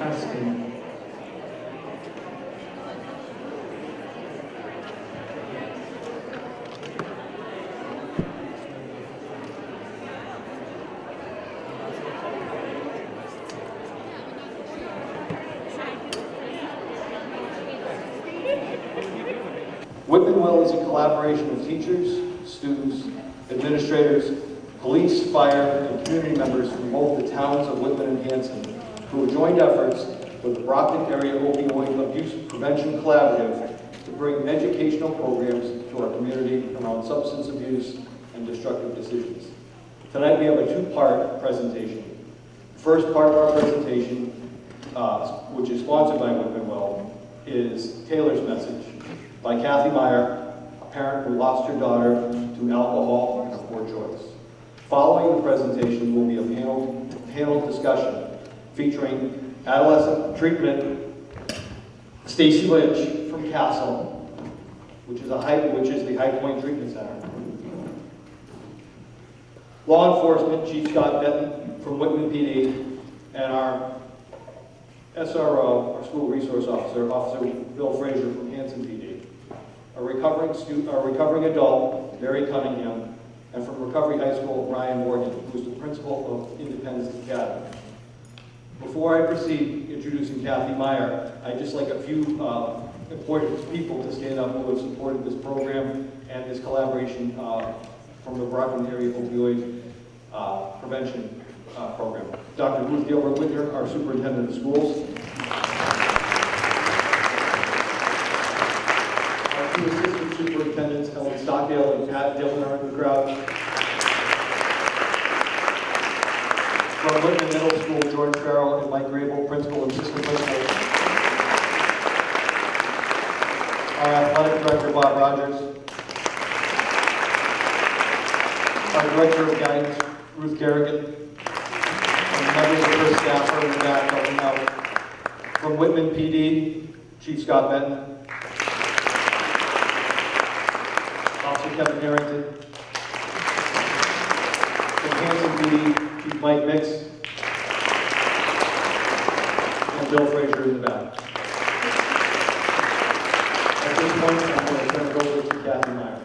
asking. Whitman Will is a collaboration of teachers, students, administrators, police, fire, and community members from both the towns of Whitman and Hanson, who have joined efforts with the Brockton Area Opioid Abuse Prevention Collaborative to bring educational programs to our community around substance abuse and destructive decisions. Tonight we have a two-part presentation. The first part of our presentation, which is sponsored by Whitman Will, is Taylor's Message by Kathy Meyer, a parent who lost her daughter to alcohol and a poor choice. Following the presentation will be a panel discussion featuring adolescent treatment Stacy Lynch from Castle, which is the High Point Treatment Center. Law enforcement, Chief Scott Benton from Whitman PD, and our SRO, our School Resource Officer, Officer Bill Frazier from Hanson PD. A recovering adult, Mary Cunningham, and from Recovery High School, Ryan Morgan, who is the principal of Independence Academy. Before I proceed introducing Kathy Meyer, I'd just like a few important people to stand up who have supported this program and this collaboration from the Brockton Area Opioid Prevention Program. Dr. Ruth Gilbert Whitner, our Superintendent of Schools. Our two Assistant Superintendents, Ellen Stockdale and Pat Dillon, are in the crowd. From Whitman Middle School, George Farrell and Mike Grable, Principal and Assistant Principal. Our Athletic Director, Bob Rogers. Our Director of Guidance, Ruth Garrigan. And members of her staff are in the back helping out. From Whitman PD, Chief Scott Benton. Officer Kevin Harrington. From Hanson PD, Chief Mike Mix. And Bill Frazier in the back. At this point, I'm going to turn it over to Kathy Meyer.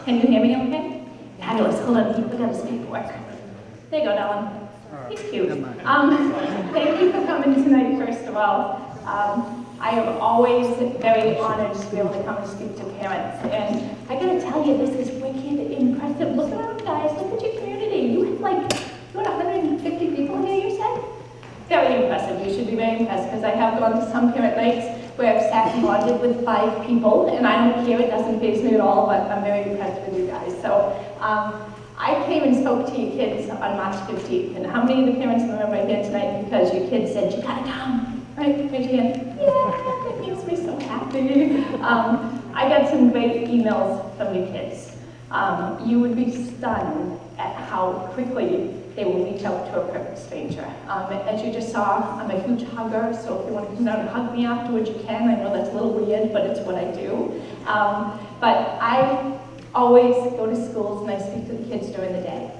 Can you hear me okay? Fabulous. Hold on, he forgot his paperwork. There you go, Dylan. He's cute. Thank you for coming tonight, first of all. I am always very honored to be able to come and speak to parents. And I gotta tell you, this is wicked impressive. Look around, guys. Look at your community. You had 150 people here, you said? Very impressive. You should be very impressed, because I have gone to some parent nights where I've sat and bonded with 5 people, and I don't care, it doesn't faze me at all, but I'm very impressed with you guys. So I came and spoke to your kids on March 15th, and how many of the parents remember here tonight because your kids said, you gotta come, right? Raise your hand. Yeah, that makes me so happy. I got some great emails from your kids. You would be stunned at how quickly they will reach out to a perfect stranger. As you just saw, I'm a huge hugger, so if you want to come down and hug me afterwards, you can. I know that's a little weird, but it's what I do. But I always go to schools and I speak to the kids during the day.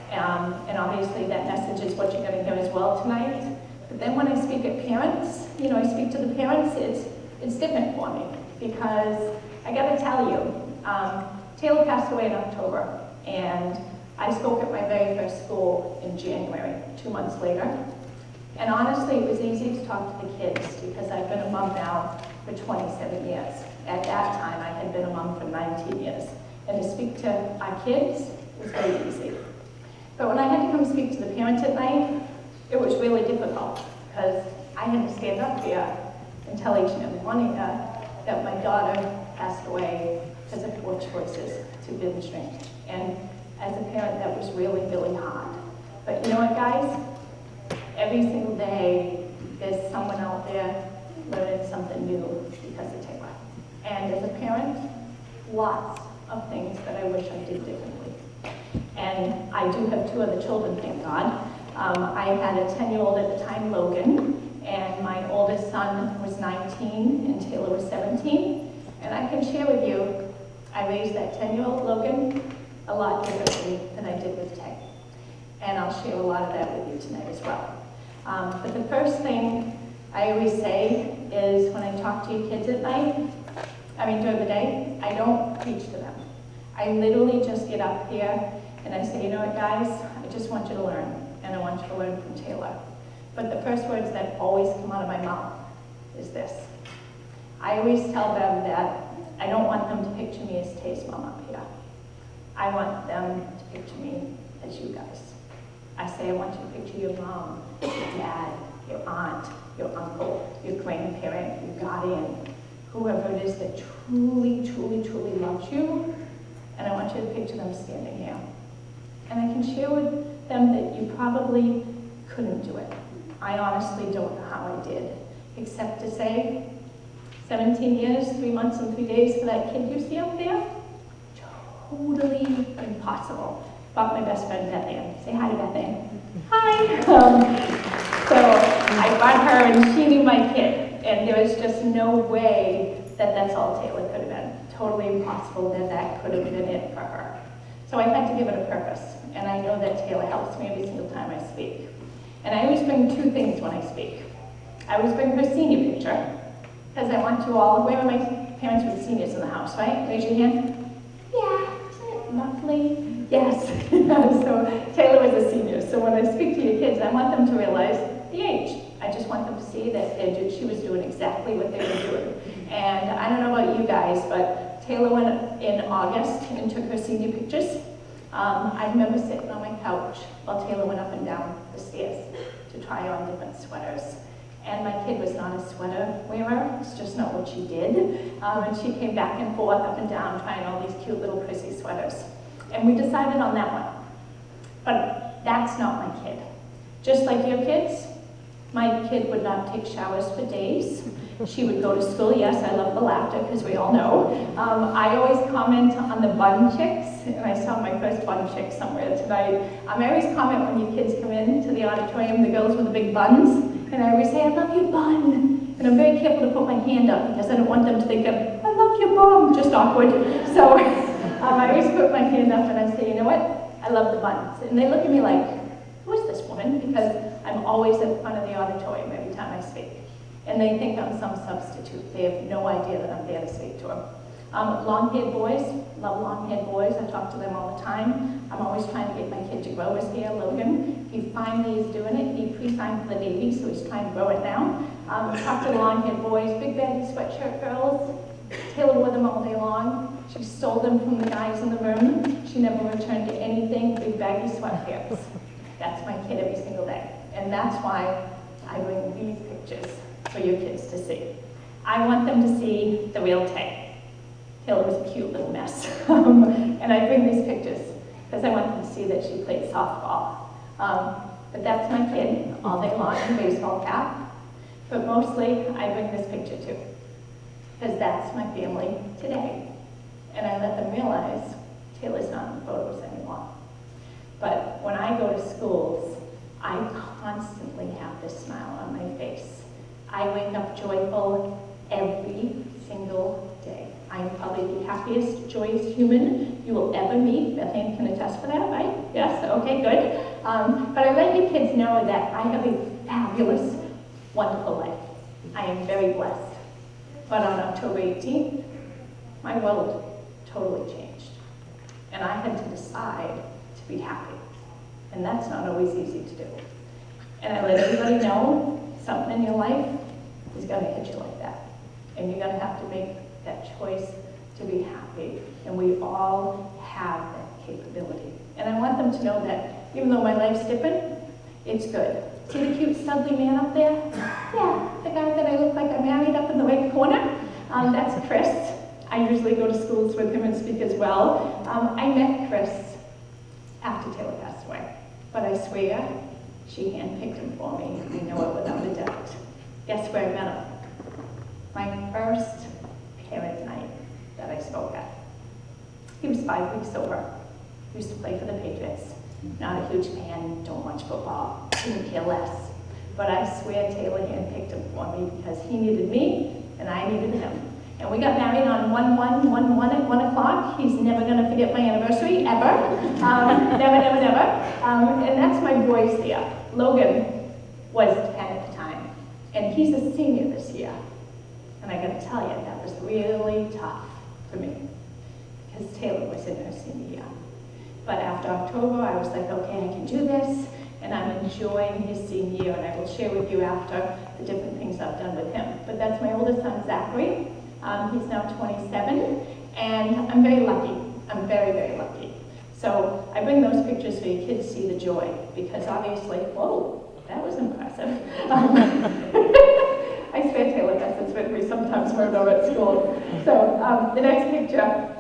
And obviously that message is what you're going to hear as well tonight. But then when I speak at parents, I speak to the parents, it's different for me. Because I got to tell you, Taylor passed away in October, and I spoke at my very first school in January, 2 months later. And honestly, it was easy to talk to the kids because I've been a mom now for 27 years. At that time, I had been a mom for 19 years. And to speak to our kids was very easy. But when I had to come speak to the parents at night, it was really difficult because I had to stand up here and tell each and every one of you that my daughter passed away because of poor choices to binge drink. And as a parent, that was really, really hard. But you know what, guys? Every single day, there's someone out there learning something new because of Taylor. And as a parent, lots of things that I wish I did differently. And I do have 2 other children, thank God. I had a 10-year-old at the time, Logan, and my oldest son was 19 and Taylor was 17. And I can share with you, I raised that 10-year-old Logan a lot differently than I did with Tay. And I'll share a lot of that with you tonight as well. But the first thing I always say is when I talk to your kids at night, during the day, I don't preach to them. I literally just get up here and I say, you know what, guys, I just want you to learn, and I want you to learn from Taylor. But the first words that always come out of my mouth is this. I always tell them that I don't want them to picture me as Tay's mom up here. I want them to picture me as you guys. I say I want you to picture your mom, your dad, your aunt, your uncle, your grandparent, your guardian, whoever it is that truly, truly, truly loves you, and I want you to picture them standing here. And I can share with them that you probably couldn't do it. I honestly don't know how I did, except to say, 17 years, 3 months and 3 days for that kid you see up there, totally impossible. About my best friend, Beth Ann. Say hi to Beth Ann. Hi. So I brought her and she knew my kid, and there was just no way that that's all Taylor could have been. Totally impossible that that could have been it for her. So I had to give it a purpose, and I know that Taylor helps me every single time I speak. And I always bring two things when I speak. I always bring her senior picture, because I want you all, where are my parents with seniors in the house, right? Raise your hand. Yeah, isn't it lovely? Yes. So Taylor was a senior, so when I speak to your kids, I want them to realize the age. I just want them to see that she was doing exactly what they were doing. And I don't know about you guys, but Taylor went in August and took her senior pictures. I remember sitting on my couch while Taylor went up and down the stairs to try on different sweaters. And my kid was not a sweater wearer, it's just not what she did. And she came back and forth, up and down, trying all these cute little prissy sweaters. And we decided on that one. But that's not my kid. Just like your kids, my kid would not take showers for days. She would go to school. Yes, I love the laughter, because we all know. I always comment on the bun chicks, and I saw my first bun chick somewhere tonight. I always comment when you kids come into the auditorium, the girls with the big buns, and I always say, I love your bun. And I'm very careful to put my hand up, because I don't want them to think of, I love your bum, just awkward. So I always put my hand up and I say, you know what? I love the buns. And they look at me like, who is this woman? Because I'm always at the front of the auditorium every time I speak. And they think I'm some substitute. They have no idea that I'm there to speak to them. Long-haired boys, love long-haired boys. I talk to them all the time. I'm always trying to get my kid to grow his hair, Logan. He finally is doing it. He pre-signed for the Navy, so he's trying to grow it now. Talk to the long-haired boys, big baggy sweatshirt girls. Taylor wore them all day long. She stole them from the guys in the room. She never returned to anything, big baggy sweatpants. That's my kid every single day. And that's why I bring these pictures for your kids to see. I want them to see the real Tay. Taylor was a cute little mess. And I bring these pictures because I want them to see that she played softball. But that's my kid all day long in a baseball cap. But mostly I bring this picture too, because that's my family today. And I let them realize Taylor's not in the photos anymore. But when I go to schools, I constantly have this smile on my face. I wake up joyful every single day. I'm probably the happiest, joyous human you will ever meet. Beth Ann can attest for that, right? Yes, okay, good. But I let you kids know that I have a fabulous, wonderful life. I am very blessed. But on October 18th, my world totally changed. And I had to decide to be happy. And that's not always easy to do. And I let everybody know something in your life is going to hit you like that. And you're going to have to make that choice to be happy. And we all have that capability. And I want them to know that even though my life's different, it's good. See the cute studly man up there? Yeah, the guy that I look like I married up in the right corner? That's Chris. I usually go to schools with him and speak as well. I met Chris after Taylor passed away. But I swear, she handpicked him for me. I know it without a doubt. Guess where I met him? My first parent night that I spoke at. He was 5 weeks sober. He used to play for the Patriots. Not a huge fan, don't watch football, couldn't care less. But I swear Taylor handpicked him for me because he needed me and I needed him. And we got married on 1/1 at 1 o'clock. talk. He's never going to forget my anniversary, ever. Never, never, never. And that's my boys there. Logan was 10 at the time, and he's a senior this year. And I got to tell you, that was really tough for me, because Taylor was in her senior year. But after October, I was like, okay, I can do this, and I'm enjoying his senior year, and I will share with you after the different things I've done with him. But that's my oldest son, Zachary. He's now 27, and I'm very lucky. I'm very, very lucky. So I bring those pictures for your kids to see the joy, because obviously, whoa, that was impressive. I swear Taylor does this with me sometimes when I'm at school. So the next picture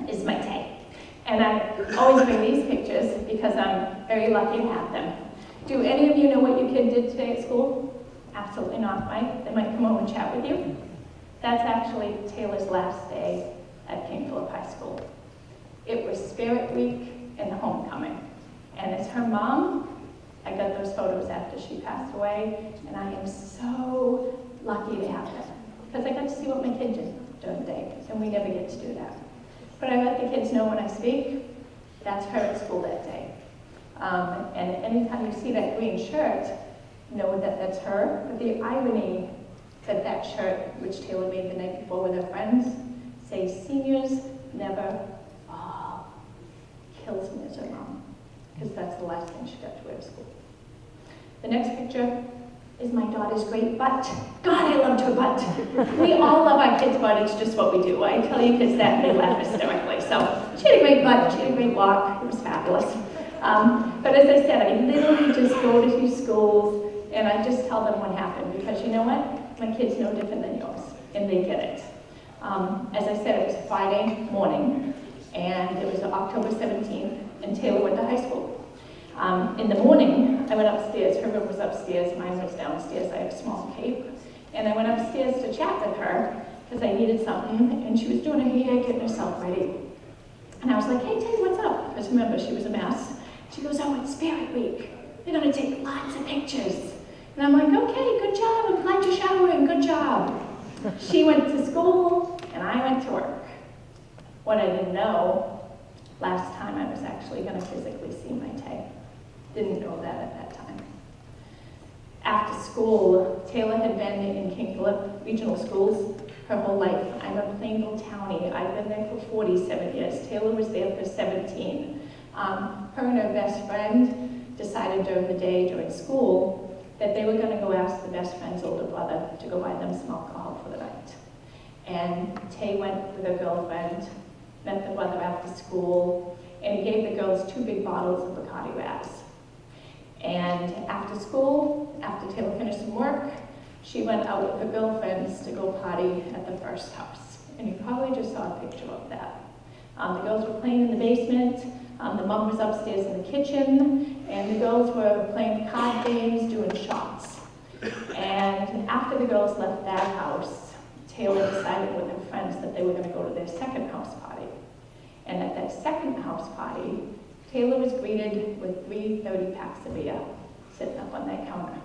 is my Tay. And I always bring these pictures because I'm very lucky to have them. Do any of you know what your kid did today at school? Absolutely not, right? They might come over and chat with you. That's actually Taylor's last day at King Philip High School. It was Spirit Week and homecoming. And as her mom, I got those photos after she passed away, and I am so lucky to have them, because I got to see what my kid did during the day, and we never get to do that. But I let the kids know when I speak, that's her at school that day. And anytime you see that green shirt, know that that's her. But the irony that that shirt, which Taylor made the night before with her friends, says seniors never fall, kills me as her mom, because that's the last thing she got to wear to school. The next picture is my daughter's great butt. God, I loved her butt. We all love our kids' butt. It's just what we do. I tell you kids that, and they laugh hysterically. So she had a great butt. She had a great walk. It was fabulous. But as I said, I literally just go to these schools, and I just tell them what happened, because you know what? My kid's no different than yours, and they get it. As I said, it was Friday morning, and it was October 17th, and Taylor went to high school. In the morning, I went upstairs. Her room was upstairs, mine was downstairs. I have a small cape. And I went upstairs to chat with her because I needed something, and she was doing her hair, getting herself ready. And I was like, hey, Tay, what's up? Because remember, she was a mess. She goes, oh, it's Spirit Week. They're going to take lots of pictures. And I'm like, okay, good job. I'm glad you're showering. Good job. She went to school, and I went to work. What I didn't know, last time I was actually going to physically see my Tay. Didn't know that at that time. After school, Taylor had been in King Philip Regional Schools her whole life. I'm a Plainville townie. I've been there for 47 years. Taylor was there for 17. Her and her best friend decided during the day, during school, that they were going to go ask the best friend's older brother to go buy them some alcohol for the night. And Tay went with her girlfriend, met the brother after school, and he gave the girls 2 big bottles of Bacardi Raz. And after school, after Taylor finished some work, she went out with her girlfriends to go party at the first house. And you probably just saw a picture of that. The girls were playing in the basement, the mom was upstairs in the kitchen, and the girls were playing card games, doing shots. And after the girls left that house, Taylor decided with her friends that they were going to go to their second house party. And at that second house party, Taylor was greeted with 3 30-packs of beer sitting up on that counter.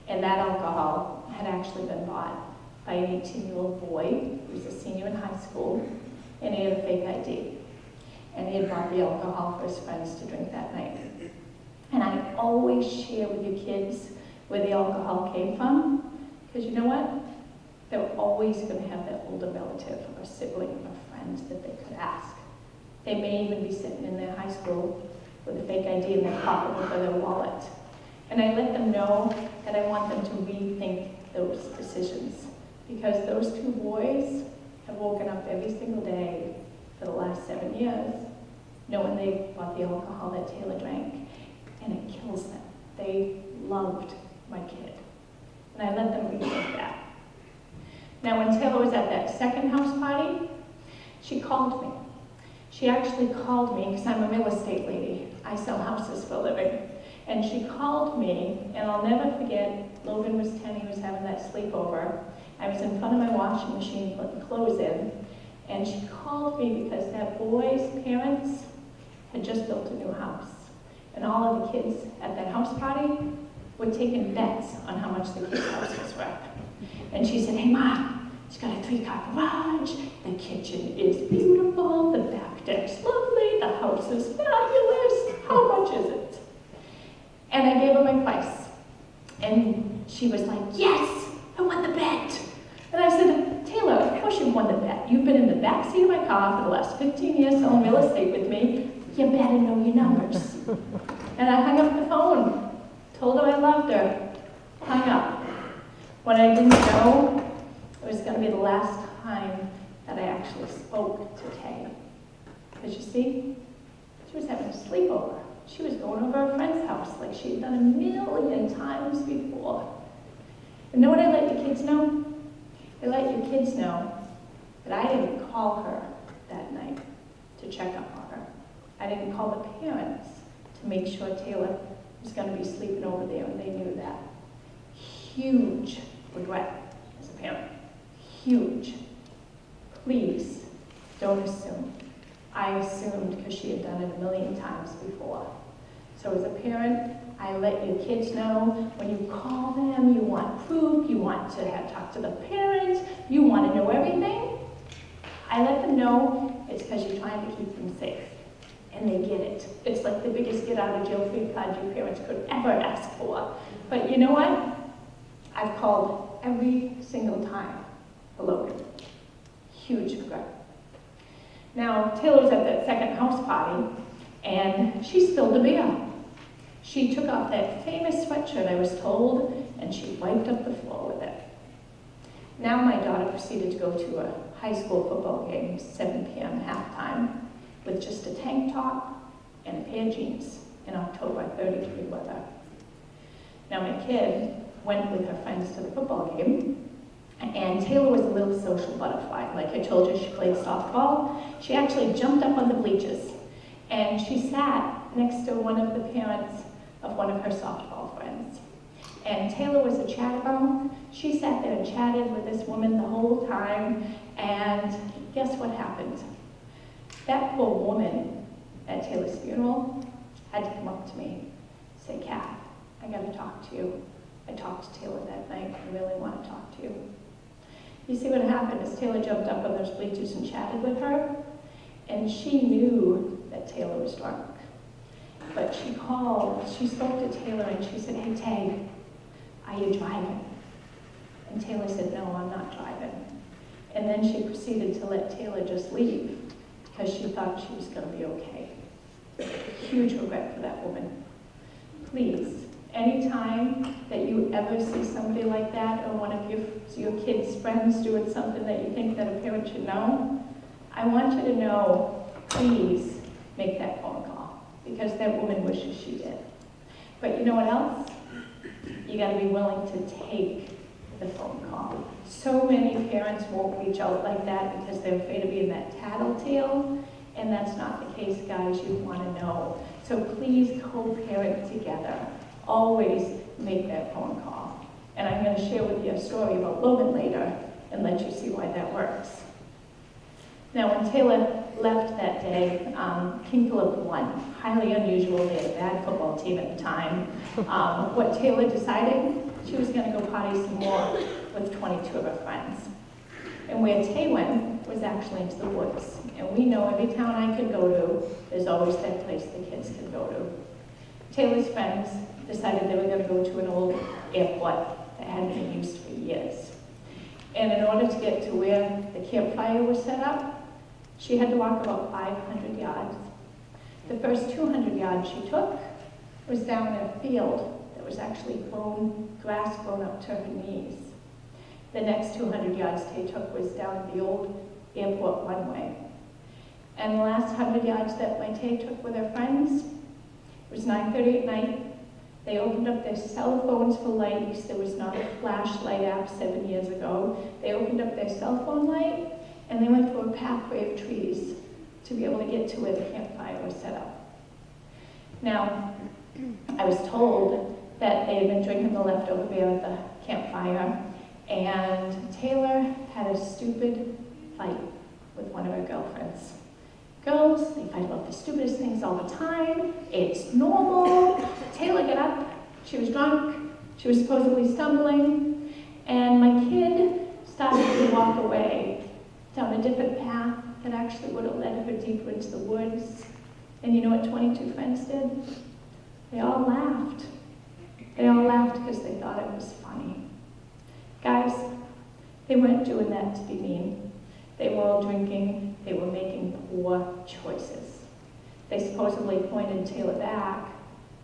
And that alcohol had actually been bought by an 18-year-old boy who was a senior in high school, and he had a fake ID. And he had bought the alcohol for his friends to drink that night. And I always share with your kids where the alcohol came from, because you know what? They're always going to have that older relative or sibling or friend that they could ask. They may even be sitting in their high school with a fake ID in their pocketbook or their wallet. And I let them know that I want them to rethink those decisions, because those 2 boys have woken up every single day for the last 7 years knowing they bought the alcohol that Taylor drank, and it kills them. They loved my kid. And I let them rethink that. Now, when Taylor was at that second house party, she called me. She actually called me, because I'm a real estate lady. I sell houses for a living. And she called me, and I'll never forget, Logan was 10, he was having that sleepover. I was in front of my washing machine putting clothes in, and she called me because that boy's parents had just built a new house. And all of the kids at that house party were taking bets on how much the kid's house was worth. And she said, hey, Mom, it's got a 3-car garage, the kitchen is beautiful, She was like, yes, I won the bet. And I said, Taylor, of course you won the bet. You've been in the backseat of my car for the last 15 years selling real estate with me. You better know your numbers. And I hung up the phone, told her I loved her, hung up. What I didn't know, it was going to be the last time that I actually spoke to Tay. Because you see, she was having a sleepover. She was going over a friend's house like she had done a million times before. And know what I let the kids know? I let your kids know that I didn't call her that night to check up on her. I didn't call the parents to make sure Taylor was going to be sleeping over there, and they knew that. Huge regret as a parent. Huge. Please don't assume. I assumed because she had done it a million times before. So as a parent, I let your kids know when you call them, you want proof, you want to talk to the parents, you want to know everything. I let them know it's because you're trying to keep them safe. And they get it. It's like the biggest get out of jail free card your parents could ever ask for. But you know what? I've called every single time for Logan. Huge regret. Now, Taylor was at that second house party, and she spilled a beer. She took off that famous sweatshirt, I was told, and she wiped up the floor with it. Now my daughter proceeded to go to a high school football game, 7 p.m. halftime, with just a tank top and a pair of jeans in October, 30-degree weather. Now my kid went with her friends to the football game, and Taylor was a little social butterfly. Like I told you, she played softball. She actually jumped up on the bleachers, and she sat next to one of the parents of one of her softball friends. And Taylor was a chatterbox. She sat there and chatted with this woman the whole time, and guess what happened? That poor woman at Taylor's funeral had to come up to me, say, Kat, I gotta talk to you. I talked to Taylor that night. I really want to talk to you. You see what happened is Taylor jumped up on those bleachers and chatted with her, and she knew that Taylor was drunk. But she called, she spoke to Taylor, and she said, hey, Tay, are you driving? And Taylor said, no, I'm not driving. And then she proceeded to let Taylor just leave because she thought she was going to be okay. Huge regret for that woman. Please, anytime that you ever see somebody like that or one of your kids' friends doing something that you think that a parent should know, I want you to know, please make that phone call because that woman wishes she did. But you know what else? You got to be willing to take the phone call. So many parents won't reach out like that because they're afraid of being that tattletale, and that's not the case, guys. You want to know. So please co-parent together. Always make that phone call. And I'm going to share with you a story about Logan later and let you see why that works. Now, when Taylor left that day, King Philip won. Highly unusual. They had a bad football team at the time. What Taylor decided, she was going to go party some more with 22 of her friends. And where Tay went was actually into the woods. And we know every town I could go to, there's always that place the kids can go to. Taylor's friends decided they were going to go to an old airport that hadn't been used for years. And in order to get to where the campfire was set up, she had to walk about 500 yards. The first 200 yards she took was down in a field that was actually grass grown up to her knees. The next 200 yards Tay took was down the old airport runway. And the last 100 yards that my Tay took with her friends, it was 9:30 at night. They opened up their cell phones for lights. There was not a flashlight app 7 years ago. They opened up their cell phone light, and they went through a pathway of trees to be able to get to where the campfire was set up. Now, I was told that they had been drinking the leftover beer at the campfire, and Taylor had a stupid fight with one of her girlfriends. Girls, they fight about the stupidest things all the time. It's normal. Taylor got up. She was drunk. She was supposedly stumbling. And my kid started to walk away down a different path that actually would have led her deeper into the woods. And you know what 22 friends did? They all laughed. They all laughed because they thought it was funny. Guys, they weren't doing that to be mean. They were all drinking. They were making poor choices. They supposedly pointed Taylor back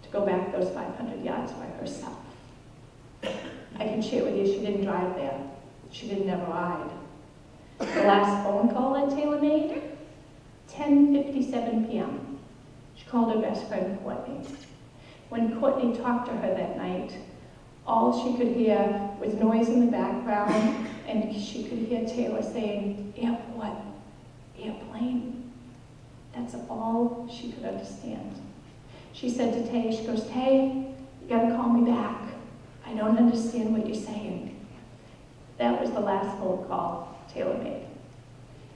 to go back those 500 yards by herself. I can share with you, she didn't drive there. She didn't ever ride. The last phone call that Taylor made, 10:57 p.m. She called her best friend, Courtney. When Courtney talked to her that night, all she could hear was noise in the background, and she could hear Taylor saying, airport, airplane. That's all she could understand. She said to Tay, she goes, Tay, you gotta call me back. I don't understand what you're saying. That was the last phone call Taylor made.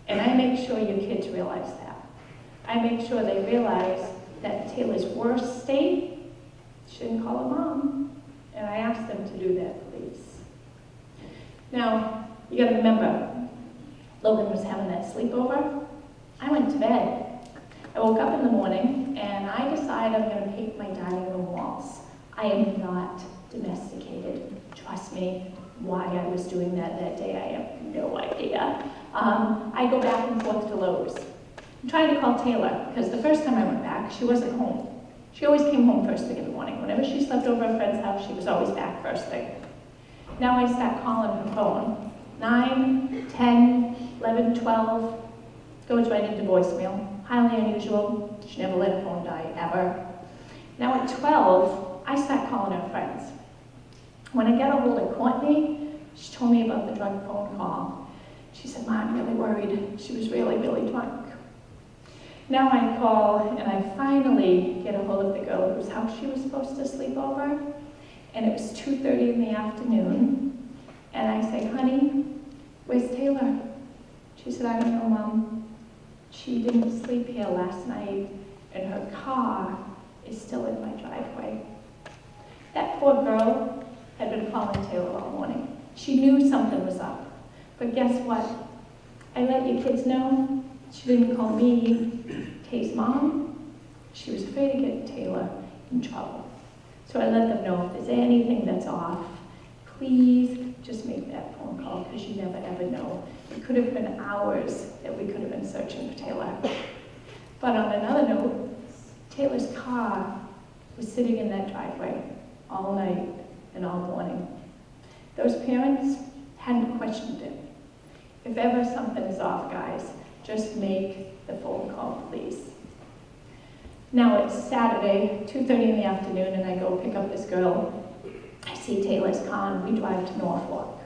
And I make sure your kids realize that. I make sure they realize that Taylor's worst state, she didn't call her mom. And I asked them to do that, please. Now, you gotta remember, Logan was having that sleepover. I went to bed. I woke up in the morning and I decided I'm gonna paint my dining room walls. I am not domesticated. Trust me, why I was doing that day, I have no idea. I go back and forth to Lowe's. I'm trying to call Taylor, because the first time I went back, she wasn't home. She always came home first thing in the morning. Whenever she slept over at a friend's house, she was always back first thing. Now I start calling her phone. 9, 10, 11, 12, goes right into voicemail. Highly unusual. She never let her phone die, ever. Now at 12, I start calling her friends. When I get a hold of Courtney, she told me about the drug phone call. She said, Mom, I'm really worried. She was really, really drunk. Now I call and I finally get a hold of the girl whose house she was supposed to sleep over. And it was 2:30 in the afternoon. And I say, honey, where's Taylor? She said, I don't know, Mom. She didn't sleep here last night and her car is still in my driveway. That poor girl had been calling Taylor all morning. She knew something was up. But guess what? I let you kids know. She didn't call me, Tay's mom. She was afraid to get Taylor in trouble. So I let them know if there's anything that's off, please just make that phone call because you never ever know. It could have been hours that we could have been searching for Taylor. But on another note, Taylor's car was sitting in that driveway all night and all morning. Those parents hadn't questioned it. If ever something is off, guys, just make the phone call, please. Now it's Saturday, 2:30 in the afternoon, and I go pick up this girl. I see Taylor's car, and we drive to Norfolk.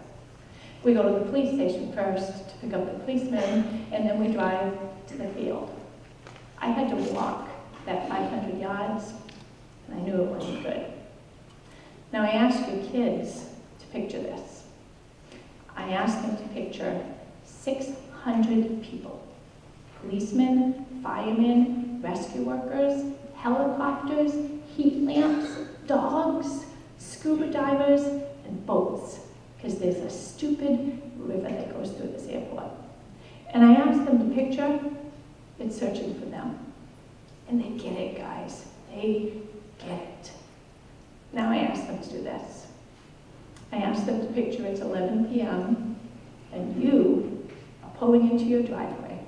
We go to the police station first to pick up the policeman, and then we drive to the field. I had to walk that 500 yards, and I knew it wasn't good. Now I asked you kids to picture this. I asked them to picture 600 people. Policemen, firemen, rescue workers, helicopters, heat lamps, dogs, scuba divers, and boats, because there's a stupid river that goes through this airport. And I asked them to picture it searching for them. And they get it, guys. They get it. Now I asked them to do this. I asked them to picture it's 11 p.m. and you are pulling into your driveway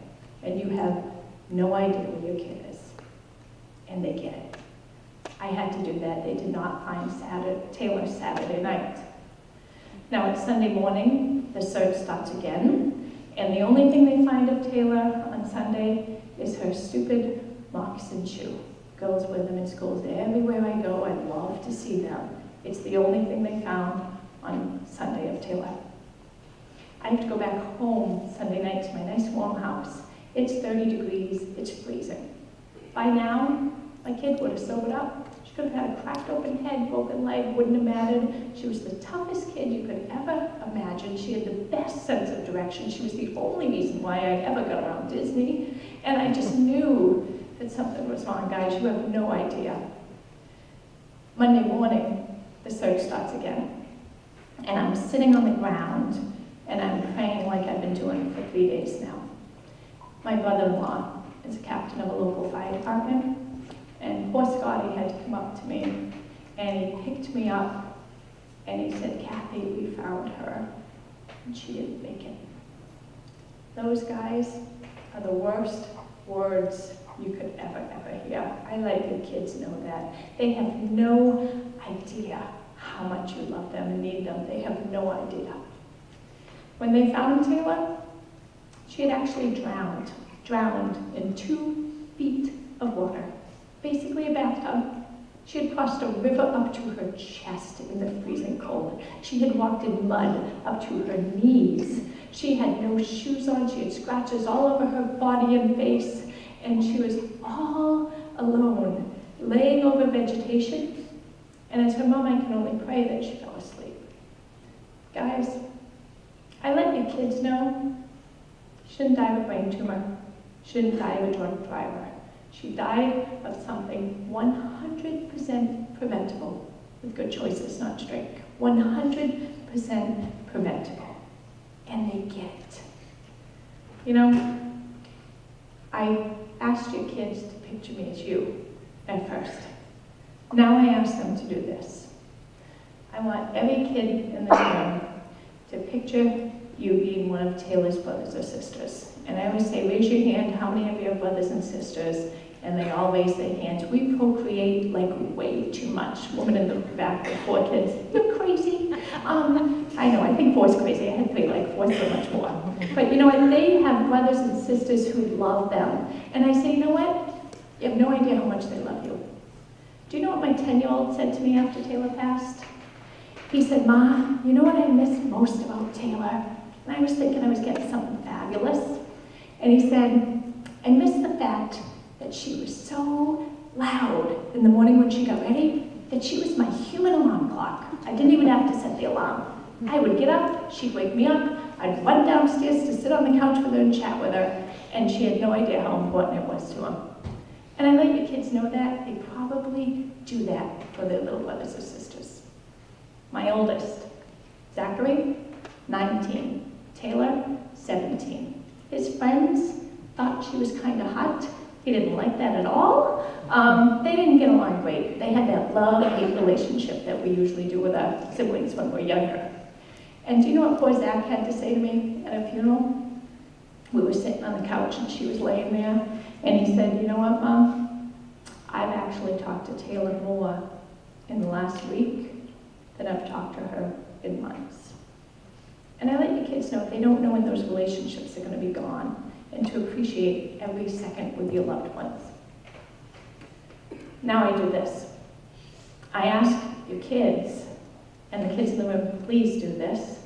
and you have no idea where your kid is. And they get it. I had to do that. They did not find Taylor Saturday night. Now it's Sunday morning, the search starts again, and the only thing they find of Taylor on Sunday is her stupid moccasin shoe. Girls wear them in schools. Everywhere I go, I love to see them. It's the only thing they found on Sunday of Taylor. I have to go back home Sunday night to my nice warm house. It's 30 degrees, it's freezing. By now, my kid would have sobered up. She could have had a cracked open head, broken leg, wouldn't have mattered. She was the toughest kid you could ever imagine. She had the best sense of direction. She was the only reason why I ever got around Disney. And I just knew that something was wrong, guys. You have no idea. Monday morning, the search starts again. And I'm sitting on the ground, and I'm praying like I've been doing for 3 days now. My brother-in-law is a captain of a local fire department, and poor Scotty had to come up to me and he picked me up, and he said, "Kathy, we found her, and she didn't make it." Those guys are the worst words you could ever hear. I let your kids know that. They have no idea how much you love them and need them. They have no idea. When they found Taylor, she had actually drowned in 2 feet of water, basically a bathtub. She had crossed a river up to her chest in the freezing cold. She had walked in mud up to her knees. She had no shoes on. She had scratches all over her body and face, and she was all alone, laying over vegetation. And as her mom, I can only pray that she fell asleep. Guys, I let you kids know she didn't die of a brain tumor. She didn't die of a drunk driver. She died of something 100% preventable with good choices, not drink. 100% preventable. And they get it. You know, I asked your kids to picture me as you at first. Now I ask them to do this. I want every kid in this room to picture you being one of Taylor's brothers or sisters. And I always say, raise your hand, how many of you have brothers and sisters? And they all raise their hands. We procreate like way too much. Woman in the back with 4 kids, you're crazy. I know, I think 4 is crazy. I had 3, like 4 is so much more. But you know what, they have brothers and sisters who love them. And I say, you know what? You have no idea how much they love you. Do you know what my 10-year-old said to me after Taylor passed? He said, "Ma, you know what I miss most about Taylor?" And I was thinking I was getting something fabulous. And he said, "I miss the fact that she was so loud in the morning when she got ready that she was my human alarm clock. I didn't even have to set the alarm. I would get up, she'd wake me up, I'd run downstairs to sit on the couch with her and chat with her, and she had no idea how important it was to him." And I let you kids know that. They probably do that for their little brothers or sisters. My oldest, Zachary, 19. Taylor, 17. His friends thought she was kind of hot. He didn't like that at all. They didn't get along great. They had that love-hate relationship that we usually do with our siblings when we're younger. And do you know what poor Zach had to say to me at a funeral? We were sitting on the couch and she was laying there, and he said, "You know what, Mom? I've actually talked to Taylor more in the last week than I've talked to her in months." And I let you kids know they don't know when those relationships are going to be gone, and to appreciate every second with your loved ones. Now I do this. I ask your kids, and the kids in the room, please do this.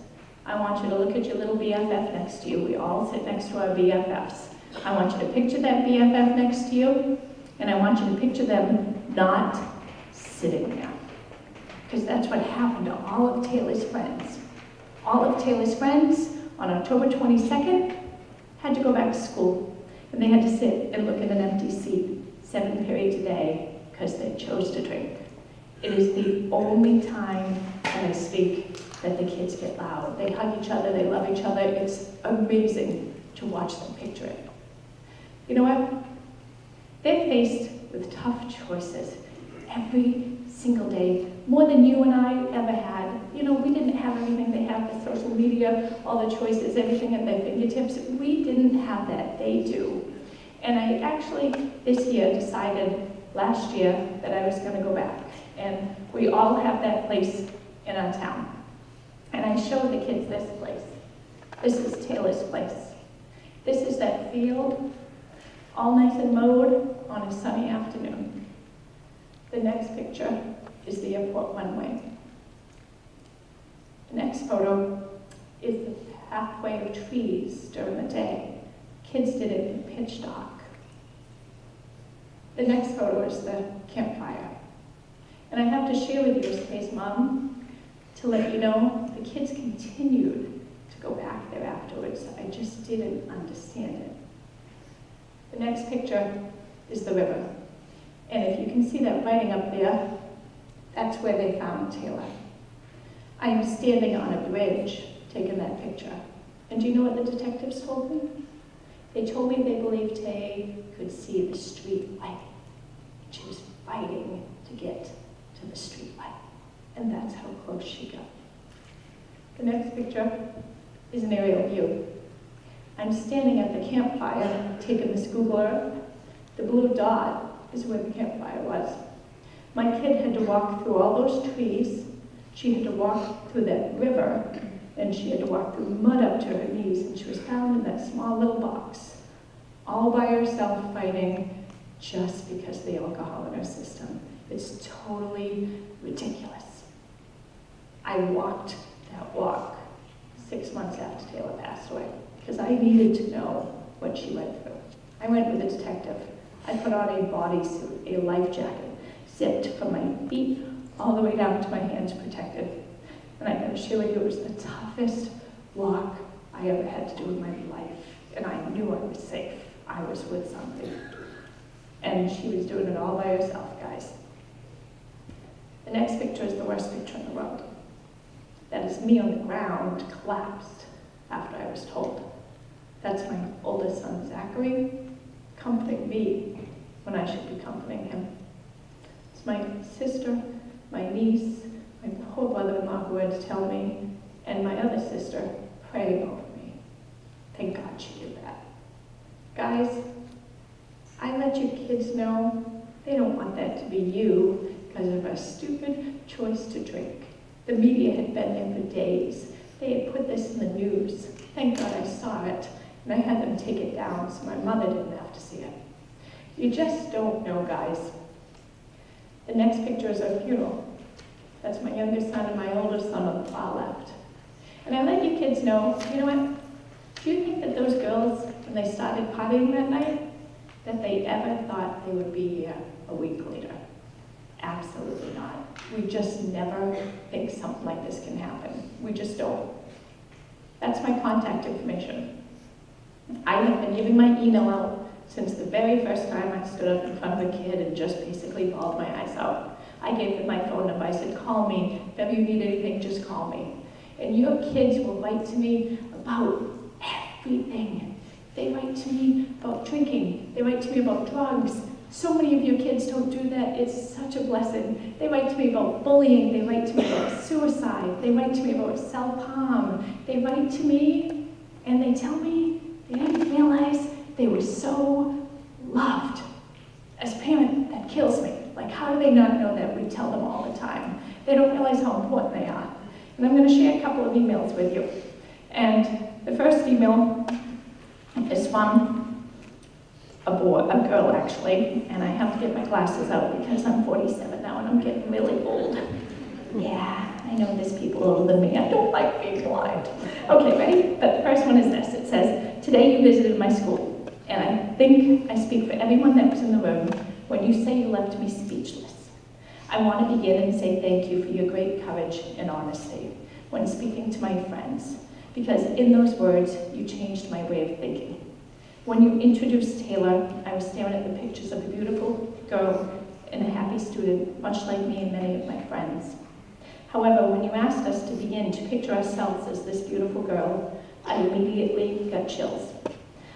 I want you to look at your little BFF next to you. We all sit next to our BFFs. I want you to picture that BFF next to you, and I want you to picture them not sitting there. Because that's what happened to all of Taylor's friends. All of Taylor's friends on October 22nd had to go back to school, and they had to sit and look at an empty seat 7 periods a day because they chose to drink. It is the only time that I speak that the kids get loud. They hug each other, they love each other. It's amazing to watch them picture it. You know what? They're faced with tough choices every single day, more than you and I ever had. You know, we didn't have everything they have, the social media, all the choices, everything at their fingertips. We didn't have that, they do. And I actually, this year, decided last year that I was gonna go back. And we all have that place in our town. And I showed the kids this place. This is Taylor's place. This is that field, all nice and mowed on a sunny afternoon. The next picture is the airport runway. The next photo is the pathway of trees during the day. Kids did it in pitch dark. The next photo is the campfire. And I have to share with you as Kay's mom to let you know the kids continued to go back there afterwards. I just didn't understand it. The next picture is the river. And if you can see that writing up there, that's where they found Taylor. I am standing on a bridge taking that picture. And do you know what the detectives told me? They told me they believed Tay could see the street light. She was fighting to get to the street light. And that's how close she got. The next picture is an aerial view. I'm standing at the campfire, taking this Google Earth. The blue dot is where the campfire was. My kid had to walk through all those trees. She had to walk through that river, and she had to walk through mud up to her knees, and she was found in that small little box, all by herself fighting just because of the alcohol in her system. It's totally ridiculous. I walked that walk 6 months after Taylor passed away because I needed to know what she went through. I went with a detective. I put on a bodysuit, a life jacket, zipped from my feet all the way down to my hands protected. And I gotta share with you, it was the toughest walk I ever had to do in my life. And I knew I was safe. I was with something. And she was doing it all by herself, guys. The next picture is the worst picture in the world. That is me on the ground, collapsed, after I was told. That's my oldest son, Zachary, comforting me when I should be comforting him. It's my sister, my niece, my poor brother-in-law who had to tell me, and my other sister praying over me. Thank God she did that. Guys, I let you kids know they don't want that to be you because of a stupid choice to drink. The media had been there for days. They had put this in the news. Thank God I saw it, and I had them take it down so my mother didn't have to see it. You just don't know, guys. The next picture is our funeral. That's my youngest son and my oldest son on the far left. And I let you kids know, you know what? Do you think that those girls, when they started partying that night, that they ever thought they would be here a week later? Absolutely not. We just never think something like this can happen. We just don't. That's my contact information. I have been giving my email out since the very first time I stood up in front of a kid and just basically bawled my eyes out. I gave them my phone number. I said, call me. If ever you need anything, just call me. And your kids will write to me about everything. They write to me about drinking. They write to me about drugs. So many of your kids don't do that. It's such a blessing. They write to me about bullying. They write to me about suicide. They write to me about self-harm. They write to me and they tell me they didn't realize they were so loved. As a parent, that kills me. Like, how do they not know that? We tell them all the time. They don't realize how important they are. And I'm going to share a couple of emails with you. And the first email is from a girl actually, and I have to get my glasses out because I'm 47 now and I'm getting really old. Yeah, I know there's people older than me. I don't like being blind. Okay, ready? But the first one is this. It says, today you visited my school, and I think I speak for everyone that was in the room when you say you left me speechless. I want to begin and say thank you for your great courage and honesty when speaking to my friends, because in those words, you changed my way of thinking. When you introduced Taylor, I was staring at the pictures of a beautiful girl and a happy student, much like me and many of my friends. However, when you asked us to begin to picture ourselves as this beautiful girl, I immediately got chills.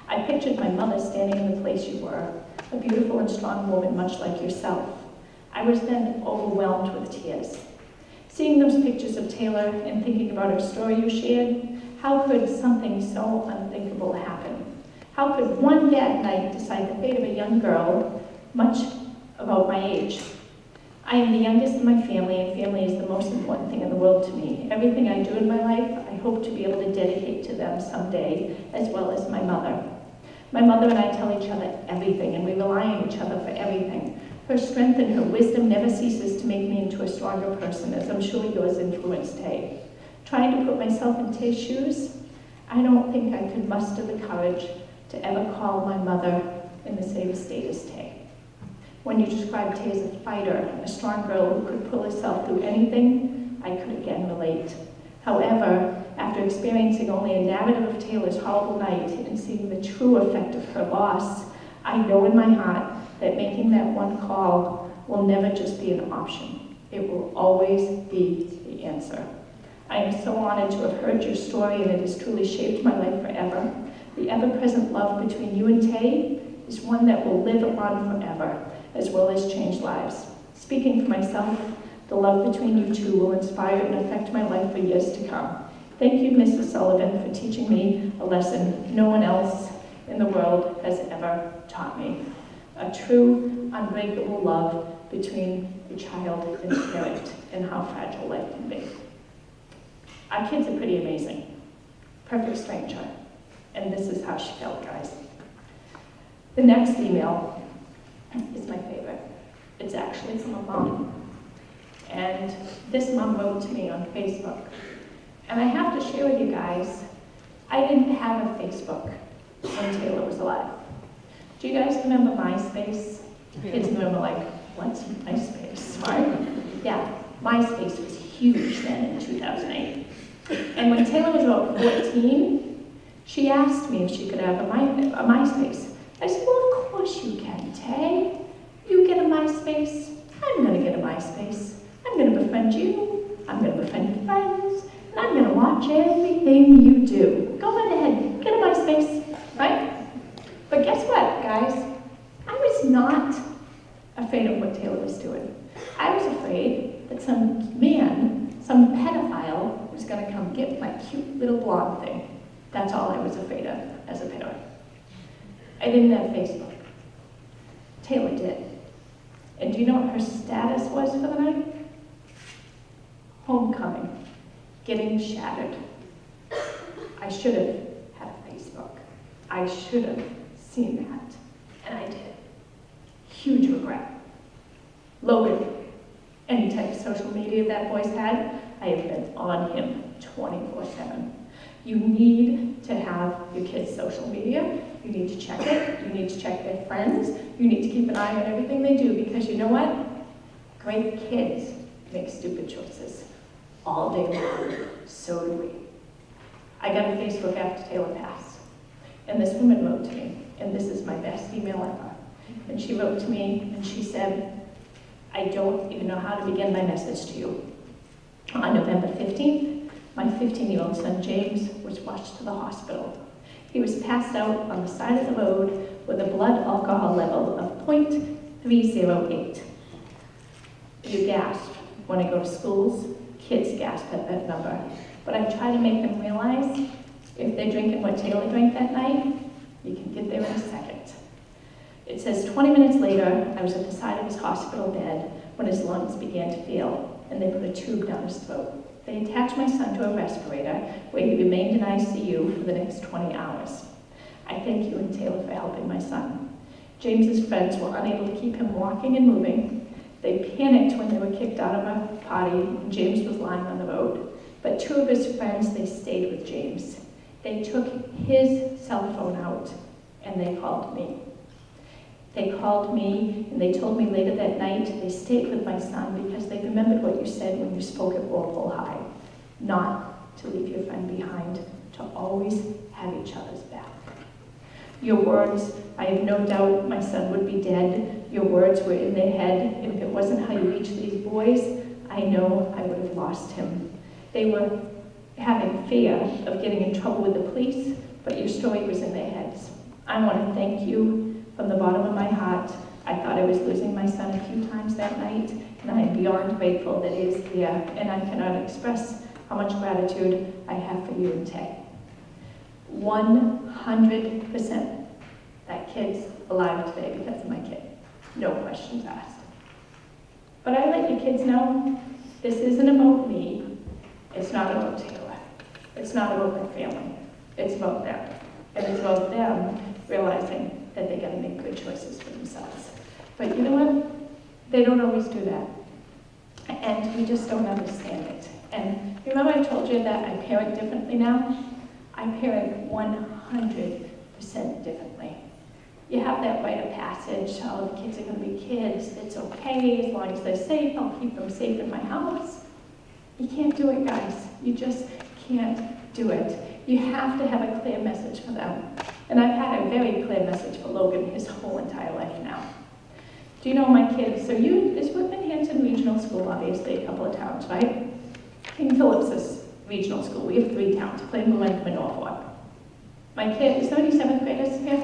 I pictured my mother standing in the place you were, a beautiful and strong woman much like yourself. I was then overwhelmed with tears. Seeing those pictures of Taylor and thinking about her story you shared, how could something so unthinkable happen? How could one bad night decide the fate of a young girl, much about my age? I am the youngest in my family, and family is the most important thing in the world to me. Everything I do in my life, I hope to be able to dedicate to them someday, as well as my mother. My mother and I tell each other everything, and we rely on each other for everything. Her strength and her wisdom never ceases to make me into a stronger person, as I'm sure yours influenced Tay. Trying to put myself in Tay's shoes, I don't think I could muster the courage to ever call my mother in the same state as Tay. When you described Tay as a fighter, a strong girl who could pull herself through anything, I could again relate. However, after experiencing only a narrative of Taylor's horrible night and seeing the true effect of her loss, I know in my heart that making that one call will never just be an option. It will always be the answer. I am so honored to have heard your story, and it has truly shaped my life forever. The ever-present love between you and Tay is one that will live on forever, as well as change lives. Speaking for myself, The love between you two will inspire and affect my life for years to come. Thank you, Mrs. Sullivan, for teaching me a lesson no one else in the world has ever taught me. A true, unbreakable love between a child and a parent, and how fragile life can be. Our kids are pretty amazing. Perfect stranger. And this is how she felt, guys. The next email is my favorite. It's actually from a mom. And this mom wrote to me on Facebook. And I have to share with you guys, I didn't have a Facebook when Taylor was alive. Do you guys remember MySpace? Kids remember, like, what's MySpace, right? Yeah, MySpace was huge then in 2008. And when Taylor was about 14, she asked me if she could have a MySpace. I said, well, of course you can, Tay. You get a MySpace, I'm gonna get a MySpace. I'm gonna befriend you, I'm gonna befriend your friends, and I'm gonna watch everything you do. Go right ahead, get a MySpace, right? But guess what, guys? I was not afraid of what Taylor was doing. I was afraid that some man, some pedophile, was gonna come get my cute little blonde thing. That's all I was afraid of as a parent. I didn't have Facebook. Taylor did. And do you know what her status was for the night? Homecoming. Getting shattered. I should have had a Facebook. I should have seen that. And I did. Huge regret. Logan, any type of social media that boy's had, I have been on him 24/7. You need to have your kids' social media. You need to check it. You need to check their friends. You need to keep an eye on everything they do, because you know what? Great kids make stupid choices all day long. So do we. I got a Facebook after Taylor passed. And this woman wrote to me, and this is my best email ever. And she wrote to me and she said, I don't even know how to begin my message to you. On November 15th, my 15-year-old son James was rushed to the hospital. He was passed out on the side of the road with a blood alcohol level of .308. You gasp. When I go to schools, kids gasp at that number. But I try to make them realize if they're drinking what Taylor drank that night, you can get there in a second. It says 20 minutes later, I was at the side of his hospital bed when his lungs began to fail, and they put a tube down his throat. They attached my son to a respirator, where he remained in ICU for the next 20 hours. I thank you and Taylor for helping my son. James's friends were unable to keep him walking and moving. They panicked when they were kicked out of a party and James was lying on the road. But two of his friends, they stayed with James. They took his cell phone out and they called me. They called me and they told me later that night they stayed with my son because they remembered what you said when you spoke at Walpole High. Not to leave your friend behind, to always have each other's back. Your words, I have no doubt my son would be dead. Your words were in their head, and if it wasn't how you reached these boys, I know I would have lost him. They were having fear of getting in trouble with the police, but your story was in their heads. I want to thank you from the bottom of my heart. I thought I was losing my son a few times that night, and I am beyond grateful that he is here, and I cannot express how much gratitude I have for you and Tay. 100% that kid's alive today because of my kid. No questions asked. But I let you kids know, this isn't about me. It's not about Taylor. It's not about my family. It's about them. And it's about them realizing that they gotta make good choices for themselves. But you know what? They don't always do that. And we just don't understand it. And remember I told you that I parent differently now? I parent 100% differently. You have that rite of passage, oh, the kids are gonna be kids, it's okay, as long as they're safe, I'll keep them safe in my house. You can't do it, guys. You just can't do it. You have to have a clear message for them. And I've had a very clear message for Logan his whole entire life now. Do you know my kids? So is Whitman-Hanson Regional School, obviously a couple of towns, right? King Philip's is regional school. We have 3 towns, Plainville, Lincoln, and Norfolk. My kid, is there any 7th graders here?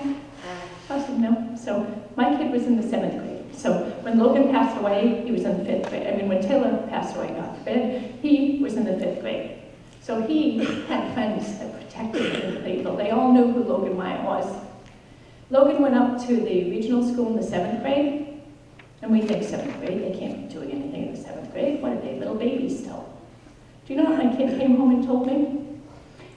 Awesome, no? So my kid was in the 7th grade. So when Logan passed away, he was in the 5th grade. I mean, when Taylor passed away, God forbid, he was in the 5th grade. So he had friends that protected him from people. They all knew who Logan Meyer was. Logan went up to the regional school in the 7th grade, and we think 7th grade, they can't be doing anything in the 7th grade. What are they, little babies still? Do you know what my kid came home and told me?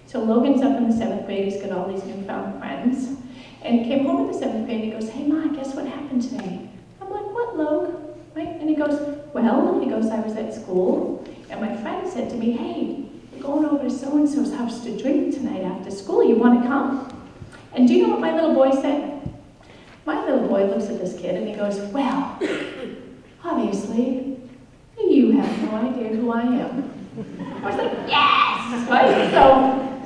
So Logan's up in the 7th grade, he's got all these newfound friends, and he came home in the 7th grade, and he goes, hey Ma, guess what happened today? I'm like, what, Logan? Right? And he goes, well, he goes, I was at school, and my friend said to me, hey, we're going over to so-and-so's house to drink tonight after school, you want to come? And do you know what my little boy said? My little boy looks at this kid and he goes, well, obviously, you have no idea who I am. I was like, yes! Right?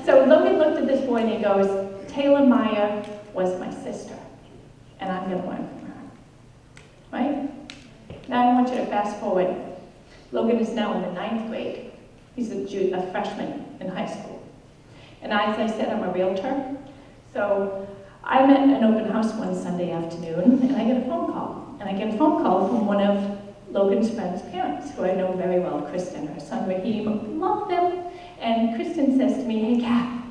So Logan looked at this boy and he goes, Taylor Meyer was my sister, and I'm going to learn from her. Right? Now I want you to fast forward. Logan is now in the 9th grade. He's a freshman in high school. And as I said, I'm a realtor. So I'm at an open house one Sunday afternoon, and I get a phone call. And I get a phone call from one of Logan's friend's parents, who I know very well, Kristen. Her son, Raheem, love them. And Kristen says to me, hey, Kath,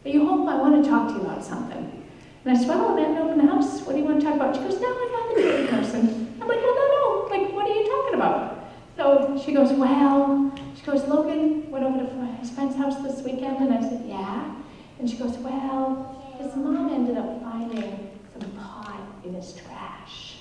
are you home? I want to talk to you about something. And I said, well, I'm at an open house. What do you want to talk about? She goes, no, I'd rather be in person. I'm like, well, no. Like, what are you talking about? So she goes, Logan went over to his friend's house this weekend. And I said, yeah. And she goes, well, his mom ended up finding some pot in his trash.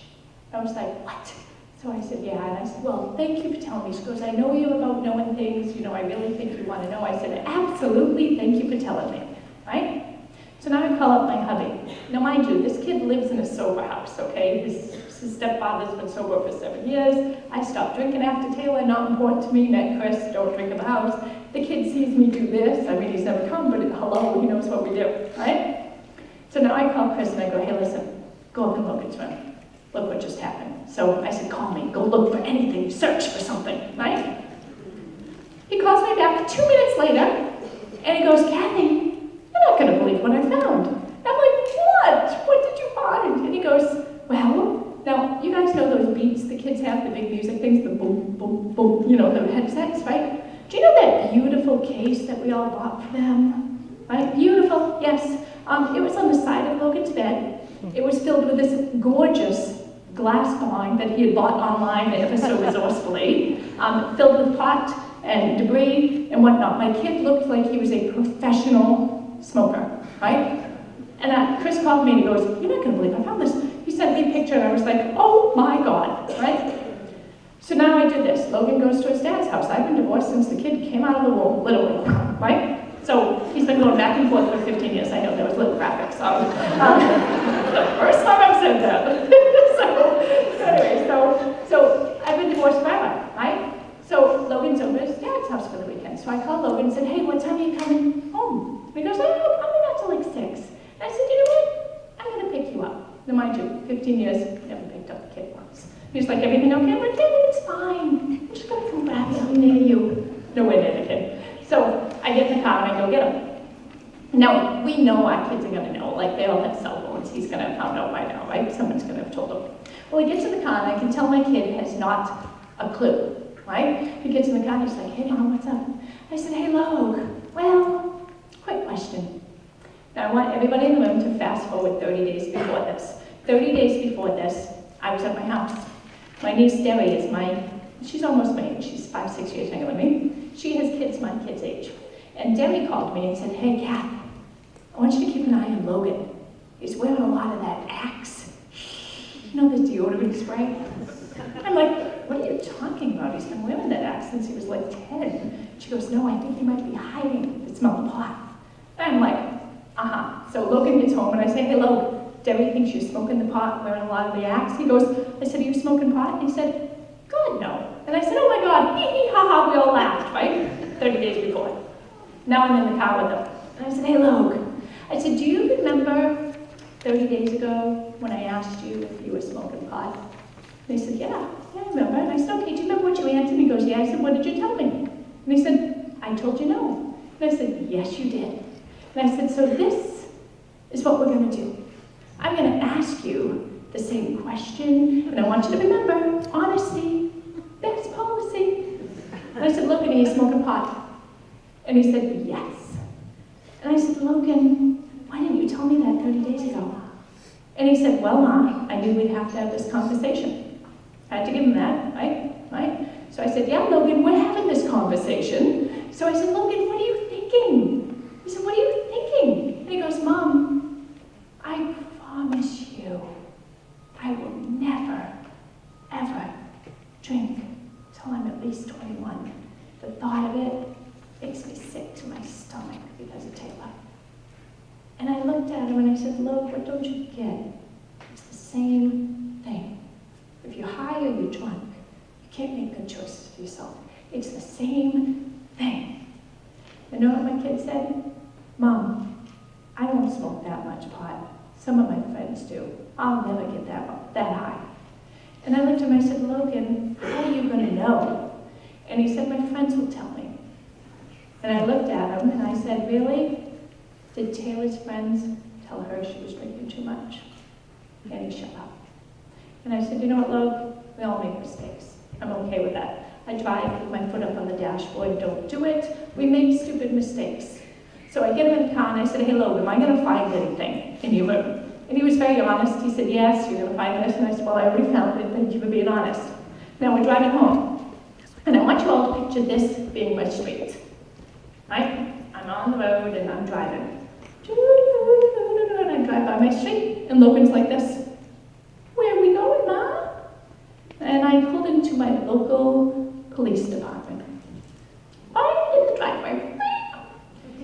I was like, what? So I said, yeah. And I said, well, thank you for telling me. She goes, I know you're about knowing things. You know, I really think you want to know. I said, absolutely, thank you for telling me. Right? So now I call up my hubby. Now, mind you, this kid lives in a sober house, okay? His stepfather's been sober for 7 years. I stopped drinking after Taylor, not important to me. Met Chris, don't drink in the house. The kid sees me do this. I mean, he's never come, but hello, he knows what we do, right? So now I call Chris and I go, hey, listen, go up in Logan's room. Look what just happened. So I said, call me, go look for anything, search for something, right? He calls me back 2 minutes later, and he goes, Kathy, you're not gonna believe what I found. And I'm like, what? What did you find? And he goes, well, now, you guys know those beats the kids have, the big music things, the boom, boom, boom, you know, the headsets, right? Do you know that beautiful case that we all bought for them? Right? Beautiful, yes. It was on the side of Logan's bed. It was filled with this gorgeous glass blind that he had bought online ever so resourcefully, filled with pot and debris and whatnot. My kid looked like he was a professional smoker, right? And Chris called me and he goes, you're not gonna believe I found this. He sent me a picture and I was like, oh my God, right? So now I do this. Logan goes to his dad's house. I've been divorced since the kid came out of the womb, literally, right? So he's been going back and forth for 15 years. I know there was little graphics. The first time I've said that. so I've been divorced forever, right? So Logan's over at his dad's house for the weekend. So I called Logan and said, hey, what time are you coming home? And he goes, oh, probably not till like 6. And I said, you know what? I'm gonna pick you up. Now mind you, 15 years, never picked up the kid once. He's like, everything okay? I'm like, yeah, it's fine. I'm just gonna come grab you. I'm near you. Nowhere near the kid. So I get in the car and I go get him. Now, we know our kids are gonna know, like they all have cell phones. He's gonna have found out by now, right? Someone's gonna have told him. Well, he gets in the car and I can tell my kid has not a clue, right? He gets in the car and he's like, hey Mom, what's up? I said, hey Logue, well, quick question. Now I want everybody in the room to fast forward 30 days before this. 30 days before this, I was at my house. My niece Debbie is she's almost my age, she's 5-6 years younger than me. She has kids my kid's age. And Debbie called me and said, hey Kath, I want you to keep an eye on Logan. He's wearing a lot of that Axe. You know, the deodorant spray? I'm like, what are you talking about? He's been wearing that Axe since he was like 10. She goes, no, I think he might be hiding. It smells pot. And I'm like, uh-huh. So Logan gets home and I say, hey Logan, Debbie thinks you're smoking the pot, wearing a lot of the Axe. He goes, I said, are you smoking pot? And he said, God, no. And I said, oh my God, hee hee ha ha, we all laughed, right? 30 days before. Now I'm in the car with him. And I said, hey Logan, I said, do you remember 30 days ago when I asked you if you were smoking pot? And he said, yeah, I remember. And I said, okay, do you remember what you answered? He goes, yeah. I said, what did you tell me? And he said, I told you no. And I said, yes, you did. And I said, so this is what we're going to do. I'm going to ask you the same question, and I want you to remember, honesty, best policy. And I said, Logan, are you smoking pot? And he said, yes. And I said, Logan, why didn't you tell me that 30 days ago? And he said, well, Ma, I knew we'd have to have this conversation. I had to give him that, right? So I said, yeah, Logan, we're having this conversation. So I said, Logan, what are you thinking? He said, what are you thinking? And he goes, Mom, I promise you, I will never, ever drink till I'm at least 21. The thought of it makes me sick to my stomach because of Taylor. And I looked at him and I said, look, what don't you get? It's the same thing. If you're high or you're drunk, you can't make good choices for yourself. It's the same thing. You know what my kid said? Mom, I don't smoke that much pot. Some of my friends do. I'll never get that high. And I looked at him and I said, Logan, how are you going to know? And he said, my friends will tell me. And I looked at him and I said, really? Did Taylor's friends tell her she was drinking too much? And he shut up. And I said, you know what, Logan? We all make mistakes. I'm okay with that. I drive with my foot up on the dashboard, don't do it. We make stupid mistakes. So I get him in the car and I said, hey, Logan, am I going to find anything in your room? And he was very honest. He said, yes, you're going to find this. And I said, well, I already found it. Thank you for being honest. Now we're driving home. And I want you all to picture this being my street. Right? I'm on the road and I'm driving. And I drive by my street, and Logan's like this. Where are we going, Ma? And I pulled into my local police department. Right in the driveway.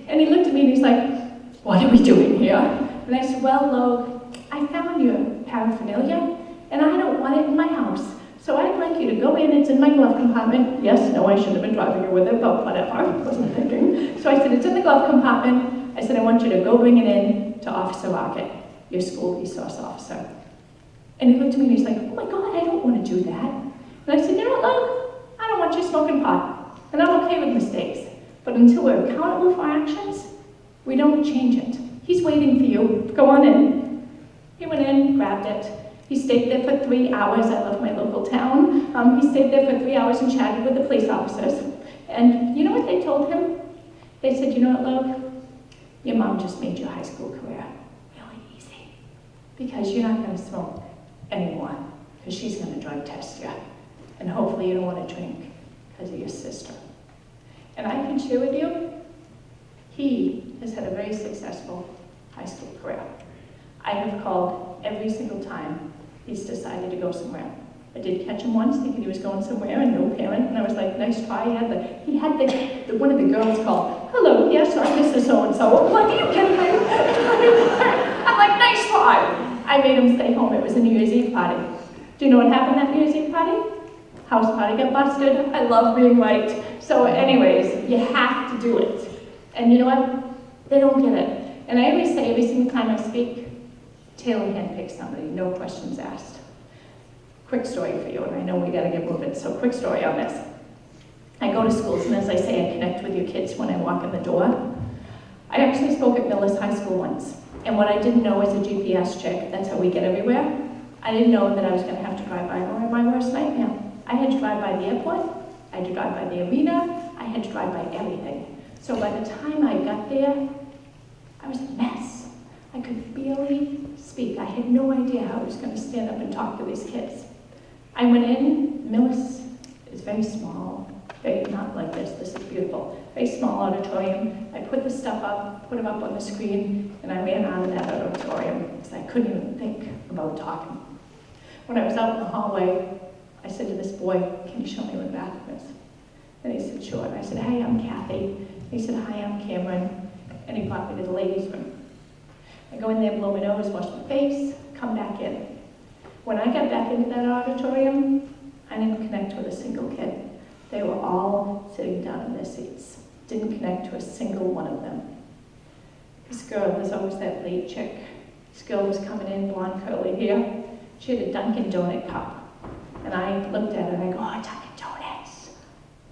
And he looked at me and he's like, what are we doing here? And I said, well, Log, I found your paraphernalia, and I don't want it in my house. So I'd like you to go in, it's in my glove compartment. Yes, no, I shouldn't have been driving you with it, but whatever, I wasn't thinking. So I said, it's in the glove compartment. I said, I want you to go bring it in to Officer Rocket, your school resource officer. And he looked at me and he's like, oh my God, I don't want to do that. And I said, you know what, Log? I don't want you smoking pot. And I'm okay with mistakes. But until we're accountable for our actions, we don't change it. He's waiting for you. Go on in. He went in, grabbed it. He stayed there for 3 hours. I love my local town. He stayed there for 3 hours and chatted with the police officers. And you know what they told him? They said, you know what, Log? Your mom just made your high school career really easy. Because you're not going to smoke anymore. Because she's going to drug test you. And hopefully you don't want to drink because of your sister. And I can share with you, he has had a very successful high school career. I have called every single time he's decided to go somewhere. I did catch him once thinking he was going somewhere and no parent, and I was like, nice try. He had one of the girls call, hello, yes, I'm Mrs. So-and-so. I'm like, are you kidding me? I'm like, nice try. I made him stay home. It was a New Year's Eve party. Do you know what happened at New Year's Eve party? House party got busted. I love being right. So anyways, you have to do it. And you know what? They don't get it. And I always say every single time I speak, Taylor handpicked somebody, no questions asked. Quick story for you, and I know we gotta get moving, so quick story on this. I go to schools, and as I say, I connect with your kids when I walk in the door. I actually spoke at Millis High School once, and what I didn't know as a GPS chick, that's how we get everywhere, I didn't know that I was gonna have to drive by my worst nightmare. I had to drive by the airport, I had to drive by the arena, I had to drive by everything. So by the time I got there, I was a mess. I could barely speak. I had no idea how I was going to stand up and talk to these kids. I went in. Millis is very small, not like this. This is beautiful. Very small auditorium. I put the stuff up, put them up on the screen, and I ran out of that auditorium because I couldn't even think about talking. When I was out in the hallway, I said to this boy, can you show me where the bathroom is? And he said, sure. And I said, hey, I'm Kathy. He said, hi, I'm Cameron. And he brought me to the ladies' room. I go in there, blow my nose, wash my face, come back in. When I got back into that auditorium, I didn't connect with a single kid. They were all sitting down in their seats. Didn't connect to a single one of them. This girl, there's always that late chick. This girl was coming in, blonde, curly hair. She had a Dunkin' Donut cup. And I looked at her and I go, oh, Dunkin' Donuts.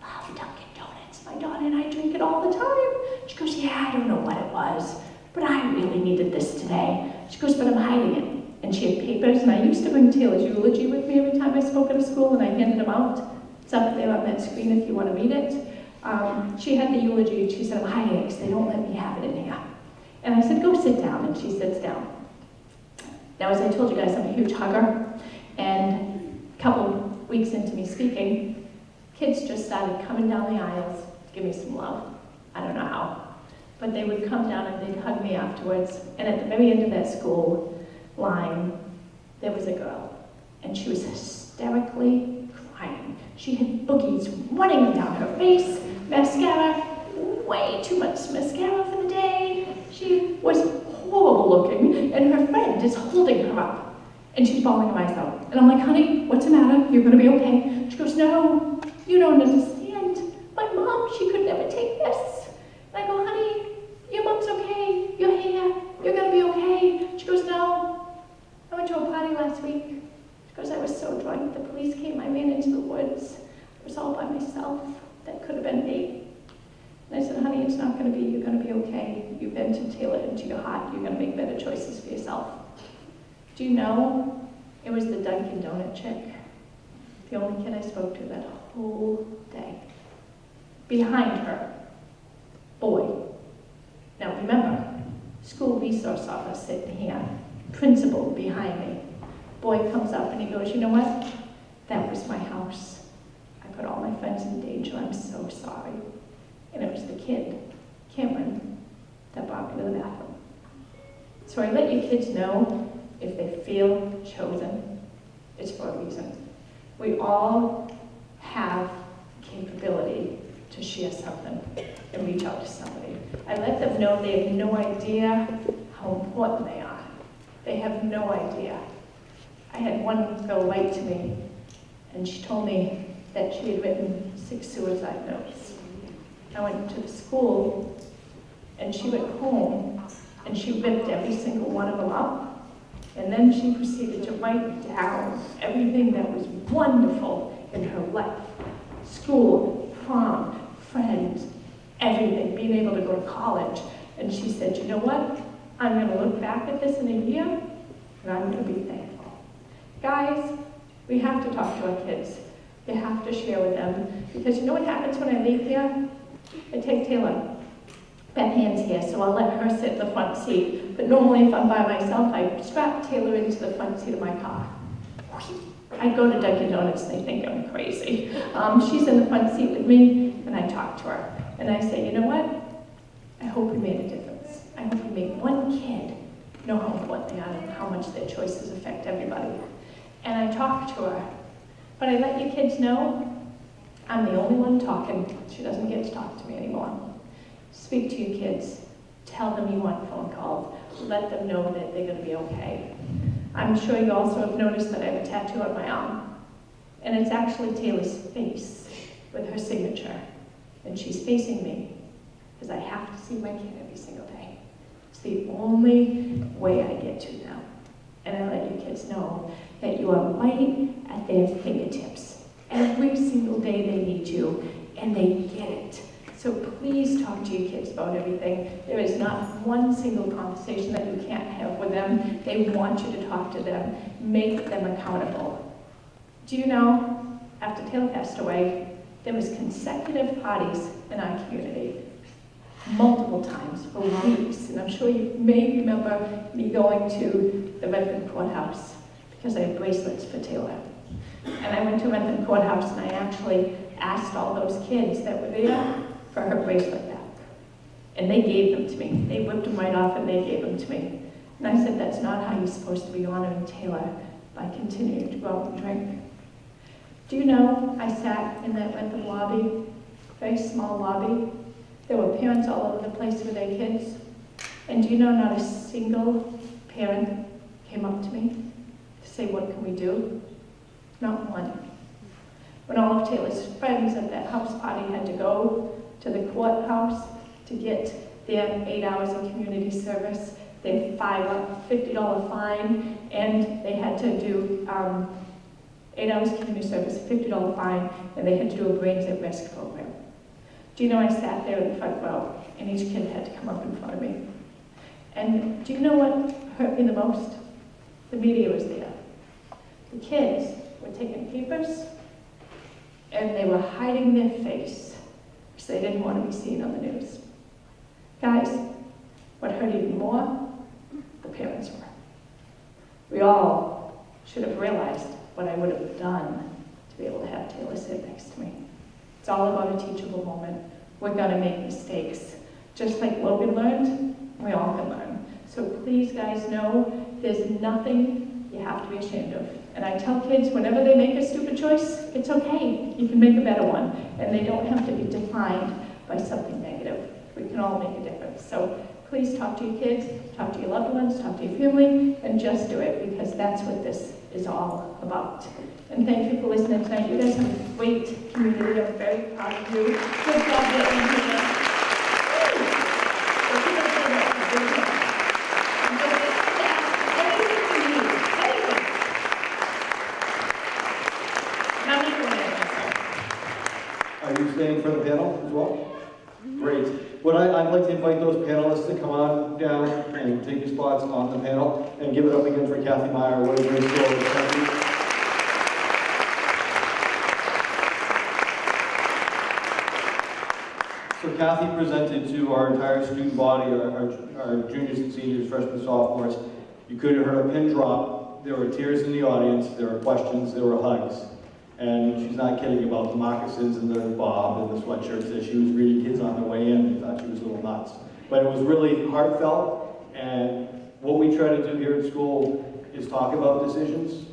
Love Dunkin' Donuts. My daughter and I drink it all the time. She goes, yeah, I don't know what it was, but I really needed this today. She goes, but I'm hiding it. and she had papers, and I used to bring Taylor's eulogy with me every time I spoke at a school, and I handed them out. It's up there on that screen if you want to read it. She had the eulogy, and she said, "I'm hiding it because they don't let me have it in here." And I said, "Go sit down," and she sits down. Now, as I told you guys, I'm a huge hugger, and a couple weeks into me speaking, kids just started coming down the aisles to give me some love. I don't know how. But they would come down and they'd hug me afterwards. And at the very end of that school line, there was a girl. And she was hysterically crying. She had boogies running down her face, mascara, way too much mascara for the day. She was horrible looking, and her friend is holding her up. And she's bawling her eyes out. And I'm like, "Honey, what's the matter? You're gonna be okay." She goes, "No, you don't understand. My mom, she could never take this." And I go, "Honey, your mom's okay. You're here. You're gonna be okay." She goes, "No. I went to a party last week." She goes, "I was so drunk. The police came. I ran into the woods. It was all by myself. That could have been me." And I said, "Honey, it's not gonna be. You're gonna be okay. You've been to Taylor into your heart. You're gonna make better choices for yourself." Do you know, it was the Dunkin' Donut chick, the only kid I spoke to that whole day. Behind her, boy. Now remember, school resource officer sitting here, principal behind me. Boy comes up and he goes, "You know what? That was my house. I put all my friends in danger. I'm so sorry." And it was the kid, Cameron, that brought me to the bathroom. So I let you kids know, if they feel chosen, it's for a reason. We all have capability to share something and reach out to somebody. I let them know they have no idea how important they are. They have no idea. I had one girl write to me, and she told me that she had written 6 suicide notes. I went to the school, and she went home, and she ripped every single one of them up. And then she proceeded to write down everything that was wonderful in her life. School, prom, friends, everything, being able to go to college. And she said, "You know what? I'm going to look back at this in a year, and I'm going to be thankful." Guys, we have to talk to our kids. You have to share with them. Because you know what happens when I leave here? I take Taylor. Beth Ann's here, so I'll let her sit in the front seat. But normally if I'm by myself, I strap Taylor into the front seat of my car. I go to Dunkin' Donuts and they think I'm crazy. She's in the front seat with me, and I talk to her. And I say, "You know what? I hope we made a difference. I hope we made one kid know how important they are and how much their choices affect everybody." And I talk to her. But I let you kids know, I'm the only one talking. She doesn't get to talk to me anymore. Speak to your kids. Tell them you want phone calls. Let them know that they're going to be okay. I'm sure you also have noticed that I have a tattoo on my arm. And it's actually Taylor's face with her signature. And she's facing me because I have to see my kid every single day. It's the only way I get to them. And I let you kids know that you are right at their fingertips. Every single day they need you, and they get it. So please talk to your kids about everything. There is not one single conversation that you can't have with them. They want you to talk to them. Make them accountable. Do you know, after Taylor passed away, there was consecutive parties in our community, multiple times for weeks. And I'm sure you may remember me going to the Redmond Courthouse because I had bracelets for Taylor. And I went to Redmond Courthouse and I actually asked all those kids that were there for her bracelet back. And they gave them to me. They whipped them right off and they gave them to me. And I said, "That's not how you're supposed to be honoring Taylor, by continuing to go out and drink." Do you know, I sat in that Redmond lobby, very small lobby. There were parents all over the place with their kids. And do you know, not a single parent came up to me to say, "What can we do?" Not one. When all of Taylor's friends at that house party had to go to the courthouse to get their 8 hours of community service, their $50 fine, and they had to do 8 hours of community service, $50 fine, and they had to do a brains at risk program. Do you know, I sat there in the front row, and each kid had to come up in front of me. And do you know what hurt me the most? The media was there. The kids were taking papers and they were hiding their face because they didn't want to be seen on the news. Guys, what hurt even more? The parents were. We all should have realized what I would have done to be able to have Taylor sit next to me. It's all about a teachable moment. We're gonna make mistakes. Just like Logan learned, we all can learn. So please, guys, know there's nothing you have to be ashamed of. And I tell kids, whenever they make a stupid choice, it's okay. You can make a better one. And they don't have to be defined by something negative. We can all make a difference. So please talk to your kids, talk to your loved ones, talk to your family, and just do it, because that's what this is all about. And thank you for listening tonight. You guys have a great community. I'm very proud of you. Good job getting here. So keep up the work. Good job. And so anything you need, anything. And I'm not going to Are you staying for the panel as well? Great. I'd like to invite those panelists to come on down and take your spots on the panel, and give it up again for Kathy Meyer. What a great story. Thank you. So Kathy presented to our entire student body, our juniors and seniors, freshmen, sophomores. You could have heard a pin drop. There were tears in the audience, there were questions, there were hugs. And she's not kidding about the moccasins and the bob and the sweatshirts that she was reading kids on the way in. They thought she was a little nuts. But it was really heartfelt, and what we try to do here at school is talk about decisions.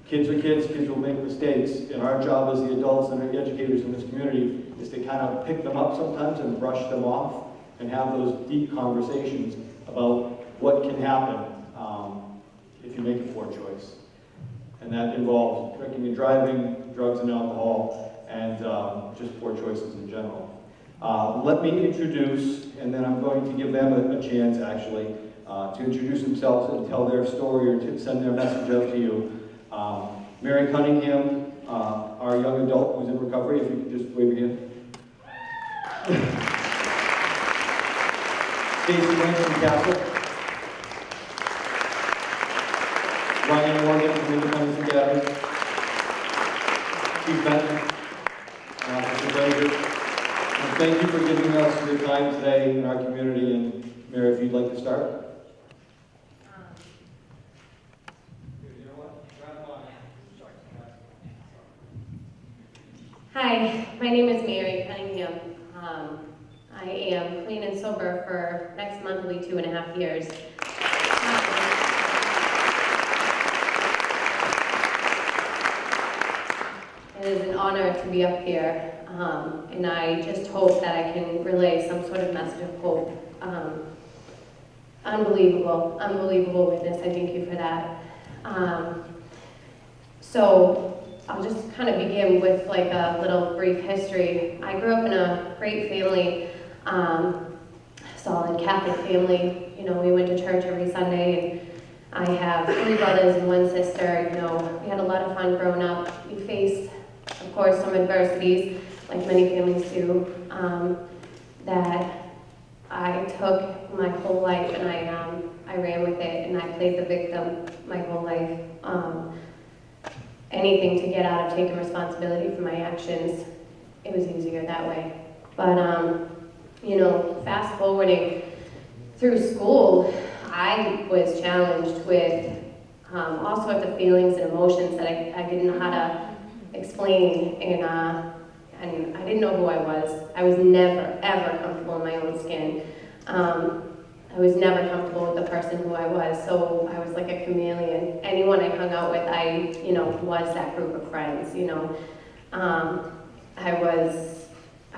Kids are kids, kids will make mistakes, and our job as the adults and the educators in this community is to kind of pick them up sometimes and brush them off and have those deep conversations about what can happen if you make a poor choice. And that involves drinking and driving, drugs and alcohol, and just poor choices in general. Let me introduce, and then I'm going to give them a chance actually to introduce themselves and tell their story or to send their message out to you. Mary Cunningham, our young adult who's in recovery, if you could just wave your hand. Stacey Ransom Castle. Ryan Morgan from Independence Academy. Chief Benton, Mr. Fraser. And thank you for giving us your time today in our community. And Mary, if you'd like to start. Hi, my name is Mary Cunningham. I am clean and sober for next month will be 2.5 years. It is an honor to be up here, and I just hope that I can relay some sort of message of hope. Unbelievable witness. I thank you for that. So I'll just kind of begin with like a little brief history. I grew up in a great family, solid Catholic family. You know, we went to church every Sunday, and I have 3 brothers and 1 sister. You know, we had a lot of fun growing up. We faced, of course, some adversities, like many families do, that I took my whole life and I ran with it, and I played the victim my whole life. Anything to get out of taking responsibility for my actions, it was easier that way. But, you know, fast forwarding through school, I was challenged with all sorts of feelings and emotions that I didn't know how to explain, and I didn't know who I was. I was never, ever comfortable in my own skin. I was never comfortable with the person who I was, so I was like a chameleon. Anyone I hung out with, you know, was that group of friends, you know. I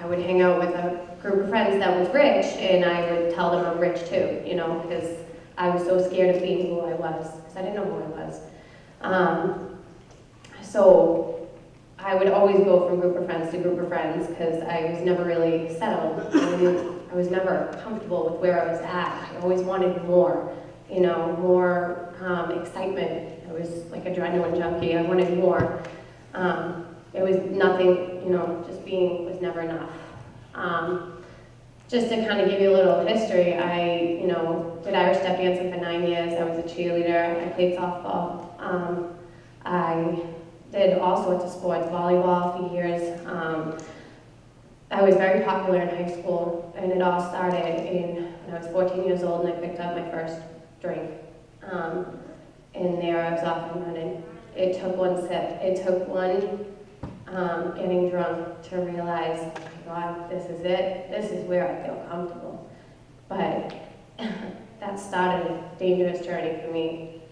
would hang out with a group of friends that was rich, and I would tell them I'm rich too, you know, because I was so scared of being who I was, because I didn't know who I was. So I would always go from group of friends to group of friends, because I was never really settled. I was never comfortable with where I was at. I always wanted more, you know, more excitement. I was like adrenaline junkie. I wanted more. It was nothing, you know, just being was never enough. just to kind of give you a little history, I, did Irish step dancing for 9 years. I was a cheerleader. I played softball. I did all sorts of sports, volleyball for years. I was very popular in high school, and it all started when I was 14 years old and I picked up my first drink. And there I was off and running. It took one sip. It took one getting drunk to realize, oh my God, this is it. This is where I feel comfortable. But that started a dangerous journey for me.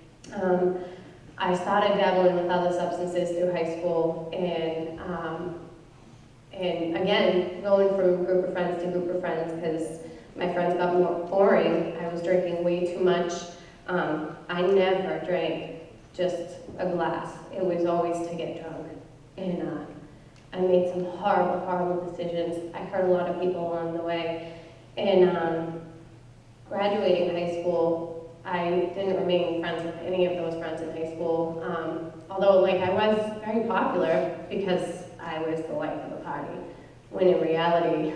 I started dabbling with other substances through high school, and again, going from group of friends to group of friends, because my friends got more boring. I was drinking way too much. I never drank just a glass. It was always to get drunk. And I made some horrible, horrible decisions. I hurt a lot of people along the way. And graduating high school, I didn't remain friends with any of those friends in high school. Although, I was very popular because I was the life of the party. When in reality,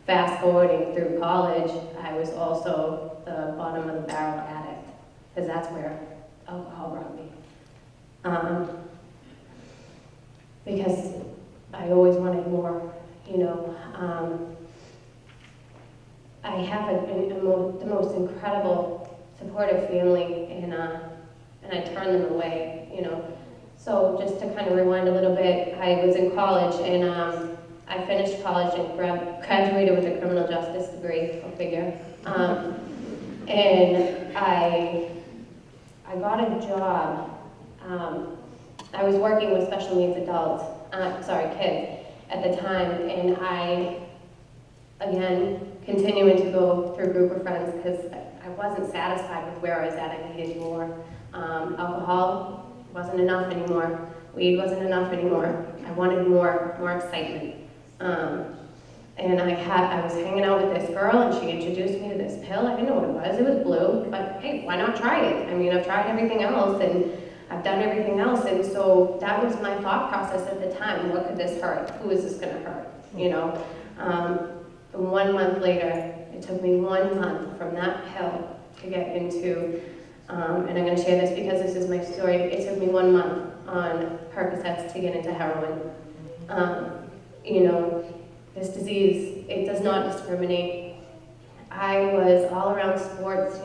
fast forwarding through college, I was also the bottom of the barrel addict, because that's where alcohol brought me. Because I always wanted more, I have the most incredible supportive family, and I turn them away, So just to kind of rewind a little bit, I was in college, and I finished college and graduated with a criminal justice degree, go figure. And I got a job. I was working with special needs adults, kids at the time, and I, again, continuing to go through a group of friends because I wasn't satisfied with where I was at. I needed more. Alcohol wasn't enough anymore. Weed wasn't enough anymore. I wanted more excitement. And I was hanging out with this girl, and she introduced me to this pill. I didn't know what it was. It was blue, but hey, why not try it? I mean, I've tried everything else, and I've done everything else, and so that was my thought process at the time. What could this hurt? Who is this going to hurt? And 1 month later, it took me 1 month from that pill to get into, and I'm going to share this because this is my story. It took me 1 month on Percocets to get into heroin. This disease, it does not discriminate. I was all around sports,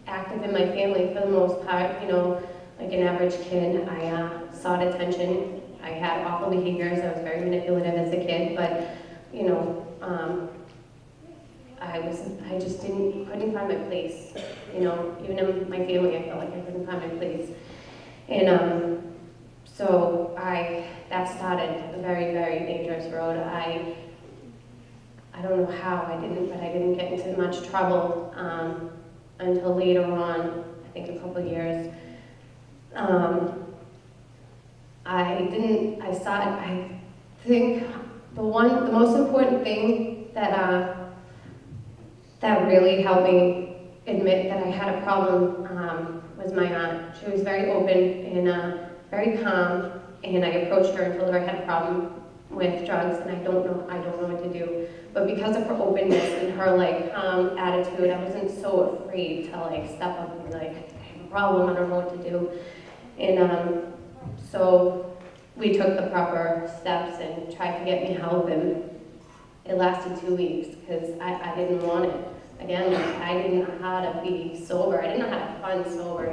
active in my family for the most part, like an average kid. I sought attention. I had awful behaviors. I was very manipulative as a kid, but, I just couldn't find my place. Even in my family, I felt like I couldn't find my place. And so that started a very, very dangerous road. I don't know how I didn't get into much trouble until later on, I think a couple of years. I think the most important thing that really helped me admit that I had a problem was my aunt. She was very open and very calm, and I approached her and told her I had a problem with drugs, and I don't know what to do. But because of her openness and her calm attitude, I wasn't so afraid to step up and be like, I have a problem, I don't know what to do. And so we took the proper steps and tried to get me help, and it lasted 2 weeks because I didn't want it. Again, I didn't know how to be sober. I didn't know how to have fun sober,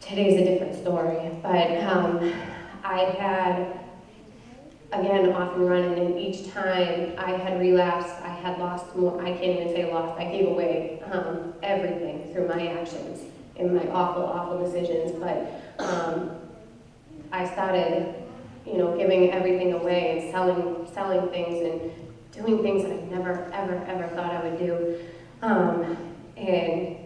Today's a different story, but I had, again, off and running, and each time I had relapsed, I had lost more. I can't even say lost. I gave away everything through my actions and my awful, awful decisions. But I started, giving everything away and selling things and doing things that I never, ever, ever thought I would do. And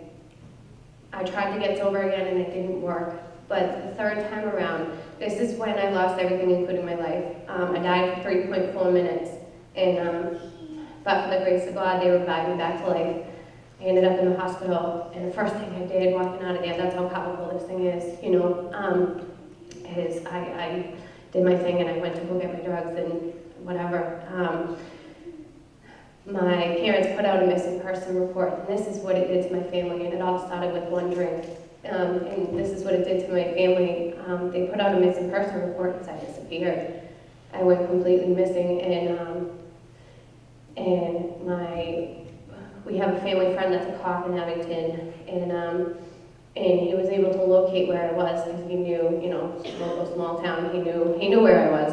I tried to get sober again, and it didn't work. But the third time around, this is when I lost everything, including my life. I died for 3.4 minutes, and but for the grace of God, they revived me back to life. I ended up in the hospital, and the first thing I did walking out of there, that's how powerful this thing is, is I did my thing, and I went to go get my drugs and whatever. My parents put out a missing person report, and this is what it did to my family, and it all started with one drink. And this is what it did to my family. They put out a missing person report because I disappeared. I went completely missing, and we have a family friend that's a cop in Abington, and he was able to locate where I was because he knew, you know, local small town, he knew where I was.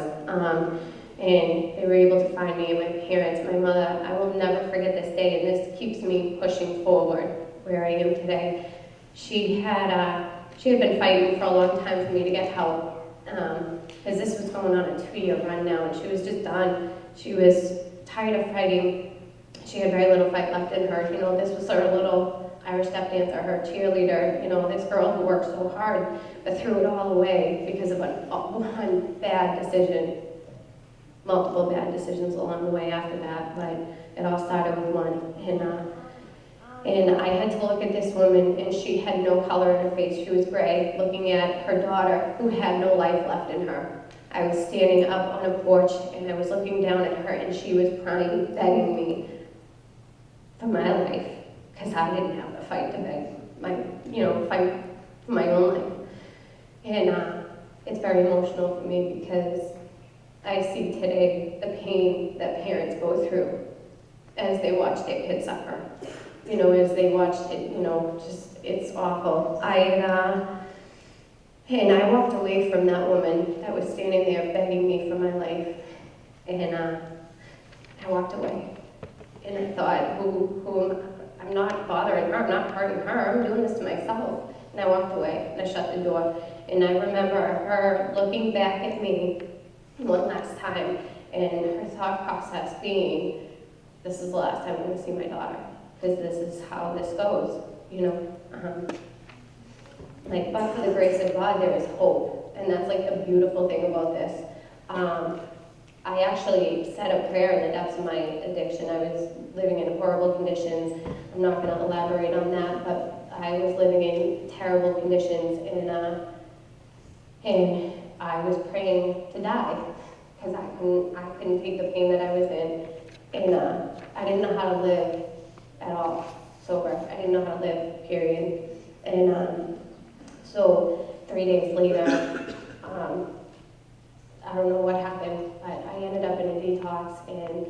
And they were able to find me and my parents, my mother. I will never forget this day, and this keeps me pushing forward where I am today. She had been fighting for a long time for me to get help, because this was going on a 2-year run now, and she was just done. She was tired of fighting. She had very little fight left in her. You know, this was her little Irish step dancer, her cheerleader, you know, this girl who worked so hard, but threw it all away because of one bad decision. Multiple bad decisions along the way after that, but it all started with one. And I had to look at this woman, and she had no color in her face. She was gray, looking at her daughter, who had no life left in her. I was standing up on a porch, and I was looking down at her, and she was crying, begging me for my life, because I didn't have the fight to fight for my own life. And it's very emotional for me because I see today the pain that parents go through as they watch their kids suffer. You know, as they watched it, you know, just, it's awful. And I walked away from that woman that was standing there begging me for my life. And I walked away. And I thought, I'm not bothering her, I'm not hurting her, I'm doing this to myself. And I walked away, and I shut the door. And I remember her looking back at me one last time, and her thought process being, this is the last time I'm going to see my daughter, because this is how this goes, you know. But for the grace of God, there is hope, and that's like the beautiful thing about this. I actually said a prayer in the depths of my addiction. I was living in horrible conditions. I'm not going to elaborate on that, but I was living in terrible conditions, and I was praying to die because I couldn't take the pain that I was in, and I didn't know how to live at all sober. I didn't know how to live, period. And so 3 days later, I don't know what happened, but I ended up in a detox, and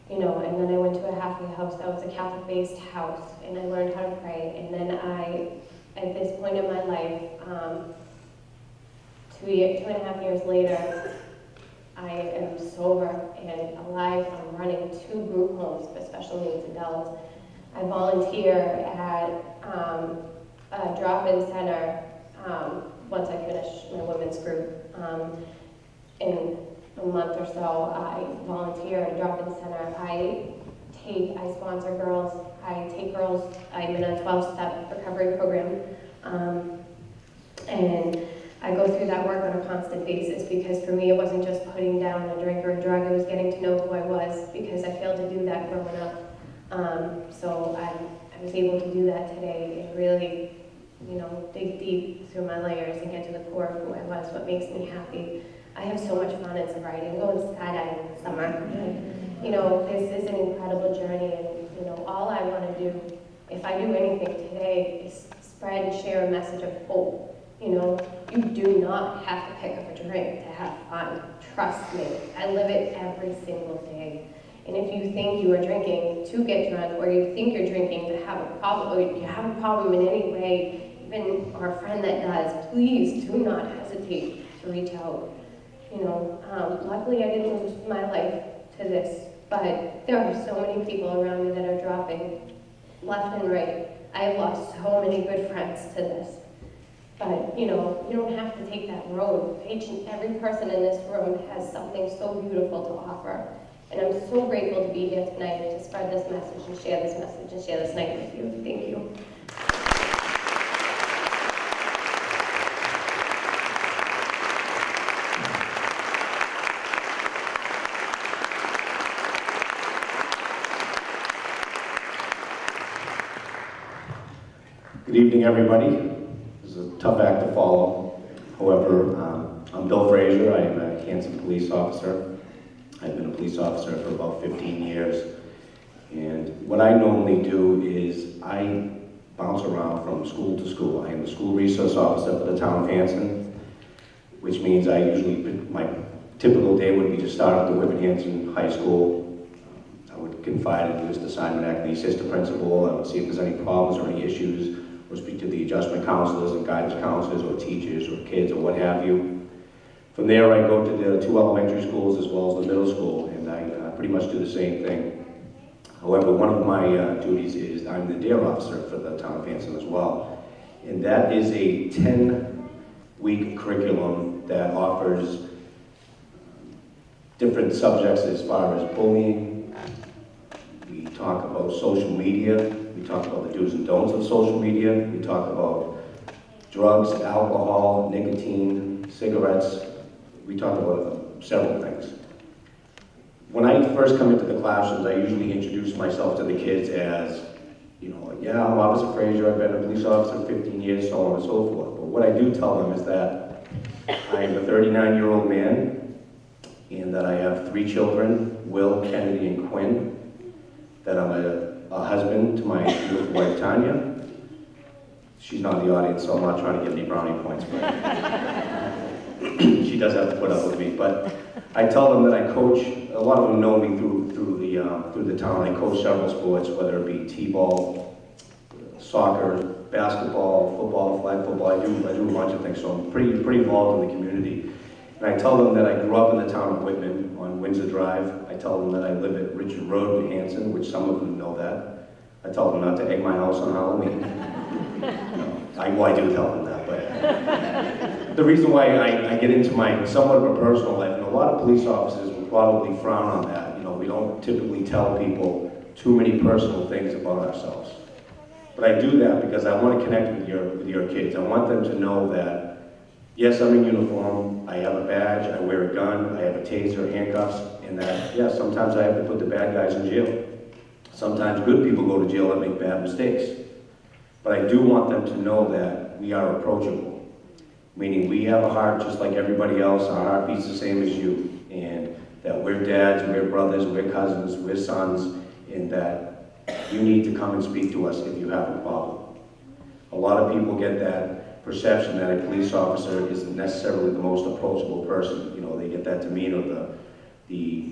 you know, and then I went to a halfway house that was a Catholic-based house, and I learned how to pray. And then at this point in my life, 2.5 years later, I am sober and alive. I'm running 2 group homes for special needs adults. I volunteer at a drop-in center once I finish my women's group. In a month or so, I volunteer at a drop-in center. I sponsor girls. I take girls. I'm in a 12-step recovery program. And I go through that work on a constant basis, because for me it wasn't just putting down a drink or a drug, it was getting to know who I was, because I failed to do that growing up. So I was able to do that today and really, you know, dig deep through my layers and get to the core of who I was, what makes me happy. I have so much fun in sobriety. I'm going skydiving this summer. And, you know, this is an incredible journey, and you know, all I want to do, if I do anything today, is spread and share a message of hope. You know, you do not have to pick up a drink to have fun. Trust me, I live it every single day. And if you think you are drinking to get drunk, or you think you're drinking to have a problem, or you have a problem in any way, even or a friend that does, please do not hesitate to reach out. You know, luckily I didn't lose my life to this, but there are so many people around me that are dropping left and right. I have lost so many good friends to this. But, you know, you don't have to take that road. Each and every person in this room has something so beautiful to offer. And I'm so grateful to be here tonight and to spread this message and share this message and share this night with you. Thank you. Good evening, everybody. This is a tough act to follow. However, I'm Bill Frazier. I am a Hanson police officer. I've been a police officer for about 15 years. And what I normally do is I bounce around from school to school. I am the school resource officer for the town of Hanson, which means my typical day would be to start at the Whitman-Hanson High School. I would confide in this assignment act the assistant principal. I would see if there's any problems or any issues, or speak to the adjustment counselors and guidance counselors or teachers or kids or what have you. From there, I go to the 2 elementary schools as well as the middle school, and I pretty much do the same thing. However, one of my duties is I'm the DARE officer for the town of Hanson as well. And that is a 10-week curriculum that offers different subjects as far as bullying. We talk about social media. We talk about the do's and don'ts of social media. We talk about drugs, alcohol, nicotine, cigarettes. We talk about several things. When I first come into the classrooms, I usually introduce myself to the kids as, yeah, I'm Officer Frazier, I've been a police officer for 15 years, so on and so forth. But what I do tell them is that I am a 39-year-old man, and that I have 3 children, Will, Kennedy, and Quinn, that I'm a husband to my beautiful wife, Tanya. She's not in the audience, so I'm not trying to get any brownie points, but she does have to put up with me. But I tell them that I coach. A lot of them know me through the town. I coach several sports, whether it be t-ball, soccer, basketball, football, flag football. I do a bunch of things, so I'm pretty involved in the community. And I tell them that I grew up in the town of Whitman on Windsor Drive. I tell them that I live at Richard Road, New Hanson, which some of them know that. I tell them not to egg my house on Halloween. I do tell them that, but the reason why I get into my somewhat of a personal life, and a lot of police officers will probably frown on that. We don't typically tell people too many personal things about ourselves. But I do that because I want to connect with your kids. I want them to know that, yes, I'm in uniform, I have a badge, I wear a gun, I have a taser, handcuffs, and that, yes, sometimes I have to put the bad guys in jail. Sometimes good people go to jail and make bad mistakes. But I do want them to know that we are approachable, meaning we have a heart just like everybody else. Our heart beats the same as you, and that we're dads, we're brothers, we're cousins, we're sons, and that you need to come and speak to us if you have a problem. A lot of people get that perception that a police officer isn't necessarily the most approachable person. They get that demeanor, the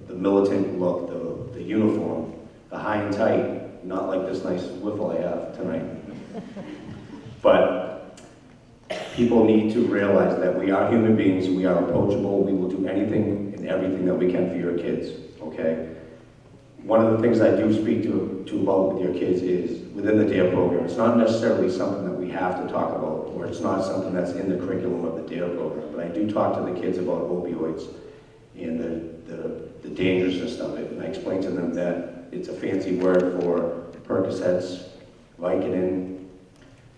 militant look, the uniform, the high and tight, not like this nice wiffle I have tonight. But people need to realize that we are human beings, we are approachable, we will do anything and everything that we can for your kids, okay? One of the things I do speak to about with your kids is within the DARE program. It's not necessarily something that we have to talk about, or it's not something that's in the curriculum of the DARE program, but I do talk to the kids about opioids and the dangerousness of it, and I explain to them that it's a fancy word for Percocets, Vicodin,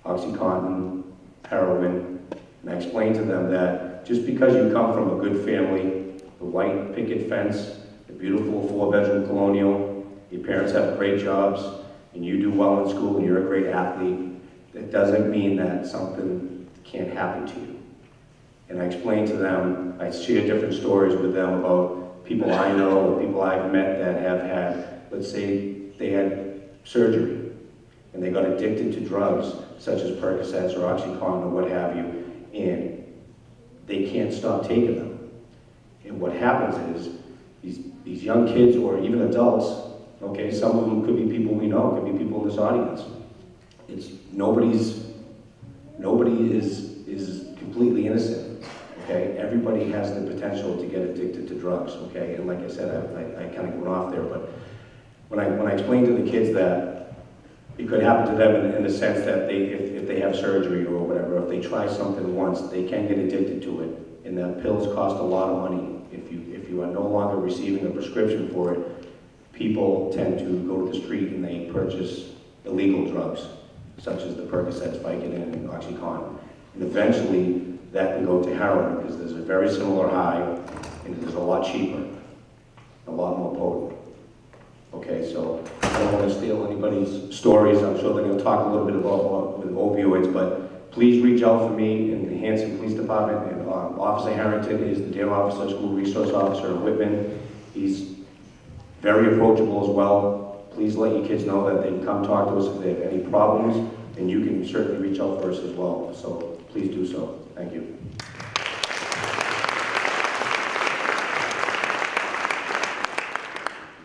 OxyContin, heroin, and I explain to them that just because you come from a good family, the white picket fence, the beautiful 4-bedroom colonial, your parents have great jobs, and you do well in school and you're a great athlete, that doesn't mean that something can't happen to you. And I explain to them, I share different stories with them about people I know or people I've met that have had, let's say they had surgery and they got addicted to drugs such as Percocets or OxyContin or what have you, and they can't stop taking them. And what happens is these young kids or even adults, okay, some of them could be people we know, could be people in this audience. Nobody is completely innocent, okay? Everybody has the potential to get addicted to drugs, okay? And like I said, I kind of went off there, but when I explain to the kids that it could happen to them in the sense that if they have surgery or whatever, if they try something once, they can get addicted to it, and that pills cost a lot of money. If you are no longer receiving a prescription for it, people tend to go to the street and they purchase illegal drugs, such as the Percocets, Vicodin, and OxyContin. And eventually, that can go to heroin because there's a very similar high, and it is a lot cheaper, a lot more potent. Okay, so I don't want to steal anybody's stories. I'm sure they're going to talk a little bit about with opioids, but please reach out for me in the Hanson Police Department. And Officer Harrington is the Dear Officer, School Resource Officer in Whitman. He's very approachable as well. Please let your kids know that they can come talk to us if they have any problems, and you can certainly reach out for us as well. So please do so. Thank you.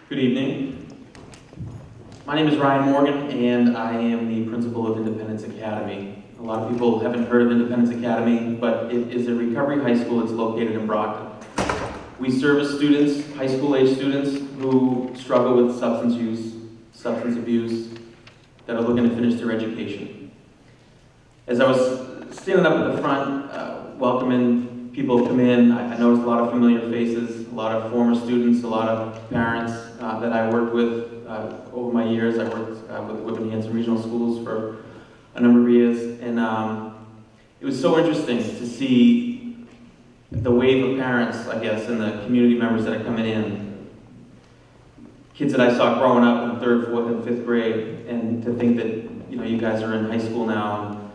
Good evening. My name is Ryan Morgan, and I am the principal of Independence Academy. A lot of people haven't heard of Independence Academy, but it is a recovery high school that's located in Brockton. We service students, high school age students, who struggle with substance use, substance abuse, that are looking to finish their education. As I was standing up at the front, welcoming people come in, I noticed a lot of familiar faces, a lot of former students, a lot of parents that I worked with over my years. I worked with Whitman Hanson Regional Schools for a number of years, and it was so interesting to see the wave of parents, I guess, and the community members that are coming in. Kids that I saw growing up in 3rd, 4th, and 5th grade, and to think that, you know, you guys are in high school now, and,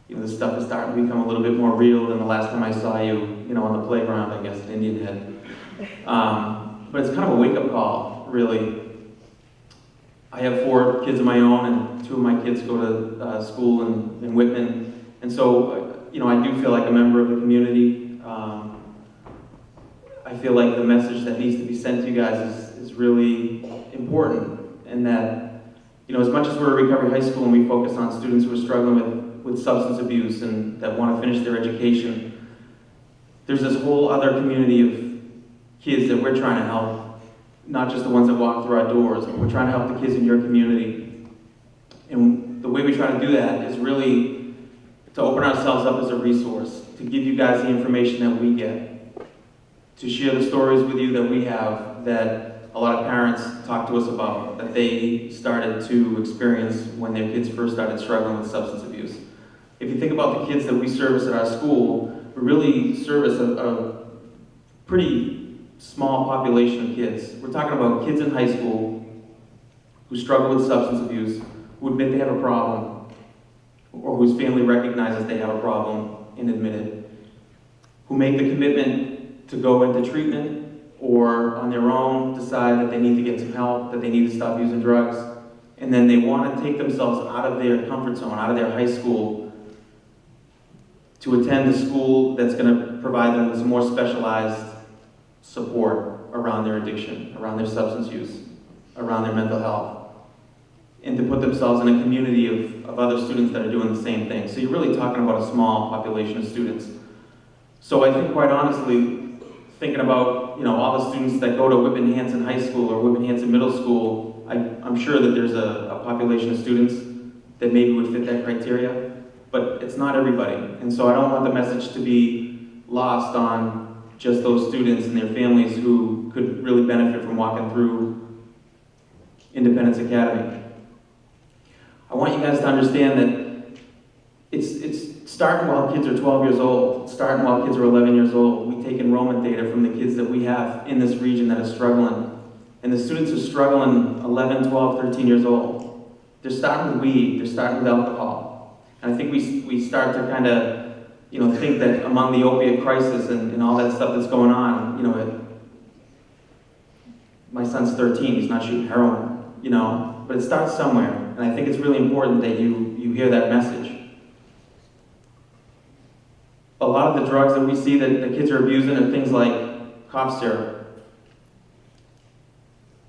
you know, this stuff is starting to become a little bit more real than the last time I saw you, you know, on the playground, I guess, in Indian Head. But it's kind of a wake-up call, really. I have 4 kids of my own, and 2 of my kids go to school in Whitman. And so, you know, I do feel like a member of the community. I feel like the message that needs to be sent to you guys is really important. And that, you know, as much as we're a recovery high school and we focus on students who are struggling with substance abuse and that want to finish their education, there's this whole other community of kids that we're trying to help. Not just the ones that walk through our doors, but we're trying to help the kids in your community. And the way we try to do that is really to open ourselves up as a resource, to give you guys the information that we get, to share the stories with you that we have that a lot of parents talk to us about, that they started to experience when their kids first started struggling with substance abuse. If you think about the kids that we service at our school, we really service a pretty small population of kids. We're talking about kids in high school who struggle with substance abuse, who admit they have a problem, or whose family recognizes they have a problem and admit it, who make the commitment to go into treatment or on their own decide that they need to get some help, that they need to stop using drugs, and then they want to take themselves out of their comfort zone, out of their high school, to attend a school that's going to provide them with some more specialized support around their addiction, around their substance use, around their mental health, and to put themselves in a community of other students that are doing the same thing. So you're really talking about a small population of students. So I think, quite honestly, thinking about, you know, all the students that go to Whitman Hanson High School or Whitman Hanson Middle School, I'm sure that there's a population of students that maybe would fit that criteria, but it's not everybody. And so I don't want the message to be lost on just those students and their families who could really benefit from walking through Independence Academy. I want you guys to understand that it's starting while kids are 12 years old, starting while kids are 11 years old. We take enrollment data from the kids that we have in this region that are struggling. And the students are struggling 11, 12, 13 years old. They're starting with weed, they're starting with alcohol. And I think we start to kind of, you know, think that among the opiate crisis and all that stuff that's going on, you know, my son's 13, he's not shooting heroin, you know, but it starts somewhere. And I think it's really important that you hear that message. A lot of the drugs that we see that the kids are abusing are things like cough syrup,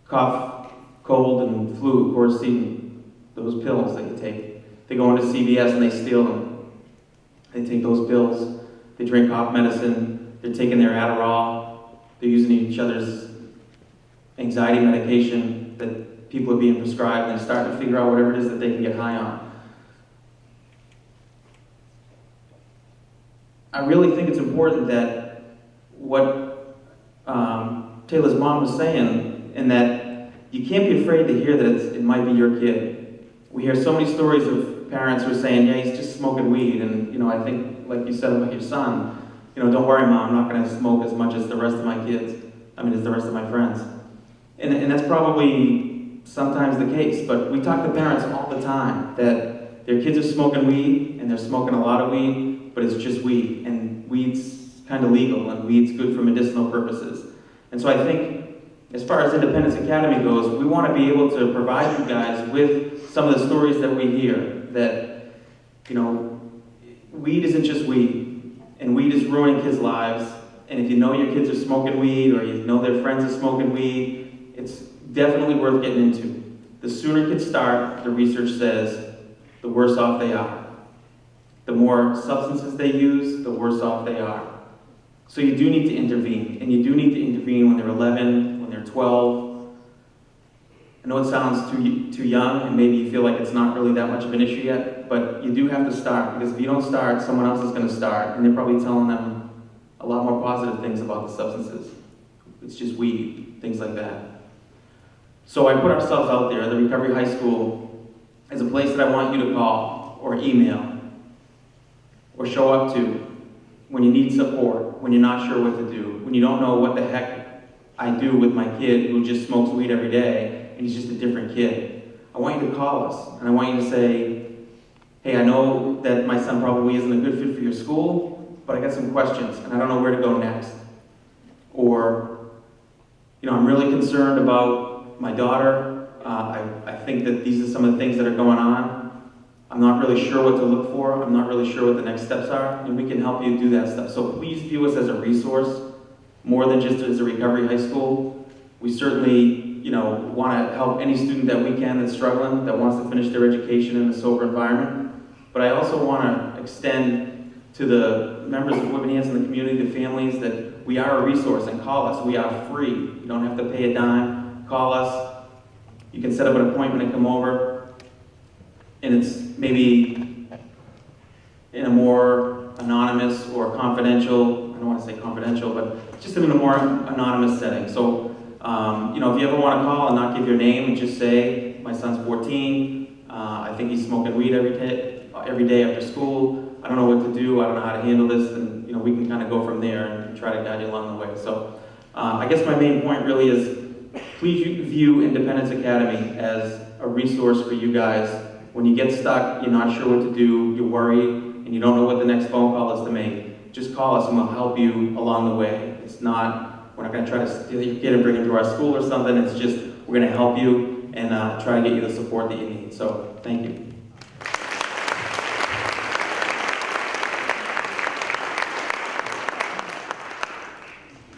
cough, cold, and flu, Chloroquine, those pills that you take. They go into CVS and they steal them. They take those pills, they drink cough medicine, they're taking their Adderall, they're using each other's anxiety medication that people are being prescribed, and they're starting to figure out whatever it is that they can get high on. I really think it's important that what Taylor's mom was saying, and that you can't be afraid to hear that it might be your kid. We hear so many stories of parents who are saying, yeah, he's just smoking weed, and you know, I think, like you said about your son, you know, don't worry, Mom, I'm not going to smoke as much as the rest of my kids, as the rest of my friends. And that's probably sometimes the case, but we talk to parents all the time that their kids are smoking weed, and they're smoking a lot of weed, but it's just weed, and weed's kind of legal, and weed's good for medicinal purposes. And so I think, as far as Independence Academy goes, we want to be able to provide you guys with some of the stories that we hear, that, you know, weed isn't just weed, and weed is ruining kids' lives, and if you know your kids are smoking weed, or you know their friends are smoking weed, it's definitely worth getting into. The sooner kids start, the research says, the worse off they are. The more substances they use, the worse off they are. So you do need to intervene, and you do need to intervene when they're 11, when they're 12. I know it sounds too young, and maybe you feel like it's not really that much of an issue yet, but you do have to start, because if you don't start, someone else is going to start, and they're probably telling them a lot more positive things about the substances. It's just weed, things like that. So I put ourselves out there, the Recovery High School, as a place that I want you to call, or email, or show up to when you need support, when you're not sure what to do, when you don't know what the heck I do with my kid who just smokes weed every day, and he's just a different kid. I want you to call us, and I want you to say, hey, I know that my son probably isn't a good fit for your school, but I got some questions, and I don't know where to go next. Or, you know, I'm really concerned about my daughter. I think that these are some of the things that are going on. I'm not really sure what to look for. I'm not really sure what the next steps are, and we can help you do that stuff. So please view us as a resource, more than just as a Recovery High School. We certainly, you know, want to help any student that we can that's struggling, that wants to finish their education in a sober environment. But I also want to extend to the members of Whitman Hands in the community, the families, that we are a resource, and call us. We are free. You don't have to pay a dime. Call us. You can set up an appointment and come over. And it's maybe in a more anonymous or confidential, I don't want to say confidential, but just in a more anonymous setting. So, you know, if you ever want to call and not give your name and just say, my son's 14, I think he's smoking weed every day after school, I don't know what to do, I don't know how to handle this, and, you know, we can kind of go from there and try to guide you along the way. So, I guess my main point really is, please view Independence Academy as a resource for you guys. When you get stuck, you're not sure what to do, you're worried, and you don't know what the next phone call is to make, just call us and we'll help you along the way. It's not, we're not going to try to steal your kid and bring him to our school or something. It's just, we're going to help you and try to get you the support that you need. So, thank you.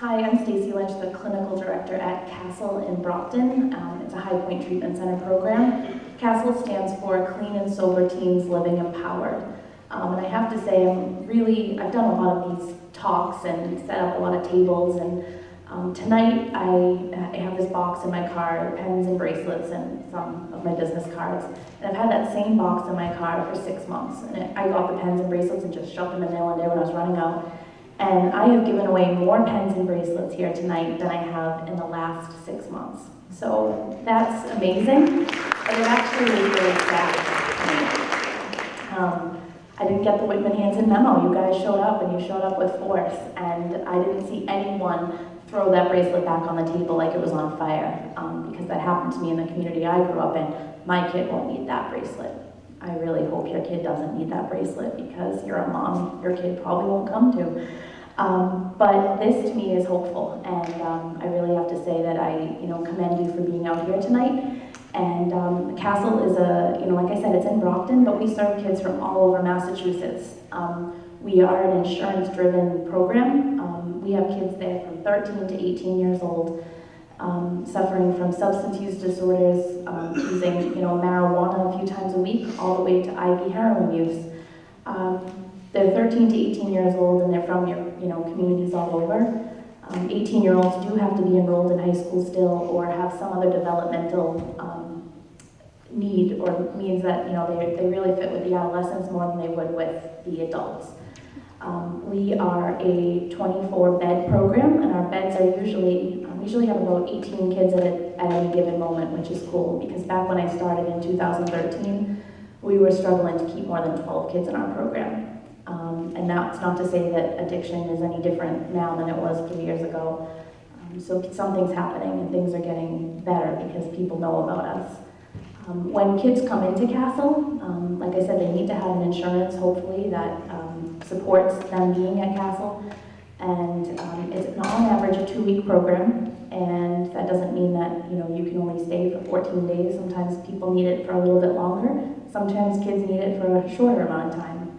Hi, I'm Stacey Lynch, the clinical director at CASTLE in Brockton. It's a High Point Treatment Center program. CASTLE stands for Clean and Sober Teens Living Empowered. And I have to say, I've done a lot of these talks and set up a lot of tables, and tonight I have this box in my car, pens and bracelets and some of my business cards. And I've had that same box in my car for 6 months. And I got the pens and bracelets and just shoved them in there one day when I was running out. And I have given away more pens and bracelets here tonight than I have in the last 6 months. So that's amazing, but it actually is really sad to me. I didn't get the Whitman Hansen memo. You guys showed up, and you showed up with force, and I didn't see anyone throw that bracelet back on the table like it was on fire, because that happened to me in the community I grew up in. My kid won't need that bracelet. I really hope your kid doesn't need that bracelet, because you're a mom your kid probably won't come to. But this to me is hopeful, and I really have to say that I, commend you for being out here tonight. And CASTLE is like I said, it's in Brockton, but we serve kids from all over Massachusetts. We are an insurance-driven program. We have kids there from 13 to 18 years old, suffering from substance use disorders, using marijuana a few times a week, all the way to IV heroin use. They're 13 to 18 years old, and they're from your communities all over. 18-year-olds do have to be enrolled in high school still, or have some other developmental need, or means that they really fit with the adolescents more than they would with the adults. We are a 24-bed program, and our beds are we usually have about 18 kids at any given moment, which is cool, because back when I started in 2013, we were struggling to keep more than 12 kids in our program. And that's not to say that addiction is any different now than it was 3 years ago. So something's happening, and things are getting better because people know about us. When kids come into Castle, like I said, they need to have an insurance, hopefully, that supports them being at Castle. And it's on average a 2-week program, and that doesn't mean that you can only stay for 14 days. Sometimes people need it for a little bit longer. Sometimes kids need it for a shorter amount of time.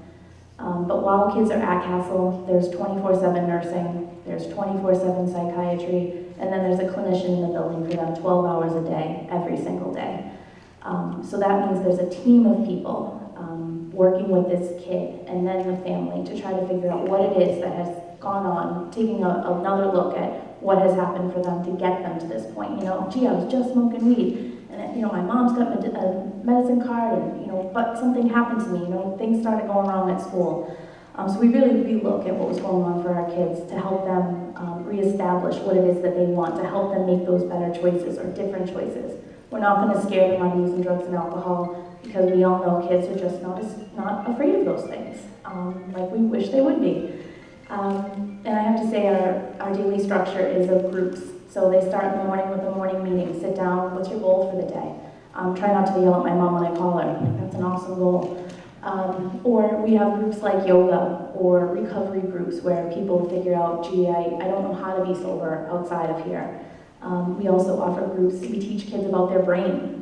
But while kids are at Castle, there's 24/7 nursing, there's 24/7 psychiatry, and then there's a clinician in the building for them 12 hours a day, every single day. So that means there's a team of people working with this kid and then the family to try to figure out what it is that has gone on, taking another look at what has happened for them to get them to this point. Gee, I was just smoking weed, and my mom's got a medicine card, and but something happened to me. Things started going wrong at school. So we really relook at what was going on for our kids to help them reestablish what it is that they want, to help them make those better choices or different choices. We're not going to scare them out of using drugs and alcohol, because we all know kids are just not afraid of those things, like we wish they would be. And I have to say our daily structure is of groups. So they start in the morning with a morning meeting. Sit down, what's your goal for the day? Try not to yell at my mom when I call her. That's an awesome goal. Or we have groups like yoga or recovery groups where people figure out, gee, I don't know how to be sober outside of here. We also offer groups, we teach kids about their brain.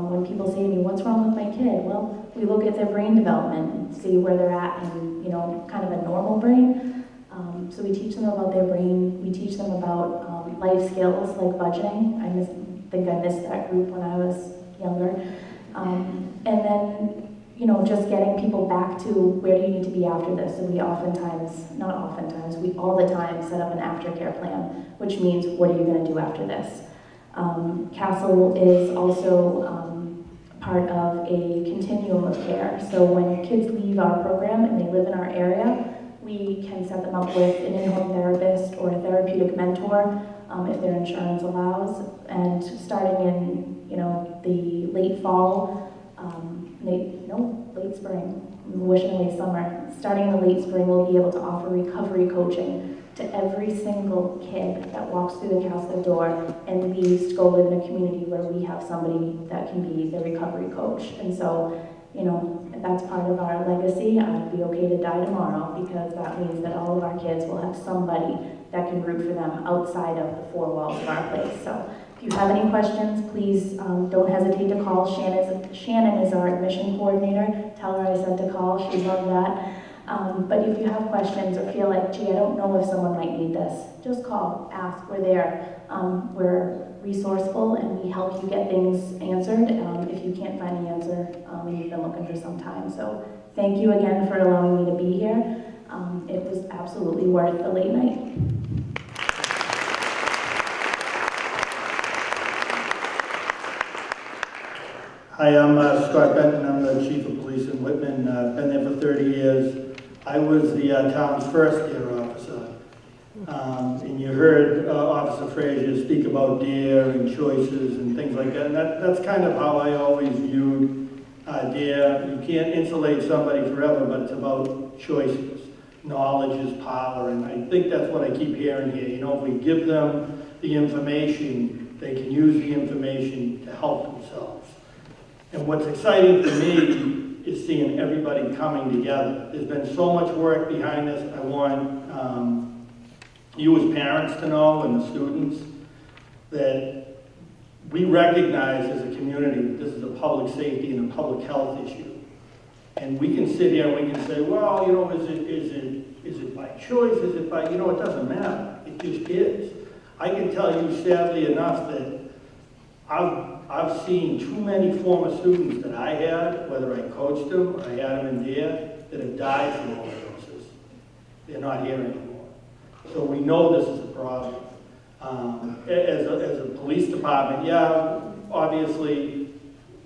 When people say to me, what's wrong with my kid? Well, we look at their brain development and see where they're at in, kind of a normal brain. So we teach them about their brain. We teach them about life skills like budgeting. I think I missed that group when I was younger. And then, just getting people back to where do you need to be after this. So we we all the time set up an aftercare plan, which means what are you going to do after this? Castle is also part of a continuum of care. So when kids leave our program and they live in our area, we can set them up with an in-home therapist or a therapeutic mentor if their insurance allows. And starting in the late fall, late spring, I'm wishing away summer. Starting in the late spring, we'll be able to offer recovery coaching to every single kid that walks through the Castle door and leaves to go live in a community where we have somebody that can be the recovery coach. And so, that's part of our legacy. I'd be okay to die tomorrow, because that means that all of our kids will have somebody that can root for them outside of the 4 walls of our place. So if you have any questions, please don't hesitate to call. Shannon is our admission coordinator. Tell her I said to call. She'd love that. But if you have questions or feel like, gee, I don't know if someone might need this, just call, ask. We're there. We're resourceful, and we help you get things answered if you can't find the answer and you've been looking for some time. So thank you again for allowing me to be here. It was absolutely worth the late night. Hi, I'm Scott Benton. I'm the Chief of Police in Whitman. Been there for 30 years. I was the town's first DARE officer. And you heard Officer Frazier speak about DARE and choices and things like that. And that's kind of how I always viewed DARE. You can't insulate somebody forever, but it's about choices. Knowledge is power. And I think that's what I keep hearing here. If we give them the information, they can use the information to help themselves. And what's exciting for me is seeing everybody coming together. There's been so much work behind this. I want you as parents to know, and the students, that we recognize as a community that this is a public safety and a public health issue. And we can sit here and we can say, well, is it by choice? Is it by, it doesn't matter. It just is. I can tell you sadly enough that I've seen too many former students that I had, whether I coached them or I had them in DARE, that have died from overdoses. They're not here anymore. So we know this is a problem. As a police department, yeah, obviously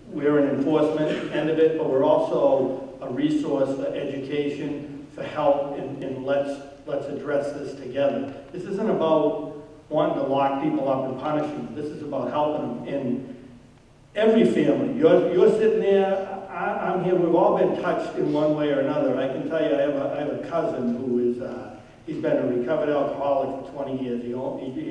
we're an enforcement end of it, but we're also a resource for education, for help, and let's address this together. This isn't about wanting to lock people up and punish them. This is about helping them. And every family, you're sitting there, I'm here, we've all been touched in one way or another. I can tell you, I have a cousin who is, he's been a recovered alcoholic for 20 years. He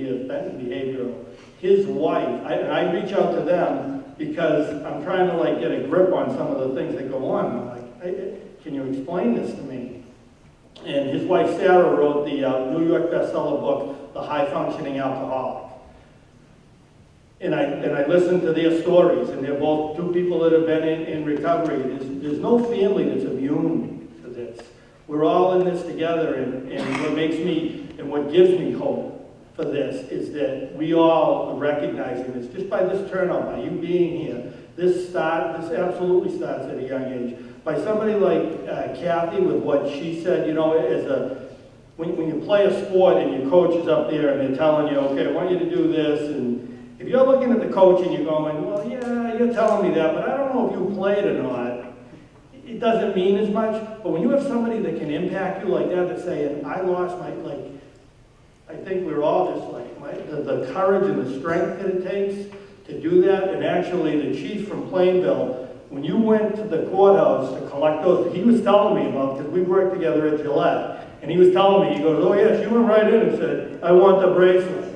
has been in behavioral. His wife, I reach out to them because I'm trying to like get a grip on some of the things that go on. I'm like, can you explain this to me? And his wife Sarah wrote the New York bestseller book, The High Functioning Alcoholic. And I listened to their stories, and they're both two people that have been in recovery. There's no family that's immune to this. We're all in this together, and what makes me, and what gives me hope for this is that we all are recognizing this. Just by this turnout, by you being here, this absolutely starts at a young age. By somebody like Kathy with what she said, you know, when you play a sport and your coach is up there and they're telling you, okay, I want you to do this, and if you're looking at the coach and you're going, well, yeah, you're telling me that, but I don't know if you played or not, it doesn't mean as much. But when you have somebody that can impact you like that, that's saying, I lost my, like, I think we're all just like, the courage and the strength that it takes to do that. And actually, the chief from Plainville, when you went to the courthouse to collect those, he was telling me about, because we worked together at Gillette, and he was telling me, he goes, oh yes, you went right in and said, I want the bracelet.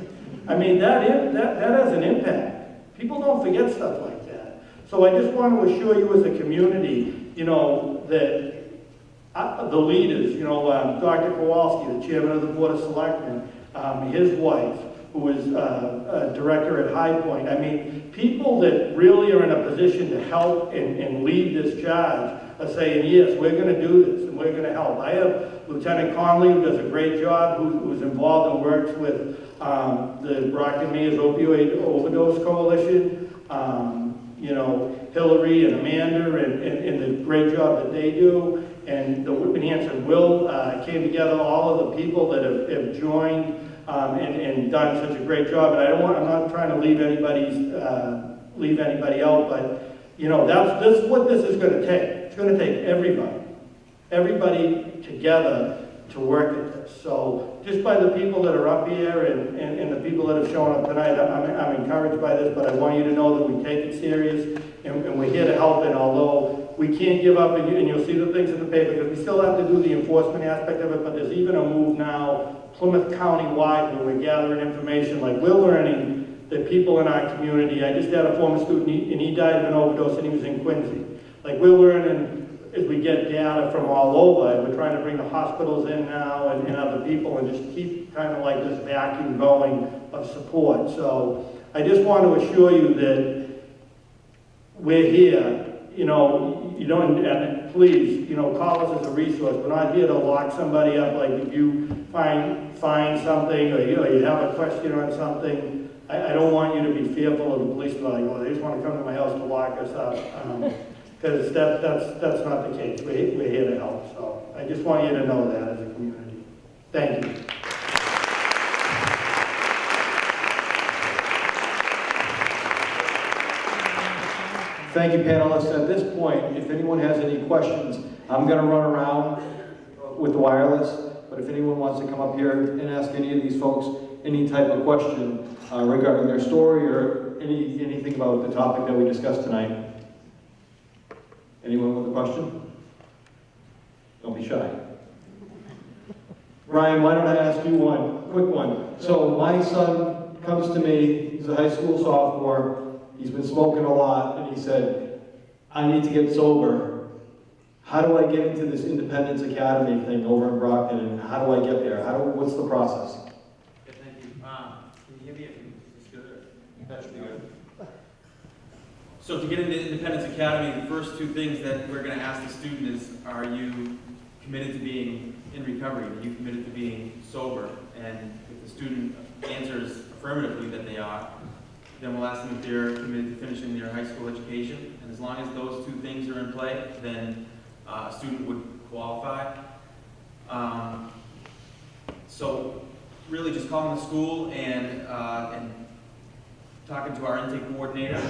I mean, that has an impact. People don't forget stuff like that. So I just want to assure you as a community, you know, that the leaders, you know, Dr. Kowalski, the chairman of the Board of Selectmen, his wife, who is a director at High Point. I mean, people that really are in a position to help and lead this charge are saying, yes, we're going to do this and we're going to help. I have Lieutenant Conley, who does a great job, who's involved and works with the Brockton Mayor's Opioid Overdose Coalition. You know, Hillary and Amanda and the great job that they do. And the Whitman-Hanson Will came together, all of the people that have joined and done such a great job. And I'm not trying to leave anybody out, but you know, that's what this is going to take. It's going to take everybody together to work at this. So just by the people that are up here and the people that have shown up tonight, I'm encouraged by this, but I want you to know that we take it serious and we're here to help. And although we can't give up, and you'll see the things in the paper, because we still have to do the enforcement aspect of it, but there's even a move now, Plymouth County-wide, where we're gathering information. Like, we're learning that people in our community, I just had a former student, and he died of an overdose, and he was in Quincy. Like, we're learning as we get data from all over, and we're trying to bring the hospitals in now and other people, and just keep kind of like this vacuum going of support. So I just want to assure you that we're here. You know, and please, you know, call us as a resource. We're not here to lock somebody up. Like, if you find something, or you have a question on something, I don't want you to be fearful of the police. Like, oh, they just want to come to my house to lock us up, because that's not the case. We're here to help. So I just want you to know that as a community. Thank you. Thank you, panelists. At this point, if anyone has any questions, I'm going to run around with the wireless, but if anyone wants to come up here and ask any of these folks any type of question regarding their story or anything about the topic that we discussed tonight. Anyone with a question? Don't be shy. Ryan, why don't I ask you one, quick one. So my son comes to me, he's a high school sophomore, he's been smoking a lot, and he said, I need to get sober. How do I get into this Independence Academy thing over in Brockton, and how do I get there? What's the process? Yeah, thank you. Can you hear me? Is this good? That should be good. So to get into Independence Academy, the first two things that we're going to ask the student is, are you committed to being in recovery? Are you committed to being sober? And if the student answers affirmatively that they are, then we'll ask them if they're committed to finishing their high school education. And as long as those two things are in play, then a student would qualify. So really just calling the school and talking to our intake coordinator,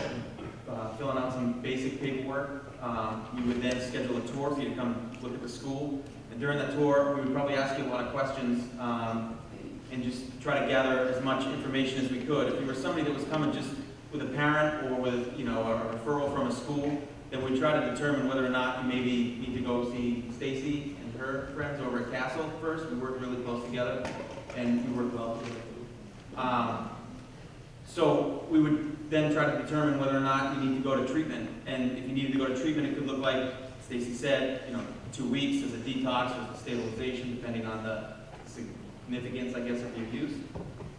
filling out some basic paperwork. We would then schedule a tour for you to come look at the school. And during that tour, we would probably ask you a lot of questions and just try to gather as much information as we could. If you were somebody that was coming just with a parent or with, you know, a referral from a school, then we'd try to determine whether or not you maybe need to go see Stacy and her friends over at Castle first. We work really close together, and we work well together. So we would then try to determine whether or not you need to go to treatment. And if you needed to go to treatment, it could look like Stacy said, 2 weeks as a detox or as a stabilization, depending on the significance, I guess, of the abuse.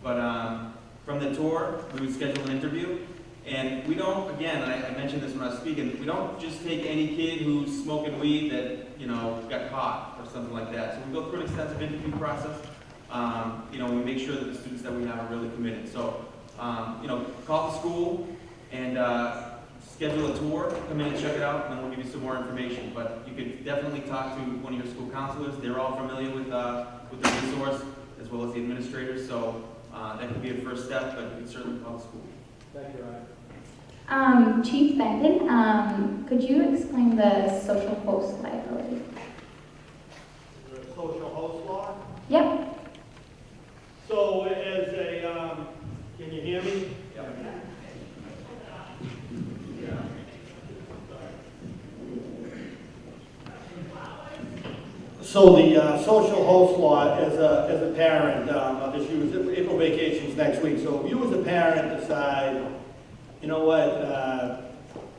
But from the tour, we would schedule an interview. And we don't, again, I mentioned this when I was speaking, we don't just take any kid who's smoking weed that, got caught or something like that. So we go through an extensive interview process. We make sure that the students that we have are really committed. So, call the school and schedule a tour, come in and check it out, and then we'll give you some more information. But you could definitely talk to one of your school counselors. They're all familiar with the resource, as well as the administrators. So that could be a first step, but you can certainly call the school. Thank you, Ryan. Chief Benton, could you explain the social host liability? The social host law. Yep. So as a, can you hear me? So the social host law, as a parent, I'll just use April vacations next week. So if you as a parent decide, you know what,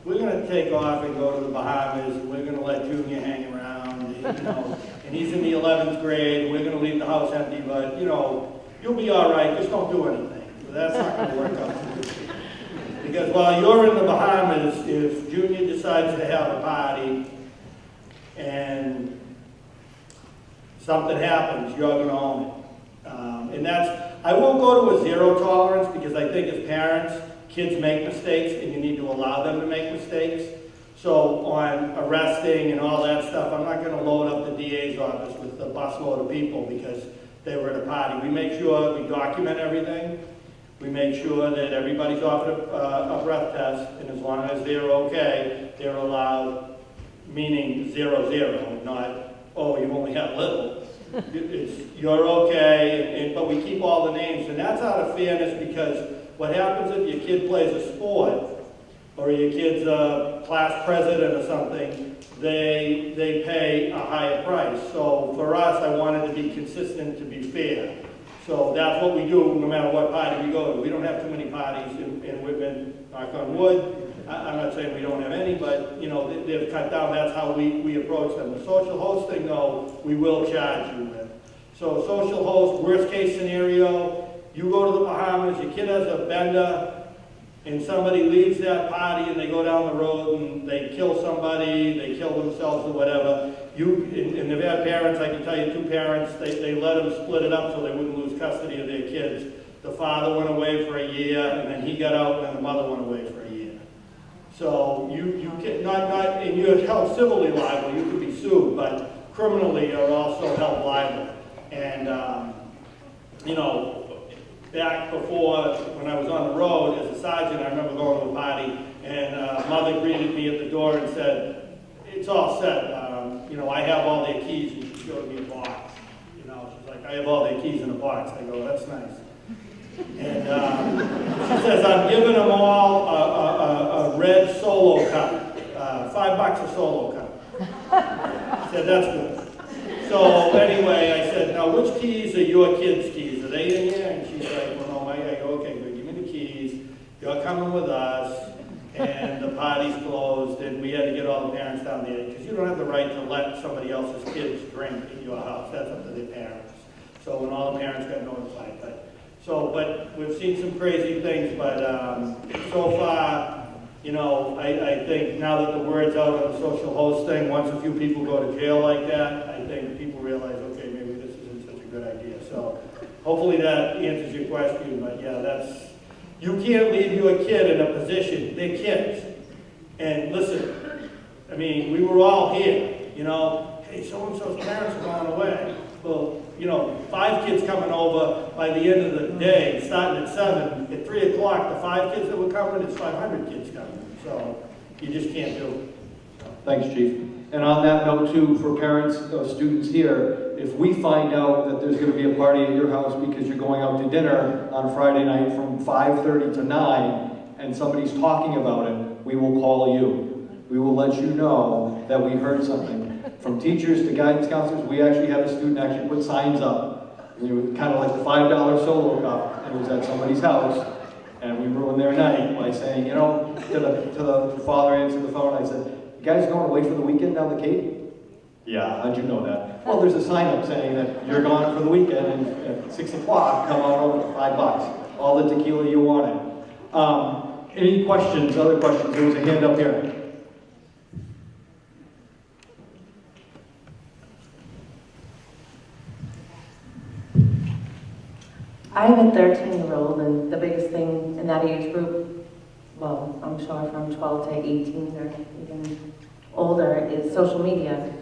we're going to take off and go to the Bahamas, and we're going to let Junior hang around, and he's in the 11th grade, and we're going to leave the house empty, but, you'll be all right, just don't do anything. So that's not going to work out for you. Because while you're in the Bahamas, if Junior decides to have a party, and something happens, you're going to own it. And I won't go to a zero tolerance, because I think as parents, kids make mistakes, and you need to allow them to make mistakes. So on arresting and all that stuff, I'm not going to load up the DA's office with a busload of people because they were at a party. We make sure we document everything. We make sure that everybody's offered a breath test, and as long as they're okay, they're allowed, meaning 0-0, not, oh, you only have little. It's, you're okay, but we keep all the names, and that's out of fairness, because what happens if your kid plays a sport, or your kid's a class president or something, they pay a higher price. So for us, I wanted to be consistent, to be fair. So that's what we do no matter what party we go to. We don't have too many parties in Whitman, knock on wood. I'm not saying we don't have any, but they've cut down. That's how we approach them. The social host thing, though, we will charge you with. So social host, worst case scenario, you go to the Bahamas, your kid has a bender, and somebody leaves that party and they go down the road and they kill somebody, they kill themselves or whatever. And they've had parents, I can tell you 2 parents, they let them split it up so they wouldn't lose custody of their kids. The father went away for a year, and then he got out, and then the mother went away for a year. So you can, and you're held civilly liable, you could be sued, but criminally you're also held liable. And, back before, when I was on the road as a sergeant, I remember going to a party, and mother greeted me at the door and said, it's all set, I have all their keys, and she showed me a box. She's like, I have all their keys in a box. I go, that's nice. And she says, I'm giving them all a red Solo cup, $5 a Solo cup. I said, that's good. So anyway, I said, now which keys are your kids' keys? Are they in here? And she's like, well, no, I go, okay, good, give me the keys. You're coming with us. And the party's closed, and we had to get all the parents down there, because you don't have the right to let somebody else's kids drink in your house. That's up to the parents. So when all the parents got notified. But we've seen some crazy things, but so far, I think now that the word's out on the social host thing, once a few people go to jail like that, I think people realize, okay, maybe this isn't such a good idea. So hopefully that answers your question, but yeah, you can't leave your kid in a position, they're kids. And listen, I mean, we were all here, hey, so-and-so's parents are going away. Well, 5 kids coming over by the end of the day, starting at 7, at 3 o'clock, the 5 kids that were coming, it's 500 kids coming. So you just can't do it. Thanks, Chief. And on that note, too, for parents of students here, if we find out that there's going to be a party at your house because you're going out to dinner on Friday night from 5:30 to 9, and somebody's talking about it, we will call you. We will let you know that we heard something. From teachers to guidance counselors, we actually had a student actually put signs up. And it was kind of like the $5 Solo cup, and it was at somebody's house. And we ruined their night by saying, you know, to the father answered the phone, I said, you guys going away for the weekend down the Cape? Yeah, how'd you know that? Well, there's a sign up saying that you're gone for the weekend and at 6 o'clock, come on over for $5. All the tequila you wanted. Any questions, other questions? There was a hand up here. I have a 13-year-old, and the biggest thing in that age group, well, I'm sure from 12 to 18 or even older, is social media.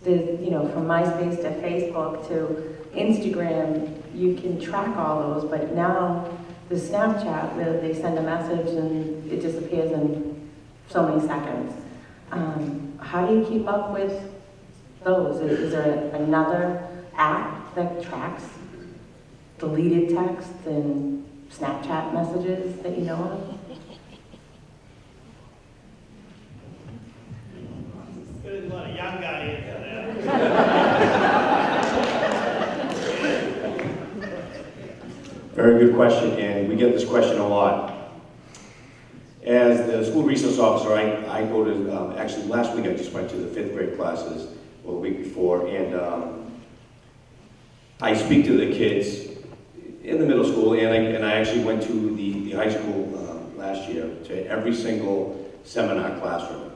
You know, from MySpace to Facebook to Instagram, you can track all those, but now the Snapchat, where they send a message and it disappears in so many seconds. How do you keep up with those? Is there another app that tracks deleted text and Snapchat messages that you know of? There's a lot of young guy in Very good question, and we get this question a lot. As the school resource officer, I go to, actually last week I just went to the 5th grade classes, or the week before, and I speak to the kids in the middle school, and I actually went to the high school last year, to every single seminar classroom.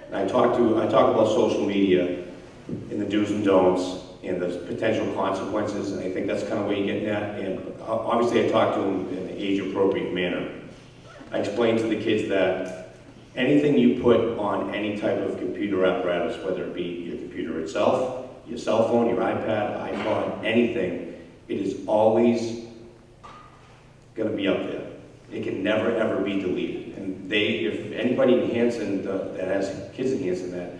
And I talk about social media and the do's and don'ts and the potential consequences, and I think that's kind of where you're getting at. And obviously I talk to them in an age-appropriate manner. I explain to the kids that anything you put on any type of computer apparatus, whether it be your computer itself, your cell phone, your iPad, iPod, anything, it is always going to be up there. It can never, ever be deleted. And if anybody in Hanson that has kids in Hanson that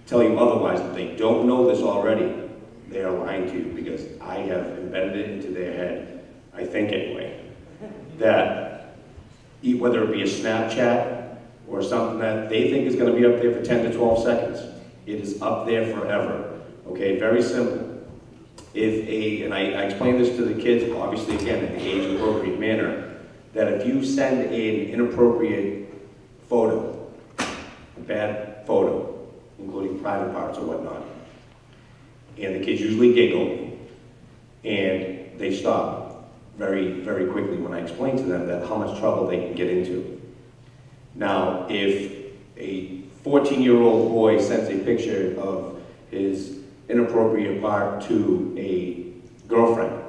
tell you otherwise, that they don't know this already, they are lying to you, because I have embedded it into their head, I think anyway, that whether it be a Snapchat or something that they think is going to be up there for 10 to 12 seconds, it is up there forever. Okay, very simple. And I explain this to the kids, obviously again, in an age-appropriate manner, that if you send an inappropriate photo, a bad photo, including private parts or whatnot, and the kids usually giggle, and they stop very, very quickly when I explain to them that how much trouble they can get into. Now, if a 14-year-old boy sends a picture of his inappropriate part to a girlfriend,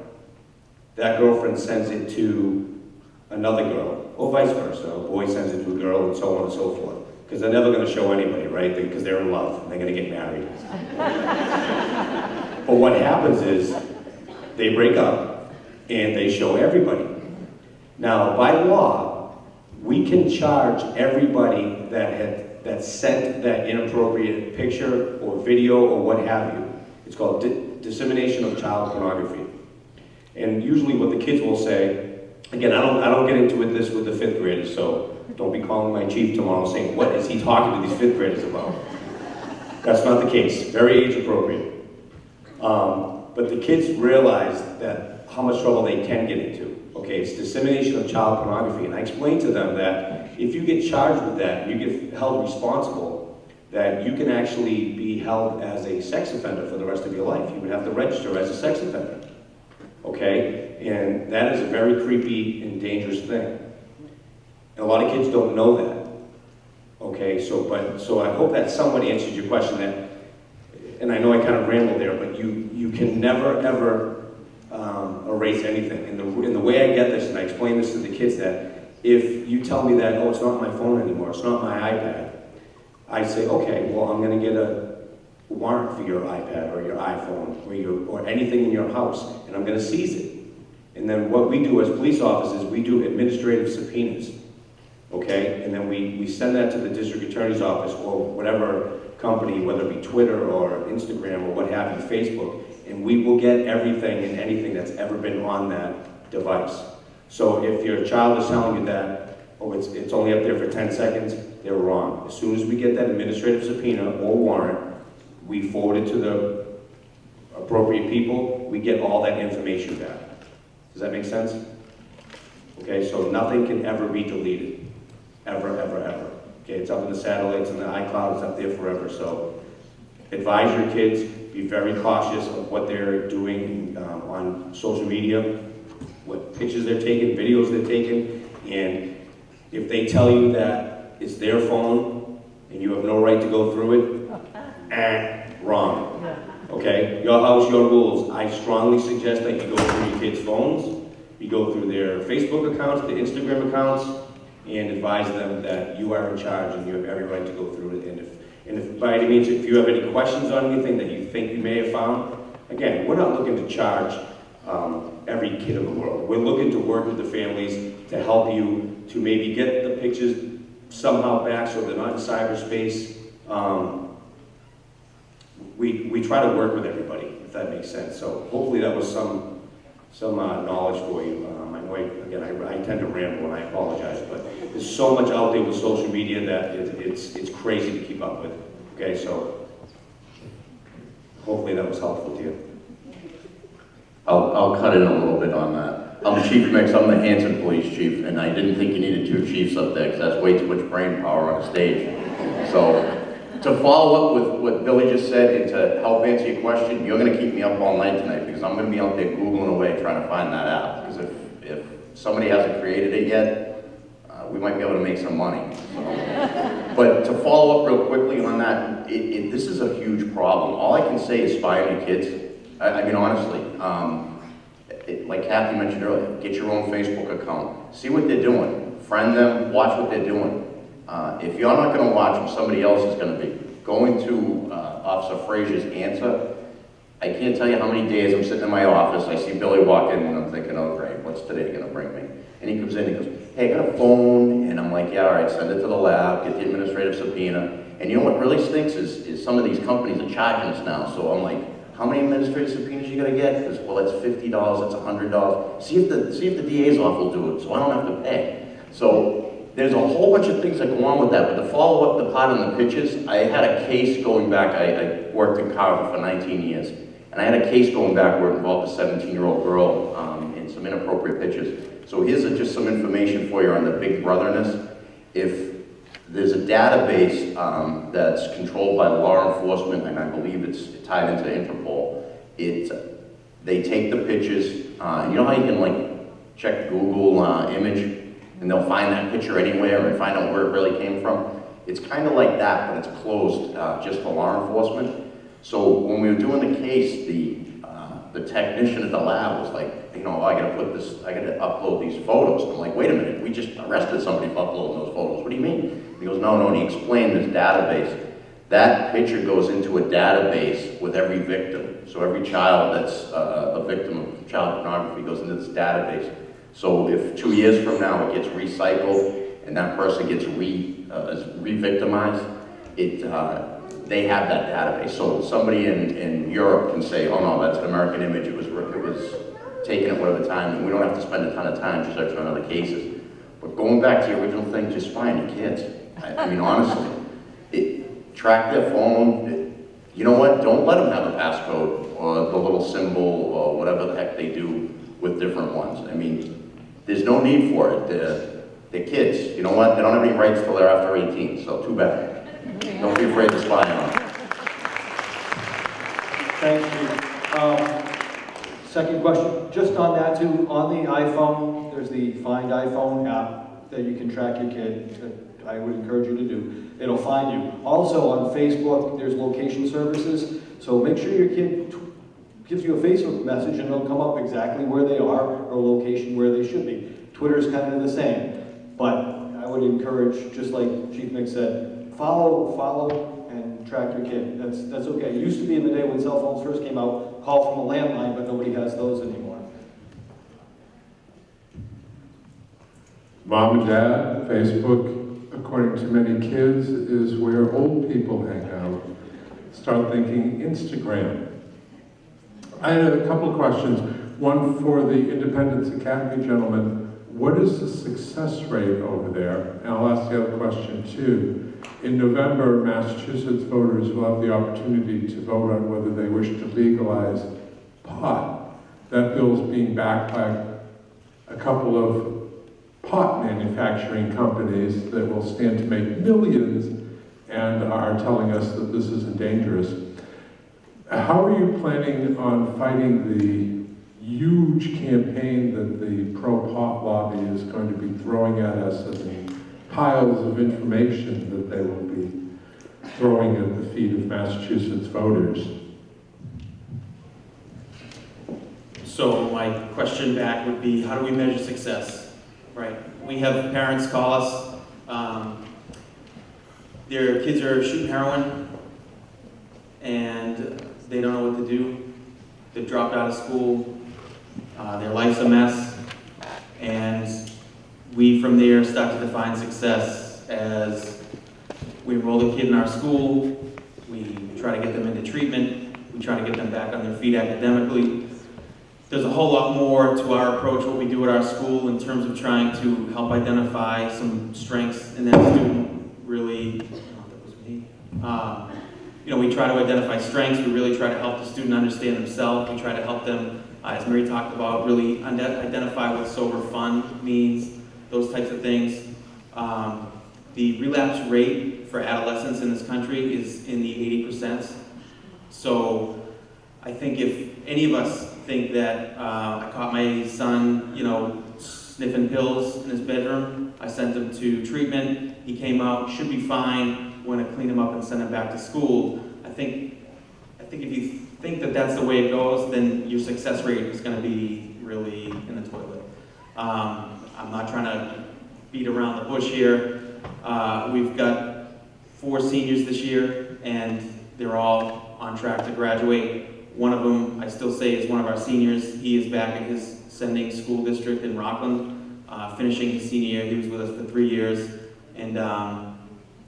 that girlfriend sends it to another girl, or vice versa. A boy sends it to a girl, and so on and so forth. Because they're never going to show anybody, right? Because they're in love, and they're going to get married. But what happens is, they break up, and they show everybody. Now, by law, we can charge everybody that sent that inappropriate picture or video or what have you. It's called dissemination of child pornography. And usually what the kids will say, again, I don't get into this with the 5th graders, so don't be calling my chief tomorrow saying, what is he talking to these 5th graders about? That's not the case. Very age appropriate. But the kids realize that how much trouble they can get into. Okay, it's dissemination of child pornography. And I explained to them that if you get charged with that, you get held responsible, that you can actually be held as a sex offender for the rest of your life. You would have to register as a sex offender. Okay? And that is a very creepy and dangerous thing. And a lot of kids don't know that. Okay, so I hope that somewhat answers your question. That, and I know I kind of rambled there, but you can never ever erase anything. And the way I get this, and I explain this to the kids, that if you tell me that, oh, it's not my phone anymore, it's not my iPad, I say, okay, well, I'm going to get a warrant for your iPad or your iPhone or anything in your house, and I'm going to seize it. And then what we do as police officers, we do administrative subpoenas, okay? And then we send that to the district attorney's office or whatever company, whether it be Twitter or Instagram or what have you, Facebook, and we will get everything and anything that's ever been on that device. So if your child is telling you that, oh, it's only up there for 10 seconds, they're wrong. As soon as we get that administrative subpoena or warrant, we forward it to the appropriate people, we get all that information back. Does that make sense? Okay, so nothing can ever be deleted. Ever, ever, ever. Okay, it's up in the satellites and the iCloud, it's up there forever. So advise your kids, be very cautious of what they're doing on social media, what pictures they're taking, videos they're taking, and if they tell you that it's their phone and you have no right to go through it, wrong. Okay, your house, your rules. I strongly suggest that you go through your kids' phones, you go through their Facebook accounts, their Instagram accounts, and advise them that you are in charge and you have every right to go through it. And if by any means, if you have any questions on anything that you think you may have found, again, we're not looking to charge every kid in the world. We're looking to work with the families to help you to maybe get the pictures somehow back so they're not in cyberspace. We try to work with everybody, if that makes sense. So hopefully that was some knowledge for you. I know, again, I tend to ramble and I apologize, but there's so much out there with social media that it's crazy to keep up with. Okay, so hopefully that was helpful to you. I'll cut in a little bit on that. I'm Chief Mix, I'm the Hanson Police Chief, and I didn't think you needed 2 chiefs up there because that's way too much brain power on a stage. So, to follow up with what Billy just said and to help answer your question, you're going to keep me up all night tonight because I'm going to be out there Googling away trying to find that app. Because if somebody hasn't created it yet, we might be able to make some money. So. But to follow up real quickly on that, this is a huge problem. All I can say is spy on your kids. I mean, honestly, like Kathy mentioned earlier, get your own Facebook account. See what they're doing. Friend them, watch what they're doing. If you're not going to watch them, somebody else is going to be. Going to Officer Frazier's answer, I can't tell you how many days I'm sitting in my office, I see Billy walk in and I'm thinking, oh great, what's today going to bring me? And he comes in and he goes, hey, I got a phone, and I'm like, yeah, all right, send it to the lab, get the administrative subpoena. And you know what really stinks is some of these companies are charging us now, so I'm like, how many administrative subpoenas you gotta get? Because, well, it's $50, it's $100. See if the DA's office will do it, so I don't have to pay. So there's a whole bunch of things that go on with that, but to follow up the part on the pitches, I had a case going back, I worked in Carver for 19 years, and I had a case going back where it involved a 17-year-old girl and some inappropriate pictures. So here's just some information for you on the big brotherness. If there's a database that's controlled by law enforcement, and I believe it's tied into Interpol. They take the pictures. You know how you can like check Google image, and they'll find that picture anywhere and find out where it really came from? It's kind of like that, but it's closed just for law enforcement. So when we were doing the case, the technician at the lab was like, you know, I gotta upload these photos. I'm like, wait a minute, we just arrested somebody for uploading those photos. What do you mean? He goes, no, and he explained this database. That picture goes into a database with every victim. So every child that's a victim of child pornography goes into this database. So if 2 years from now it gets recycled and that person gets re-victimized, they have that database. So somebody in Europe can say, oh no, that's an American image, it was taken at whatever time, and we don't have to spend a ton of time researching on other cases. But going back to the original thing, just find your kids. I mean, honestly, track their phone. You know what? Don't let them have a passcode or the little symbol or whatever the heck they do with different ones. I mean, there's no need for it. They're kids. You know what? They don't have any rights till they're after 18, so too bad. Don't be afraid to spy on them. Thank you. Second question, just on that too, on the iPhone, there's the Find iPhone app that you can track your kid, that I would encourage you to do. It'll find you. Also on Facebook, there's location services, so make sure your kid gives you a Facebook message and it'll come up exactly where they are or location where they should be. Twitter's kind of the same, but I would encourage, just like Chief Mick said, follow and track your kid. That's okay. It used to be in the day when cell phones first came out, call from a landline, but nobody has those anymore. Mom and Dad, Facebook, according to many kids, is where old people hang out. Start thinking Instagram. I had a couple of questions. One for the Independence Academy gentleman. What is the success rate over there? And I'll ask the other question too. In November, Massachusetts voters will have the opportunity to vote on whether they wish to legalize pot. That bill is being backed by a couple of pot manufacturing companies that will stand to make millions and are telling us that this isn't dangerous. How are you planning on fighting the huge campaign that the pro-pot lobby is going to be throwing at us and piles of information that they will be throwing at the feet of Massachusetts voters? So my question back would be, how do we measure success, right? We have parents call us, their kids are shooting heroin, and they don't know what to do. They've dropped out of school, their life's a mess, and we from there start to define success as we enroll the kid in our school, we try to get them into treatment, we try to get them back on their feet academically. There's a whole lot more to our approach, what we do at our school in terms of trying to help identify some strengths in that student. Really, that was me. We try to identify strengths. We really try to help the student understand themselves. We try to help them, as Mary talked about, really identify what sober fun means, those types of things. The relapse rate for adolescents in this country is in the 80%. So I think if any of us think that I caught my son, sniffing pills in his bedroom, I sent him to treatment, he came out, should be fine, we're going to clean him up and send him back to school. I think if you think that that's the way it goes, then your success rate is going to be really in the toilet. I'm not trying to beat around the bush here. We've got 4 seniors this year, and they're all on track to graduate. One of them, I still say, is one of our seniors. He is back at his sending school district in Rockland, finishing his senior year. He was with us for 3 years, and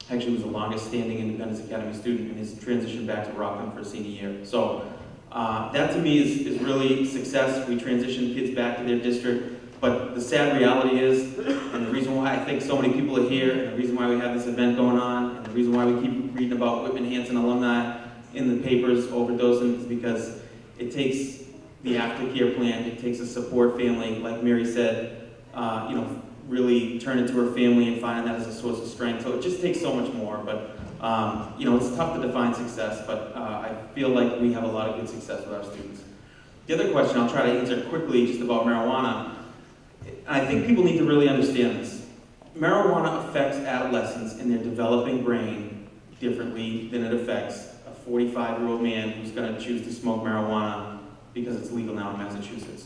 actually was the longest standing Independence Academy student in his transition back to Rockland for senior year. So that to me is really success. We transition kids back to their district. But the sad reality is, and the reason why I think so many people are here, and the reason why we have this event going on, and the reason why we keep reading about Whitman-Hanson alumni in the papers overdosing, is because it takes the aftercare plan, it takes a support family, like Mary said, really turn it to her family and find that as a source of strength. So it just takes so much more, but it's tough to define success, but I feel like we have a lot of good success with our students. The other question I'll try to answer quickly, just about marijuana. And I think people need to really understand this. Marijuana affects adolescents in their developing brain differently than it affects a 45-year-old man who's going to choose to smoke marijuana because it's legal now in Massachusetts.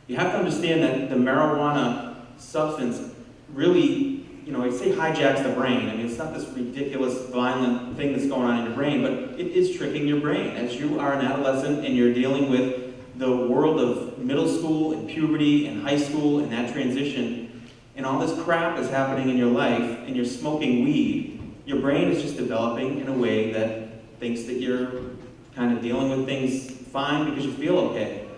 You have to understand that the marijuana substance really, I say hijacks the brain. I mean, it's not this ridiculous, violent thing that's going on in your brain, but it is tricking your brain. As you are an adolescent and you're dealing with the world of middle school and puberty and high school and that transition, and all this crap is happening in your life, and you're smoking weed, your brain is just developing in a way that thinks that you're kind of dealing with things fine because you feel okay.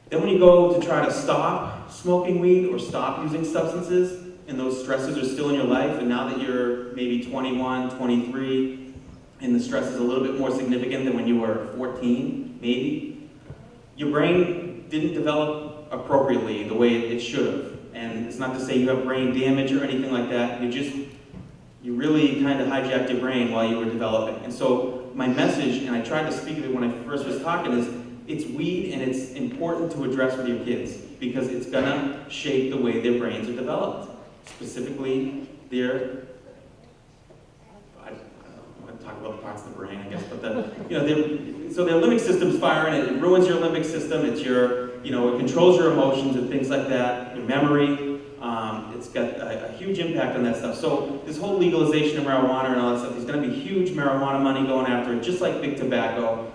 Then when you go to try to stop smoking weed or stop using substances, and those stresses are still in your life, and now that you're maybe 21, 23, and the stress is a little bit more significant than when you were 14, maybe, your brain didn't develop appropriately the way it should have. And it's not to say you have brain damage or anything like that. You really kind of hijacked your brain while you were developing. And so my message, and I tried to speak of it when I first was talking, is it's weed and it's important to address with your kids because it's gonna shape the way their brains are developed. Specifically, I want to talk about the parts of the brain, I guess, but so their limbic system's firing, it ruins your limbic system, it's it controls your emotions and things like that, your memory, it's got a huge impact on that stuff. So this whole legalization of marijuana and all that stuff, there's going to be huge marijuana money going after it, just like big tobacco.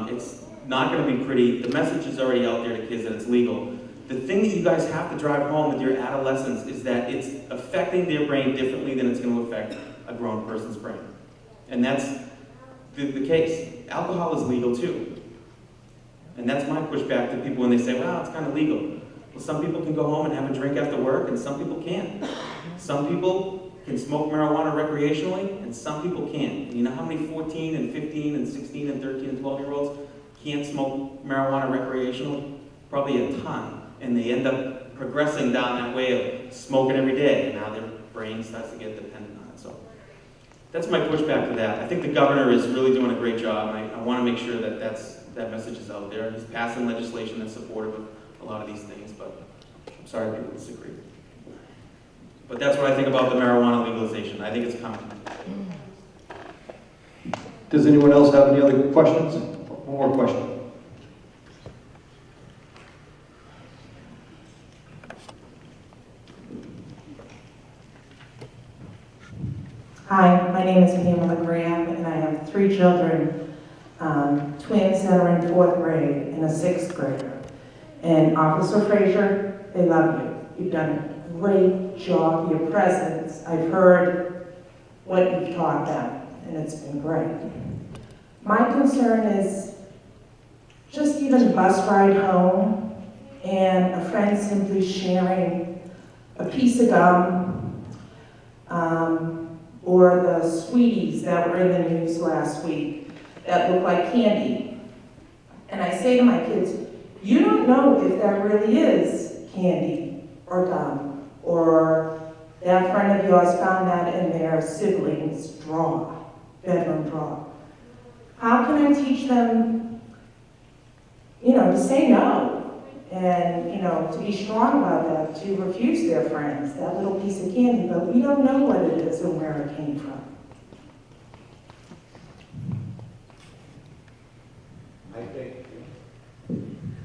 It's not going to be pretty. The message is already out there to kids that it's legal. The thing that you guys have to drive home with your adolescents is that it's affecting their brain differently than it's going to affect a grown person's brain. And that's the case. Alcohol is legal too. And that's my pushback to people when they say, well, it's kind of legal. Well, some people can go home and have a drink after work, and some people can't. Some people can smoke marijuana recreationally, and some people can't. And you know how many 14 and 15 and 16 and 13 and 12-year-olds can't smoke marijuana recreationally? Probably a ton. And they end up progressing down that way of smoking every day, and now their brain starts to get dependent on it. So that's my pushback to that. I think the governor is really doing a great job, and I want to make sure that that message is out there. He's passing legislation that's supportive of a lot of these things, but I'm sorry people disagree. But that's what I think about the marijuana legalization. I think it's coming. Does anyone else have any other questions? One more question. Hi, my name is Pamela Graham, and I have 3 children, twins that are in 4th grade and a 6th grader. And Officer Frazier, they love you. You've done a great job. Your presence, I've heard what you've taught them, and it's been great. My concern is just even a bus ride home and a friend simply sharing a piece of gum, or the sweeties that were in the news last week that look like candy. And I say to my kids, you don't know if that really is candy or gum, or that friend of yours found that in their siblings' drawer, bedroom drawer. How can I teach them, to say no? And, to be strong about that, to refuse their friends, that little piece of candy, but we don't know what it is and where it came from.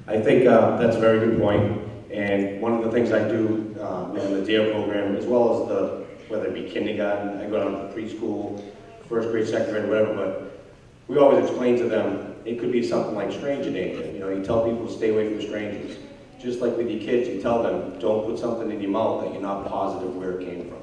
I think that's a very good point. And one of the things I do in the DARE program, as well as whether it be kindergarten, I go down to preschool, 1st grade, 2nd grade, whatever, but we always explain to them, it could be something like stranger danger. You tell people to stay away from strangers. Just like with your kids, you tell them, don't put something in your mouth that you're not positive where it came from.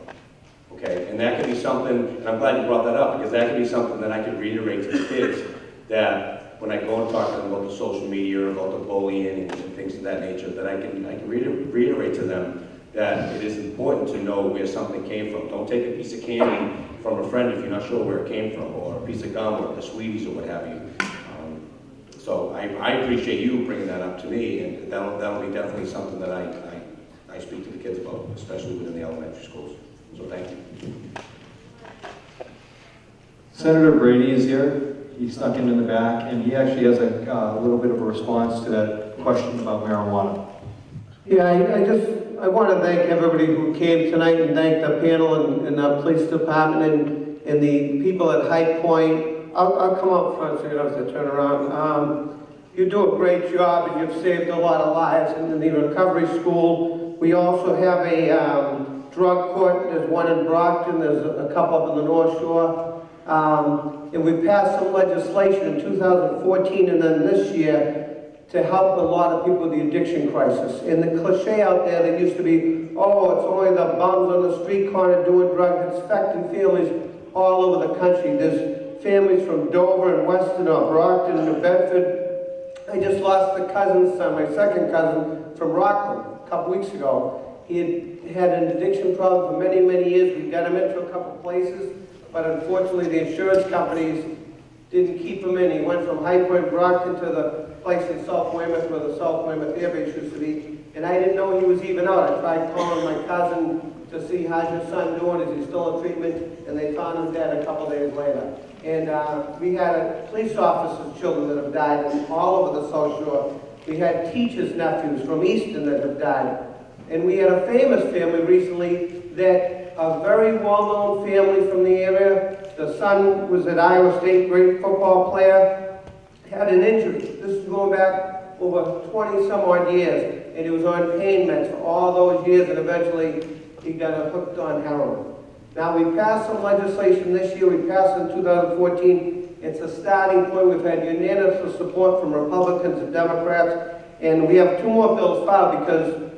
Okay, and that could be something, and I'm glad you brought that up, because that could be something that I could reiterate to the kids, that when I go and talk to them about the social media, about the bullying and things of that nature, that I can reiterate to them that it is important to know where something came from. Don't take a piece of candy from a friend if you're not sure where it came from, or a piece of gum, or the sweeties, or what have you. So I appreciate you bringing that up to me, and that'll be definitely something that I speak to the kids about, especially within the elementary schools. So thank you. Senator Brady is here. He snuck in the back, and he actually has a little bit of a response to that question about marijuana. Yeah, I want to thank everybody who came tonight, and thank the panel and the police department and the people at High Point. I'll come up front so you don't have to turn around. You do a great job, and you've saved a lot of lives in the recovery school. We also have a drug court. There's one in Brockton. There's a couple up in the North Shore. And we passed some legislation in 2014 and then this year to help a lot of people with the addiction crisis. And the cliche out there that used to be, oh, it's only the bums on the street corner doing drugs. It's affecting families all over the country. There's families from Dover and Weston or Brockton and New Bedford. I just lost a cousin's son, my second cousin, from Rockland a couple weeks ago. He had an addiction problem for many, many years. We got him into a couple places, but unfortunately the insurance companies didn't keep him in. He went from High Point, Brockton to the place in South Weymouth where the South Weymouth Air Base used to be. And I didn't know he was even out. I tried calling my cousin to see how's your son doing, is he still in treatment? And they found him dead a couple days later. And we had police officers' children that have died all over the South Shore. We had teachers' nephews from Easton that have died. And we had a famous family recently that a very well-known family from the area. The son was at Iowa State, great football player, had an injury. This is going back over 20 some odd years. And he was on pain meds for all those years, and eventually he got hooked on heroin. Now, we passed some legislation this year. We passed it in 2014. It's a starting point. We've had unanimous support from Republicans and Democrats, and we have 2 more bills filed because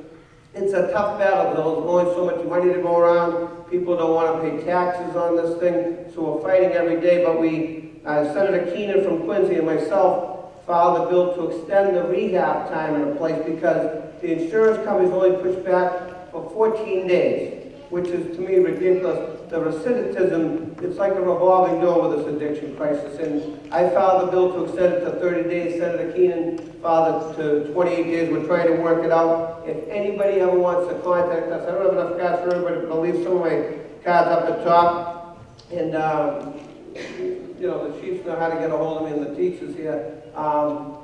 it's a tough battle. There's only so much money to go around. People don't want to pay taxes on this thing, so we're fighting every day. But Senator Keenan from Quincy and myself filed a bill to extend the rehab time in a place because the insurance companies only push back for 14 days. which is to me ridiculous. The recidivism, it's like a revolving door with this addiction crisis. And I filed a bill to extend it to 30 days. Senator Keenan filed it to 28 days. We're trying to work it out. If anybody ever wants to contact us, I don't have enough cards for everybody, but I'll leave some of my cards up at top. And, you know, the chiefs know how to get a hold of me and the teachers here.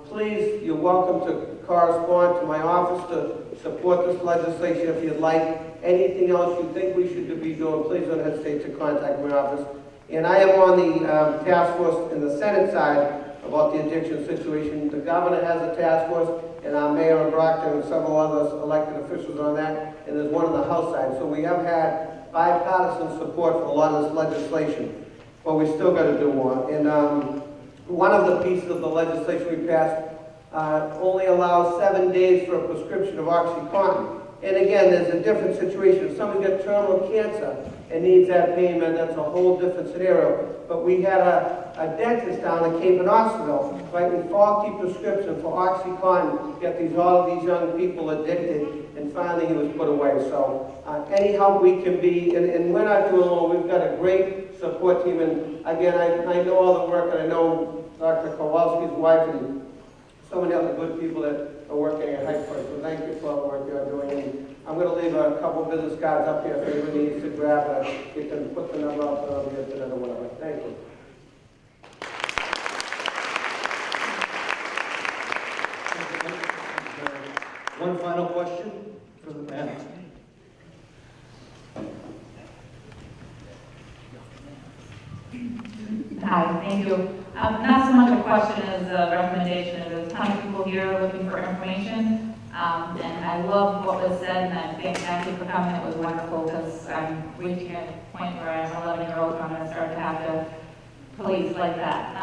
Please, you're welcome to correspond to my office to support this legislation if you'd like. Anything else you think we should be doing, please don't hesitate to contact my office. And I am on the task force in the Senate side about the addiction situation. The governor has a task force, and our mayor and Brockton and several others elected officials on that, and there's one on the House side. So we have had bipartisan support for a lot of this legislation, but we still got to do more. And one of the pieces of the legislation we passed only allows 7 days for a prescription of OxyContin. And again, there's a different situation. If somebody's got terminal cancer and needs that pain med, that's a whole different scenario. But we had a dentist down at Cape and Hospital writing faulty prescription for OxyContin to get all of these young people addicted, and finally he was put away. So any help we can be, and we're not doing alone. We've got a great support team, and again, I know all the work, and I know Dr. Kowalski's wife and so many other good people that are working at High Point. So thank you for all the work you're doing. And I'm going to leave a couple of business cards up here if anybody needs to grab it. You can put the number up on the internet or whatever. Thank you. One final question for the panel. Hi, thank you. Not so much a question as a recommendation. There's a ton of people here looking for information, and I love what was said, and I thank Kathy for coming. It was wonderful, because I'm reaching a point where I'm 11-year-old, and I'm going to start to have to police like that.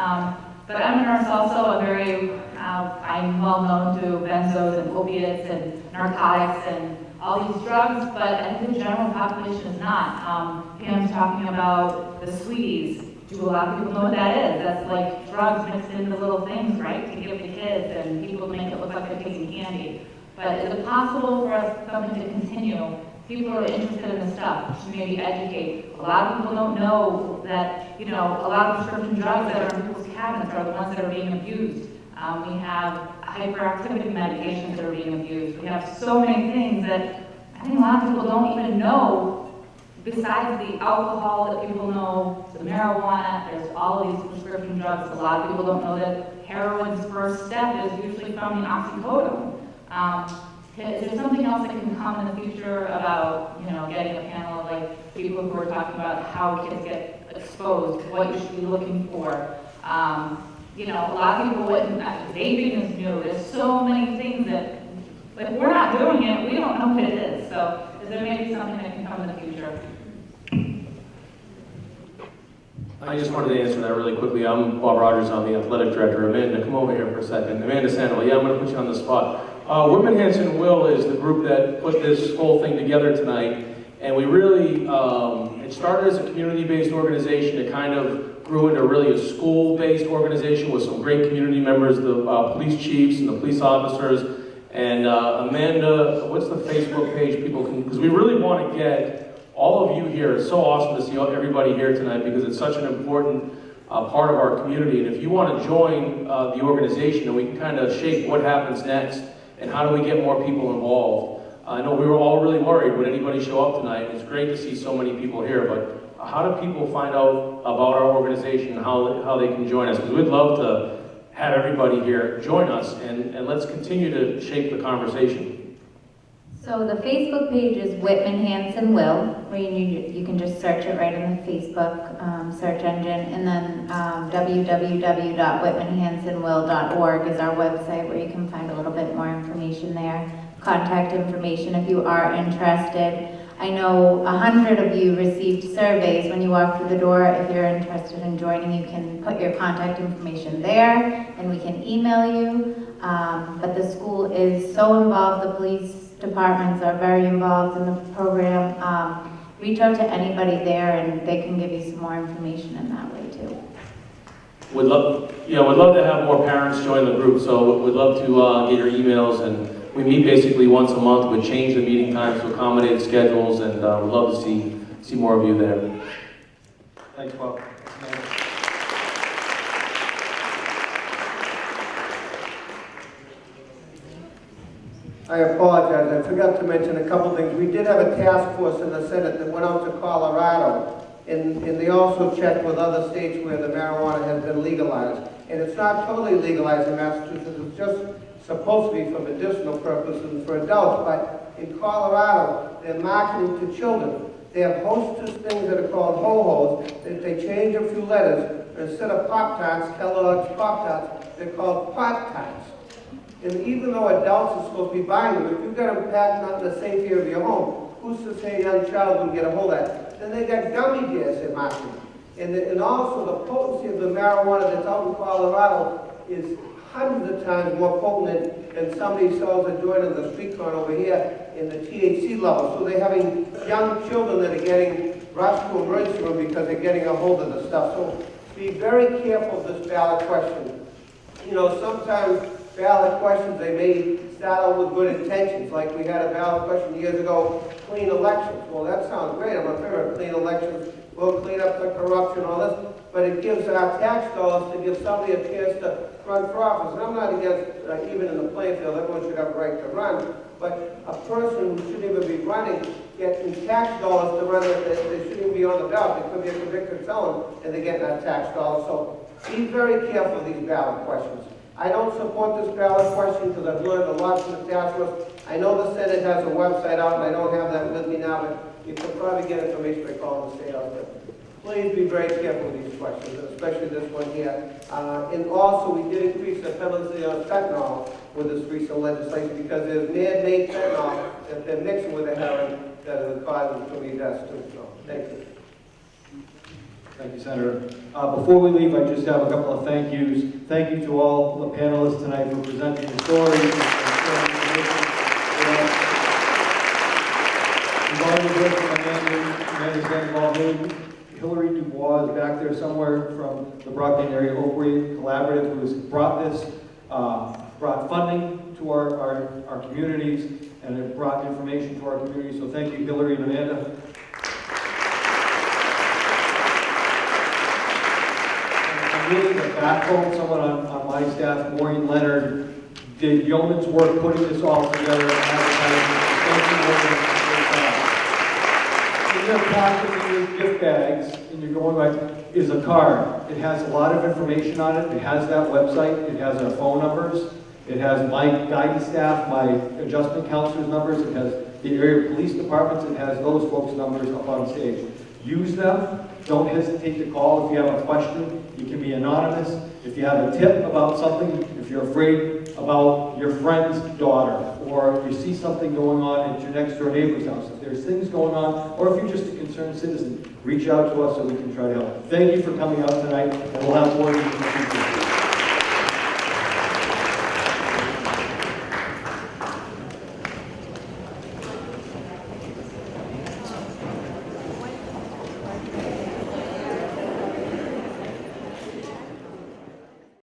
But I'm a nurse also. I'm well known to benzos and opiates and narcotics and all these drugs, but I think the general population is not. Pam's talking about the sweeties. Do a lot of people know what that is? That's like drugs mixed into little things, right, to give to kids, and people make it look like they're taking candy. But is it possible for us something to continue? People are interested in this stuff, to maybe educate. A lot of people don't know that, you know, a lot of prescription drugs that are in people's cabinets are the ones that are being abused. We have hyperactivity medications that are being abused. We have so many things that I think a lot of people don't even know. Besides the alcohol that people know, the marijuana, there's all these prescription drugs. A lot of people don't know that heroin's first step is usually from the oxycodone. Is there something else that can come in the future about, you know, getting a panel of like people who are talking about how kids get exposed, what you should be looking for? You know, a lot of people wouldn't, vaping is new. There's so many things that, if we're not doing it, we don't know what it is. So is there maybe something that can come in the future? I just wanted to answer that really quickly. I'm Bob Rogers, I'm the athletic director. Amanda, come over here for a second. Amanda Sandoval, yeah, I'm going to put you on the spot. Women Hanson Will is the group that put this whole thing together tonight, and we really, it started as a community-based organization. It kind of grew into really a school-based organization with some great community members, the police chiefs and the police officers. And Amanda, what's the Facebook page people can, because we really want to get all of you here. It's so awesome to see everybody here tonight because it's such an important part of our community. And if you want to join the organization, and we can kind of shape what happens next and how do we get more people involved. I know we were all really worried would anybody show up tonight. It's great to see so many people here, but how do people find out about our organization and how they can join us? Because we'd love to have everybody here join us, and let's continue to shape the conversation. So the Facebook page is Whitman Hanson Will, where you can just search it right in the Facebook search engine, and then www.whitmanhansonwill.org is our website where you can find a little bit more information there, contact information if you are interested. I know 100 of you received surveys when you walk through the door. If you're interested in joining, you can put your contact information there, and we can email you. But the school is so involved, the police departments are very involved in the program. Reach out to anybody there, and they can give you some more information in that way too. would love to have more parents join the group, so we'd love to get your emails, and we meet basically once a month. We change the meeting times to accommodate schedules, and we'd love to see more of you there. Thanks, Bob. I apologize, I forgot to mention a couple things. We did have a task force in the Senate that went out to Colorado, and they also checked with other states where the marijuana has been legalized. And it's not totally legalized in Massachusetts, it's just supposed to be for medicinal purposes and for adults, but in Colorado, they're marketing to children. They have hostess things that are called ho-hos, they change a few letters. Instead of Pop-Tarts, Kellogg's Pop-Tarts, they're called Pot-Tarts. And even though adults are supposed to be buying them, if you've got them packed out in the safety of your home, who's to say a young child will get a hold of that? Then they got gummy bears in marketing. And also the potency of the marijuana that's out in Colorado is hundreds of times more potent than somebody sells a joint on the street corner over here in the THC level. So they're having young children that are getting rushed to emergency room because they're getting a hold of the stuff. So be very careful of this ballot question. You know, sometimes ballot questions, they may start out with good intentions, like we had a ballot question years ago, clean elections. Well, that sounds great. I'm in favor of clean elections. We'll clean up the corruption, all this. But it gives our tax dollars to give somebody a chance to run for office. And I'm not against, even in the playing field, everyone should have a right to run. But a person who shouldn't even be running, getting tax dollars to run, they shouldn't even be on the ballot. They could be a convicted felon, and they're getting our tax dollars. So be very careful of these ballot questions. I don't support this ballot question because I've learned a lot from the task force. I know the Senate has a website out, and I don't have that with me now, but you can probably get information by calling the state house. But please be very careful with these questions, especially this one here. And also, we did increase the penalty on fentanyl with this recent legislation because there's man-made fentanyl that they're mixing with the heroin that is causing so many deaths too. So, thank you. Thank you, Senator. Before we leave, I just have a couple of thank yous. Thank you to all the panelists tonight for presenting the stories and sharing information. We've already heard from Amanda Sandoval. Hillary Dubois is back there somewhere from the Brockton Area Opioid Collaborative, who has brought funding to our communities and have brought information to our communities. So thank you, Hillary and Amanda. Really the backbone, someone on my staff, Maureen Leonard, did yeoman's work putting this all together and advertising. Thank you, Maureen. In your pocket, in your gift bags, and you're going like, is a card. It has a lot of information on it. It has that website. It has our phone numbers. It has my guidance staff, my adjustment counselors' numbers. It has the area police departments. It has those folks' numbers up on stage. Use them. Don't hesitate to call if you have a question. You can be anonymous. If you have a tip about something, if you're afraid about your friend's daughter, or if you see something going on at your next door neighbor's house, if there's things going on, or if you're just a concerned citizen, reach out to us so we can try to help. Thank you for coming out tonight, and we'll have more of you in the future.